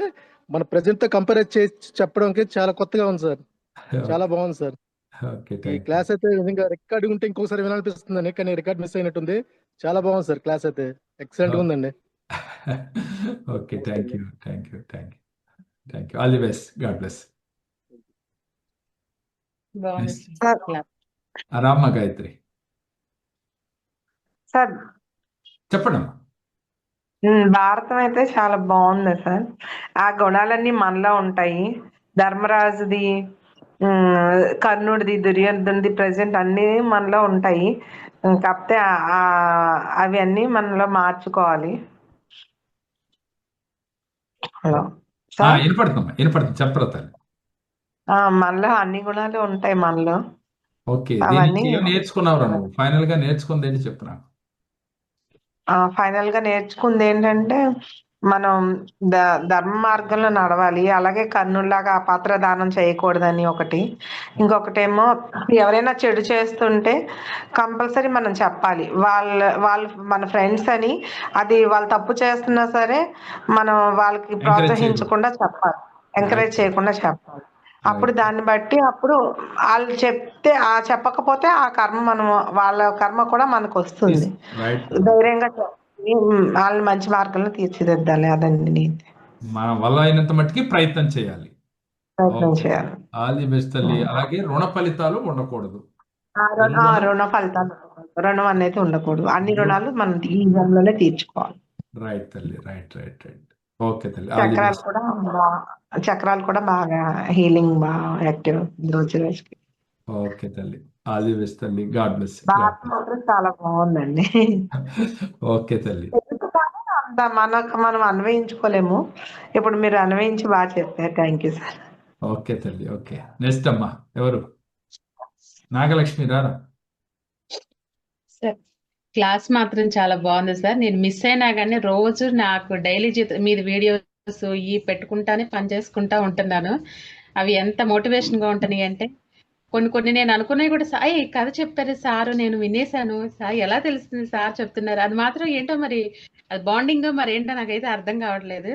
మన ప్రజెంట్ తో కంపేర్ చేసి చెప్పడానికి చాలా కొత్తగా ఉంది సార్. చాలా బాగుంది సార్. ఓకే, ఈ థ్యాంక్ యూ. క్లాస్ అయితే నిజంగా రికార్డ్ ఉంటే ఇంకోసారి వినాలనిపిస్తుందండి, కానీ రికార్డ్ మిస్ అయినట్టుంది. చాలా బాగుంది సార్ క్లాస్ అయితే. ఎక్సలెంట్ గా ఉందండి. Okay, thank you. Thank you. Thank you. Thank you. All the best. God bless. బాగుంది సార్ రామ్మ గాయత్రి సార్ చెప్పండి అమ్మా. భారతం అయితే చాలా బాగుంది సార్. ఆ గుణాలన్నీ మనలో ఉంటాయి. ధర్మరాజుది, కర్ణుడిది, దుర్యోధనుడి ప్రెసెంట్ అన్ని మనలో ఉంటాయి. కాకపోతే అవి అన్నీ మనలో మార్చుకోవాలి. Hello sir. వినపడుతుందమ్మా, వినపడుతుంది. చెప్పరా తల్లి. మనలో అన్ని గుణాలు ఉంటాయి మనలో. ఓకే, అవన్నీ దీనికి ఏం నేర్చుకున్నావురా నువ్వు? ఫైనల్ గా నేర్చుకుంది ఏంటి చెప్పు నాకు. ఫైనల్ గా నేర్చుకుంది ఏంటంటే మనం ధర్మ మార్గంలో నడవాలి. అలాగే కర్ణుల్లాగా అపాత్ర దానం చేయకూడదని ఒకటి. ఇంకొకటేమో ఎవరైనా చెడు చేస్తుంటే కంపల్సరీ మనం చెప్పాలి. వాళ్ళు మన ఫ్రెండ్స్ అని. అది వాళ్ళు తప్పు చేస్తున్నా సరే మనం వాళ్ళకి ప్రోత్సహించకుండా చెప్పాలి, ఎంకరేజ్ చేయకుండా చెప్పాలి. అప్పుడు దాన్ని బట్టి అప్పుడు వాళ్ళు చెప్పకపోతే ఆ కర్మ వాళ్ళ కర్మ కూడా మనకు వస్తుంది. రైట్. ధైర్యంగా చెప్పి వాళ్ళని మంచి మార్గంలో తీర్చిదిద్దాలి. అదండి నీతి. మన వల్ల అయినంత మట్టుకి ప్రయత్నం చేయాలి. ప్రయత్నం చేయాలి. ఆల్ ది బెస్ట్ తల్లి. అలాగే రుణ ఫలితాలు ఉండకూడదు. రుణ ఫలితాలు, రుణం అనేది ఉండకూడదు. అన్ని రుణాలు మనం ఈ జన్మలోనే తీర్చుకోవాలి. రైట్ తల్లి. Right right right. ఓకే తల్లి. చక్రాలు కూడా బాగా హీలింగ్, బాగా యాక్టివ్ రోజు రోజుకి. ఓకే తల్లి. ఆల్ ది బెస్ట్ తల్లి. God bless. భారతం మాత్రం చాలా బాగుందండి. ఓకే తల్లి. అంత మనం అన్వయించుకోలేము. ఇప్పుడు మీరు అన్వయించి బాగా చెప్పారు. Thank you sir. ఓకే తల్లి. ఓకే, నెక్స్ట్ అమ్మా ఎవరు? నాగలక్ష్మి రారా. సార్ క్లాస్ మాత్రం చాలా బాగుంది సార్. నేను మిస్ అయినా కానీ రోజు నాకు డైలీ మీది వీడియోస్ ఈ పెట్టుకుంటానే పని చేసుకుంటా ఉంటున్నాను. అవి ఎంత మోటివేషన్ గా ఉంటున్నాయి అంటే కొన్ని నేను అనుకున్నాయి కూడా, సార్ కథ చెప్పారు సారు, నేను వినేశాను సార్, ఎలా తెలుస్తుంది సార్ చెప్తున్నారు. అది మాత్రం ఏంటో మరి అది బాండింగ్ మరి ఏంటో నాకైతే అర్థం కావట్లేదు.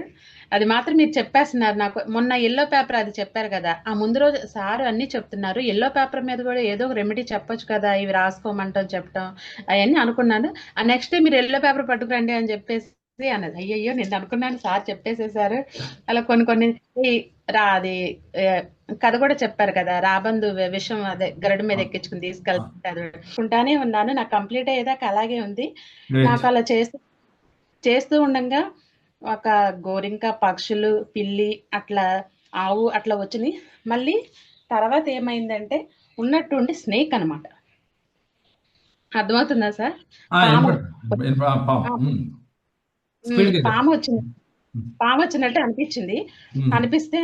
అది మాత్రం మీరు చెప్పేస్తున్నారు. నాకు మొన్న ఎల్లో పేపర్ అది చెప్పారు కదా, ఆ ముందు రోజు సారు అన్ని చెప్తున్నారు. ఎల్లో పేపర్ మీద కూడా ఏదో ఒక రెమెడీ చెప్పొచ్చు కదా, ఇవి రాసుకోమంటాం చెప్పటం అవన్నీ అనుకున్నాను. ఆ నెక్స్ట్ డే మీరు ఎల్లో పేపర్ పట్టుకురండి అని చెప్పేసి అన్నది. అయ్యయ్యో నేను అనుకున్నాను సార్ చెప్పేసేసారు. అలా కొన్ని అది కథ కూడా చెప్పారు కదా, రాబందు విషయం అదే గరడు మీద ఎక్కించుకుని తీసుకెళ్తానే ఉన్నాను. నాకు కంప్లీట్ అయ్యేదాకా అలాగే ఉంది. నాకు అలా చేస్తూ ఉండగా ఒక గోరింక, పక్షులు, పిల్లి, అట్లా ఆవు అట్లా వచ్చినాయి. మళ్ళీ తర్వాత ఏమైందంటే ఉన్నట్టుండి స్నేక్ అనమాట. అర్థమవుతుందా సార్? పాము వచ్చినట్టు అనిపిస్తే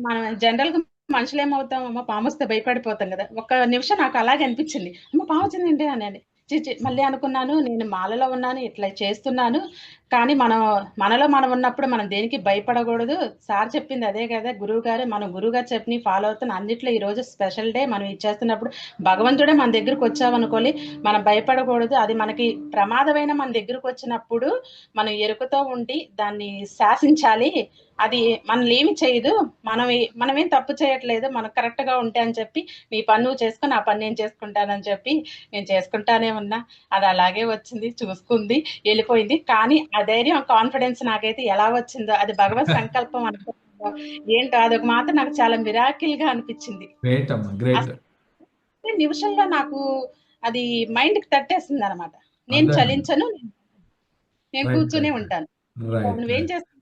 మనం జనరల్ గా మనుషులు ఏమవుతాం, అమ్మ పాము వస్తే భయపడిపోతాం కదా. ఒక్క నిమిషం నాకు అలాగే అనిపించింది, అమ్మ పాము వచ్చిందండి అని. మళ్ళీ అనుకున్నాను, నేను మాలలో ఉన్నాను, ఇట్లా చేస్తున్నాను, కానీ మనలో మనం ఉన్నప్పుడు మనం దేనికి భయపడకూడదు. సార్ చెప్పింది అదే కదా, గురువు గారు చెప్పి ఫాలో అవుతున్న అన్నిట్లో ఈ రోజు స్పెషల్ డే. మనం ఇచ్చేస్తున్నప్పుడు భగవంతుడే మన దగ్గరకు వచ్చామనుకోని మనం భయపడకూడదు. అది మనకి ప్రమాదమైన మన దగ్గరకు వచ్చినప్పుడు మనం ఎరుకతో ఉండి దాన్ని శాసించాలి. అది మనల్ని ఏమి చేయదు, మనమేం తప్పు చేయట్లేదు, మనకు కరెక్ట్ గా ఉంటే అని చెప్పి మీ పని నువ్వు చేసుకుని ఆ పని నేను చేసుకుంటానని చెప్పి నేను చేసుకుంటానే ఉన్నా. అది అలాగే వచ్చింది, చూసుకుంది, వెళ్ళిపోయింది. కానీ ఆ ధైర్యం, కాన్ఫిడెన్స్ నాకైతే ఎలా వచ్చిందో అది భగవత్ సంకల్పం అనుకుంటుందో ఏంటో అదొక మాత్రం నాకు చాలా మిరాకిల్ గా అనిపించింది. నిమిషంలో నాకు అది మైండ్ కి తట్టేస్తుంది అనమాట. నేను చలించను, నేను కూర్చునే ఉంటాను. నువ్వేం చేస్తాను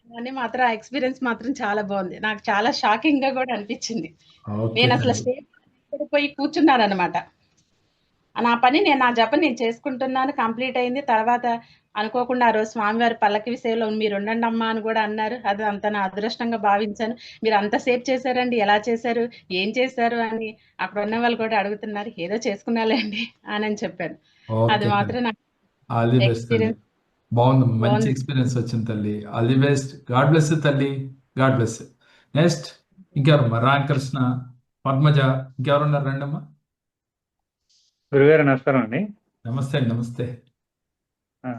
అని మాత్రం ఆ ఎక్స్పీరియన్స్ మాత్రం చాలా బాగుంది. నాకు చాలా షాకింగ్ గా కూడా అనిపించింది. నేను అసలు స్టేజ్ పోయి కూర్చున్నాను అనమాట. నా పని నా జపం నేను చేసుకుంటున్నాను, కంప్లీట్ అయింది. తర్వాత అనుకోకుండా ఆ రోజు స్వామివారి పల్లకి విషయంలో మీరు ఉండండి అమ్మా అని కూడా అన్నారు. అది అంత నా అదృష్టంగా భావించాను. మీరు అంతసేపు చేశారండి, ఎలా చేశారు, ఏం చేశారు అని అక్కడ ఉన్న వాళ్ళు కూడా అడుగుతున్నారు. ఏదో చేసుకున్నాలేండి అని చెప్పాను. అది ఓకే తల్లి, మాత్రం నాకు ఆల్ ది బెస్ట్ తల్లి. ఎక్స్పీరియన్స్ బాగుంది, మంచి బాగుంది. ఎక్స్పీరియన్స్ వచ్చింది తల్లి. All the best. God bless తల్లి. God bless. నెక్స్ట్ ఇంకెవరమ్మా? రామకృష్ణ, పద్మజ, ఇంకెవరున్నారు? రండమ్మా. గురుగారు నమస్కారం అండి. నమస్తే అండి, నమస్తే. ఆ,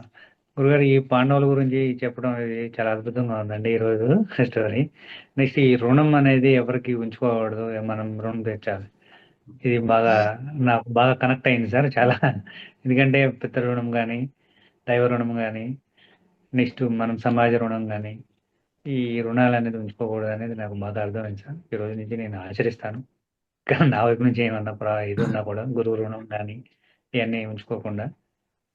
గురుగారు ఈ పాండవుల గురించి చెప్పడం అనేది చాలా అద్భుతంగా ఉందండి ఈరోజు స్టోరీ. నెక్స్ట్ ఈ రుణం అనేది ఎవరికి ఉంచుకోకూడదు, మనం రుణం తీర్చాలి. ఇది నాకు బాగా కనెక్ట్ అయింది సార్ చాలా. ఎందుకంటే పితృ రుణం కానీ, దైవ రుణం కానీ, నెక్స్ట్ మనం సమాజ రుణం కానీ, ఈ రుణాలు అనేది ఉంచుకోకూడదు అనేది నాకు బాగా అర్థమైంది సార్. ఈ రోజు నుంచి నేను ఆచరిస్తాను. కానీ నా వైపు నుంచి ఏమన్నా ఇది ఉన్నా కూడా గురువు రుణం కానీ ఇవన్నీ ఉంచుకోకుండా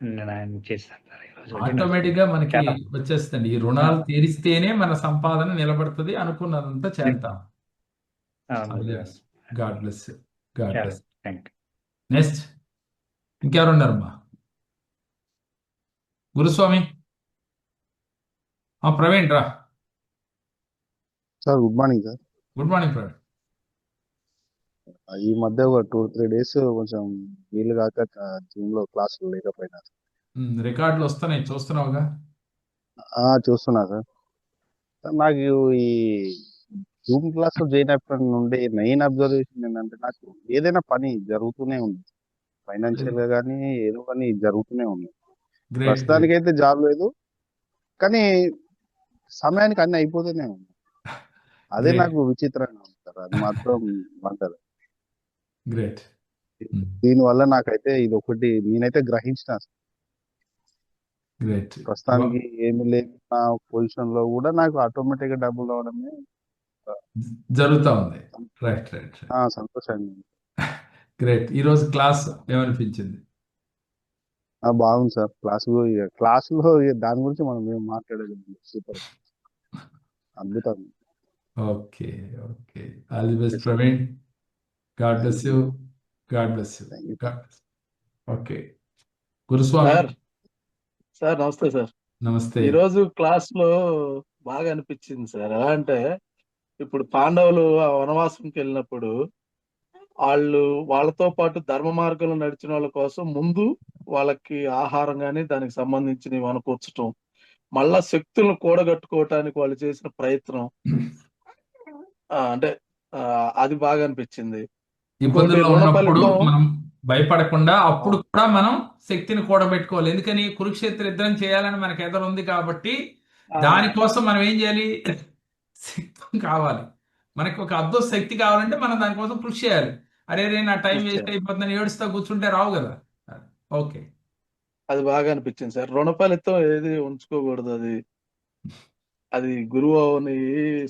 నేను ఆయన చేస్తాను సార్. ఈ రోజు ఆటోమేటిక్ గా మనకి చాలా వచ్చేస్తుంది. ఈ రుణాలు తీరిస్తేనే మన సంపాదన నిలబడుతుంది. అనుకున్నదంతా చేద్దాం. God bless. గాడ్ చాలా బ్లెస్. Thank you. నెక్స్ట్ ఇంకెవరున్నారమ్మా? గురుస్వామి. ప్రవీణ్ రా. Sir good morning sir. Good morning Praveen. ఈ మధ్య ఒక 2-3 డేస్ కొంచెం వీలు కాక జూమ్ లో క్లాసులు లేకపోయినా రికార్డులు వస్తున్నాయి, చూస్తున్నావుగా? చూస్తున్నా సార్. సార్ నాకు ఈ జూమ్ క్లాస్ జాయిన్ అయినప్పటి నుండి మెయిన్ అబ్జర్వేషన్ ఏంటంటే నాకు ఏదైనా పని జరుగుతూనే ఉంది. ఫైనాన్షియల్ గా కానీ ఏదో పని జరుగుతూనే ఉంది. గ్రేట్. ప్రస్తుతానికి అయితే జాబ్ లేదు, కానీ సమయానికి అన్ని అయిపోతూనే ఉంది. అదే Great. నాకు విచిత్రంగా ఉంది సార్. అది మాత్రం అంటారు. గ్రేట్. దీనివల్ల నాకైతే ఇది ఒకటి నేనైతే గ్రహించిన సార్. గ్రేట్. ప్రస్తుతానికి ఏమి లేని పొజిషన్ లో కూడా నాకు ఆటోమేటిక్ గా డబ్బులు రావడమే జరుగుతా ఉంది. Right right. సంతోషంగా ఉంది. గ్రేట్. ఈరోజు క్లాస్ ఏమనిపించింది? బాగుంది సార్. క్లాసులో దాని గురించి మనం ఏం మాట్లాడలేదు. సూపర్, అద్భుతం. Okay okay. All the best Praveen. God bless you. God bless you. Thank you. Okay. Guruswamy. Sir నమస్తే సార్. నమస్తే. ఈరోజు క్లాస్ లో బాగా అనిపించింది సార్. ఎలా అంటే ఇప్పుడు పాండవులు ఆ వనవాసంకి వెళ్ళినప్పుడు వాళ్ళతో పాటు ధర్మ మార్గంలో నడిచిన వాళ్ళ కోసం ముందు వాళ్ళకి ఆహారం కానీ దానికి సంబంధించినవి అనుకూర్చటం, మళ్ళా శక్తులను కూడగట్టుకోవటానికి వాళ్ళు చేసిన ప్రయత్నం అంటే అది బాగా అనిపించింది. ఇబ్బందుల్లో రుణ ఉన్నప్పుడు ఫలితం- మనం భయపడకుండా అప్పుడు కూడా మనం శక్తిని కూడబెట్టుకోవాలి. ఎందుకని? కురుక్షేత్ర యుద్ధం చేయాలని మనకు ఎదురు ఉంది కాబట్టి దానికోసం మనం ఏం చేయాలి? శక్తి కావాలి. మనకి ఒక అద్భుత శక్తి కావాలంటే మనం దానికోసం కృషి చేయాలి. అరే రే నా టైం వేస్ట్ అయిపోతుందని ఏడుస్తా కూర్చుంటే రావు కదా. ఓకే. అది బాగా అనిపించింది సార్. రుణ ఫలితం ఏది ఉంచుకోకూడదు. అది గురువు అవని,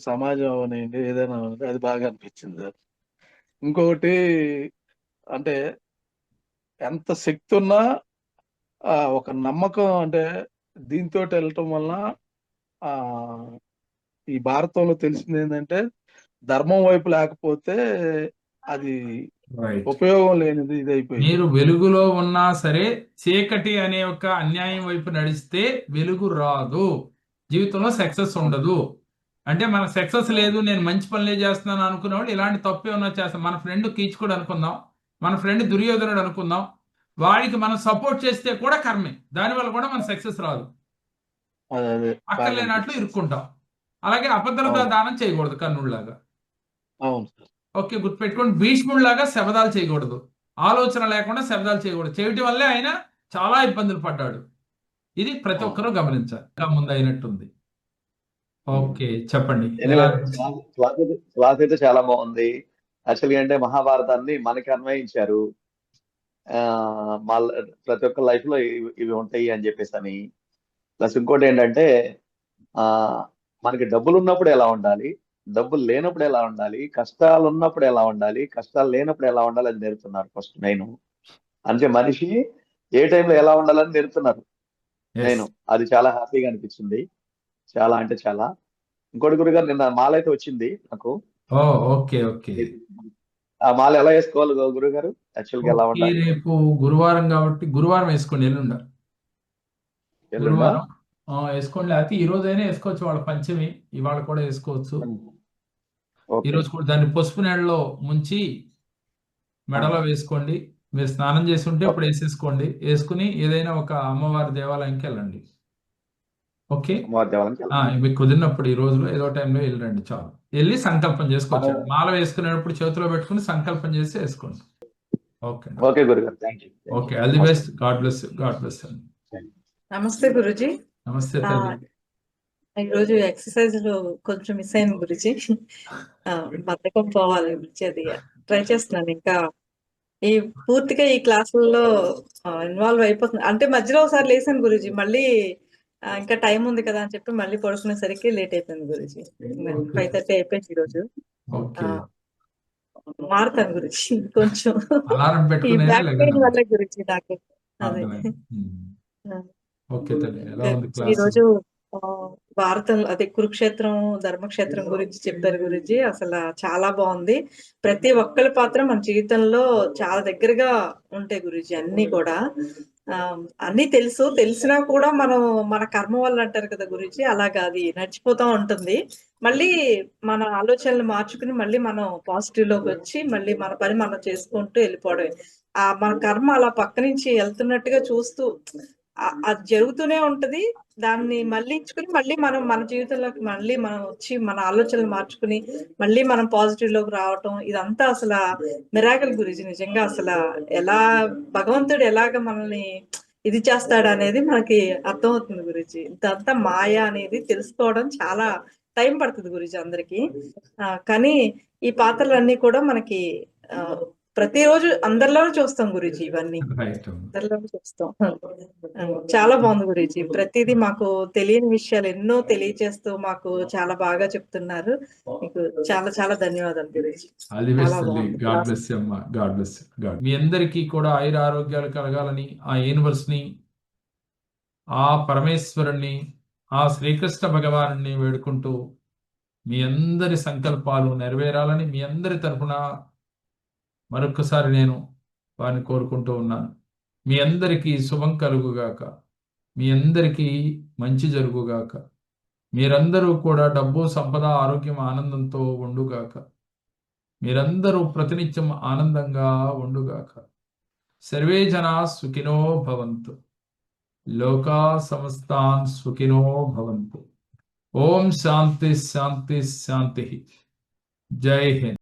సమాజం అవనివ్వండి, ఏదైనా అవనివ్వండి, అది బాగా అనిపించింది సార్. ఇంకొకటి అంటే ఎంత శక్తి ఉన్నా ఒక నమ్మకం అంటే దీంతో వెళ్ళటం వలన ఈ భారతంలో తెలిసింది ఏంటంటే ధర్మం వైపు లేకపోతే అది రైట్. ఉపయోగం లేనిది ఇది అయిపోయింది. మీరు వెలుగులో ఉన్నా సరే చీకటి అనే ఒక అన్యాయం వైపు నడిస్తే వెలుగు రాదు. జీవితంలో సక్సెస్ ఉండదు. అంటే మనకు సక్సెస్ లేదు, నేను మంచి పనులే చేస్తున్నాను అనుకునేవాళ్ళు ఇలాంటి తప్పే ఉన్నా చేస్తాం. మన ఫ్రెండ్ కీచుకుడు అనుకుందాం, మన ఫ్రెండ్ దుర్యోధనుడు అనుకుందాం, వాడికి మనం సపోర్ట్ చేస్తే కూడా కర్మే. దానివల్ల కూడా మన సక్సెస్ రాదు. అదే అక్కర్లేనట్లు ఇరుక్కుంటాం. అలాగే అబద్ధంగా దానం చేయకూడదు కర్ణుడిలాగా. అవును సార్. ఓకే, గుర్తుపెట్టుకోండి. భీష్ముడిలాగా శబదాలు చేయకూడదు. ఆలోచన లేకుండా శబదాలు చేయకూడదు. చేయటం వల్లే ఆయన చాలా ఇబ్బందులు పడ్డాడు. ఇది ప్రతి ఒక్కరూ గమనించాలి. ఇంకా ముందు అయినట్టుంది. ఓకే, చెప్పండి. క్లాస్ అయితే చాలా బాగుంది. యాక్చువల్గా అంటే మహాభారతాన్ని మనకి అన్వయించారు. ప్రతి ఒక్క లైఫ్ లో ఇవి ఉంటాయి అని చెప్పేసి అని. ప్లస్ ఇంకోటి ఏంటంటే మనకి డబ్బులు ఉన్నప్పుడు ఎలా ఉండాలి, డబ్బులు లేనప్పుడు ఎలా ఉండాలి, కష్టాలు ఉన్నప్పుడు ఎలా ఉండాలి, కష్టాలు లేనప్పుడు ఎలా ఉండాలి అని నేర్పుతున్నారు. ఫస్ట్ నేను అంటే మనిషి ఏ టైంలో ఎలా ఉండాలని నేర్పుతున్నారు. నేను అది చాలా హ్యాపీగా అనిపించింది. చాలా అంటే చాలా. ఇంకోటి గురుగారు నిన్న మాల అయితే వచ్చింది నాకు. Okay okay. ఆ మాల ఎలా వేసుకోవాలి గురువు గారు? యాక్చువల్ గా ఎలా ఓకే, ఉండాలి? రేపు గురువారం కాబట్టి గురువారం వేసుకోండి, ఎల్లుండ ఎల్లుండా? గురువారం వేసుకోండి. లేకపోతే ఈ రోజైనా వేసుకోవచ్చు, వాళ్ళ పంచమి ఇవాళ కూడా వేసుకోవచ్చు. ఈ ఓకే. రోజు కూడా దాన్ని పసుపు నీళ్ళలో ముంచి మెడలో వేసుకోండి. మీరు స్నానం చేసి ఉంటే ఇప్పుడు వేసేసుకోండి. వేసుకుని ఏదైనా ఒక అమ్మవారి దేవాలయంకి వెళ్ళండి. ఓకే, అమ్మవారి దేవాలయానికి వెళ్తాం. మీకు కుదిరినప్పుడు ఈ రోజులో ఏదో టైంలో వెళ్ళండి, చాలు. వెళ్ళి సంకల్పం చేసుకొచ్చాడు. మాల వేసుకునేటప్పుడు చేతిలో పెట్టుకుని సంకల్పం చేసి వేసుకోండి. ఓకే అండి. ఓకే గురుగారు, thank you. Okay, all the best. God bless, God bless అండి. నమస్తే గురుజీ. నమస్తే తల్లి. ఈరోజు ఎక్సర్సైజ్ కొంచెం మిస్ అయింది గురుజీ. బద్ధకం పోవాలి గురుజీ, అది ట్రై చేస్తున్నాను. ఇంకా ఈ పూర్తిగా ఈ క్లాసుల్లో ఇన్వాల్వ్ అయిపోతుంది. అంటే మధ్యలో ఒకసారి లేసాను గురుజీ, మళ్ళీ ఇంకా టైం ఉంది కదా అని చెప్పి మళ్ళీ పడుకునేసరికి లేట్ అయిపోయింది గురుజీ. 5:30 అయిపోయింది ఈరోజు. ఓకే, మారుతాను గురుజీ కొంచెం. అలారం ఈ పెట్టుకుని బ్యాక్ పెయిన్ వల్లే గురుజీ నాకు. అదే ఓకే తల్లి, ఎలా ఉంది ఈ క్లాస్? రోజు భారతం అదే కురుక్షేత్రం ధర్మక్షేత్రం గురించి చెప్పారు గురించి. అసలు చాలా బాగుంది. ప్రతి ఒక్కరి పాత్ర మన జీవితంలో చాలా దగ్గరగా ఉంటాయి గురుజీ. అన్ని కూడా అన్ని తెలిసినా కూడా మనం మన కర్మ వల్ల అంటారు కదా గురుజీ, అలాగా అది నడిచిపోతా ఉంటుంది. మళ్ళీ మన ఆలోచనలు మార్చుకుని మళ్ళీ మనం పాజిటివ్ లోకి వచ్చి మళ్ళీ మన పని మనం చేసుకుంటూ వెళ్ళిపోవడమే. మన కర్మ అలా పక్క నుంచి వెళ్తున్నట్టుగా చూస్తూ అది జరుగుతూనే ఉంటది. దాన్ని మళ్ళించుకుని మళ్ళీ మనం మన జీవితంలోకి మళ్ళీ మనం వచ్చి మన ఆలోచనలు మార్చుకుని మళ్ళీ మనం పాజిటివ్ లోకి రావటం, ఇదంతా అసలు మిరాకిల్ గురించి. నిజంగా అసలు ఎలా భగవంతుడు ఎలాగ మనల్ని ఇది చేస్తాడు అనేది మనకి అర్థమవుతుంది గురించి. ఇదంతా మాయ అనేది తెలుసుకోవడం చాలా టైం పడుతుంది గురించి అందరికి. కానీ ఈ పాత్రలన్నీ కూడా మనకి ప్రతిరోజు అందరిలోనూ చూస్తాం గురుజీ. ఇవన్నీ అందరిలోనూ చూస్తాం. చాలా బాగుంది గురుజీ. ప్రతిదీ మాకు తెలియని విషయాలు ఎన్నో తెలియచేస్తూ మాకు చాలా బాగా చెప్తున్నారు. మీకు చాలా చాలా ధన్యవాదాలు గురుజీ. గాడ్ బ్లెస్ అమ్మా, గాడ్ బ్లెస్. మీ అందరికీ కూడా ఆయుర ఆరోగ్యాలు కలగాలని ఆ యూనివర్స్ ని, ఆ పరమేశ్వరుణ్ణి, ఆ శ్రీకృష్ణ భగవాను వేడుకుంటూ మీ అందరి సంకల్పాలు నెరవేరాలని మీ అందరి తరఫున మరొకసారి నేను వారిని కోరుకుంటూ ఉన్నాను. మీ అందరికీ శుభం కలుగుగాక, మీ అందరికీ మంచి జరుగుగాక, మీరందరూ కూడా డబ్బు, సంపద, ఆరోగ్యం, ఆనందంతో ఉండుగాక, మీరందరూ ప్రతినిత్యం ఆనందంగా ఉండుగాక. సర్వే జనా సుఖినో భవంతు, లోకా సమస్తాన్ సుఖినో భవంతు. ఓం శాంతి శాంతి శాంతి. జై హింద్.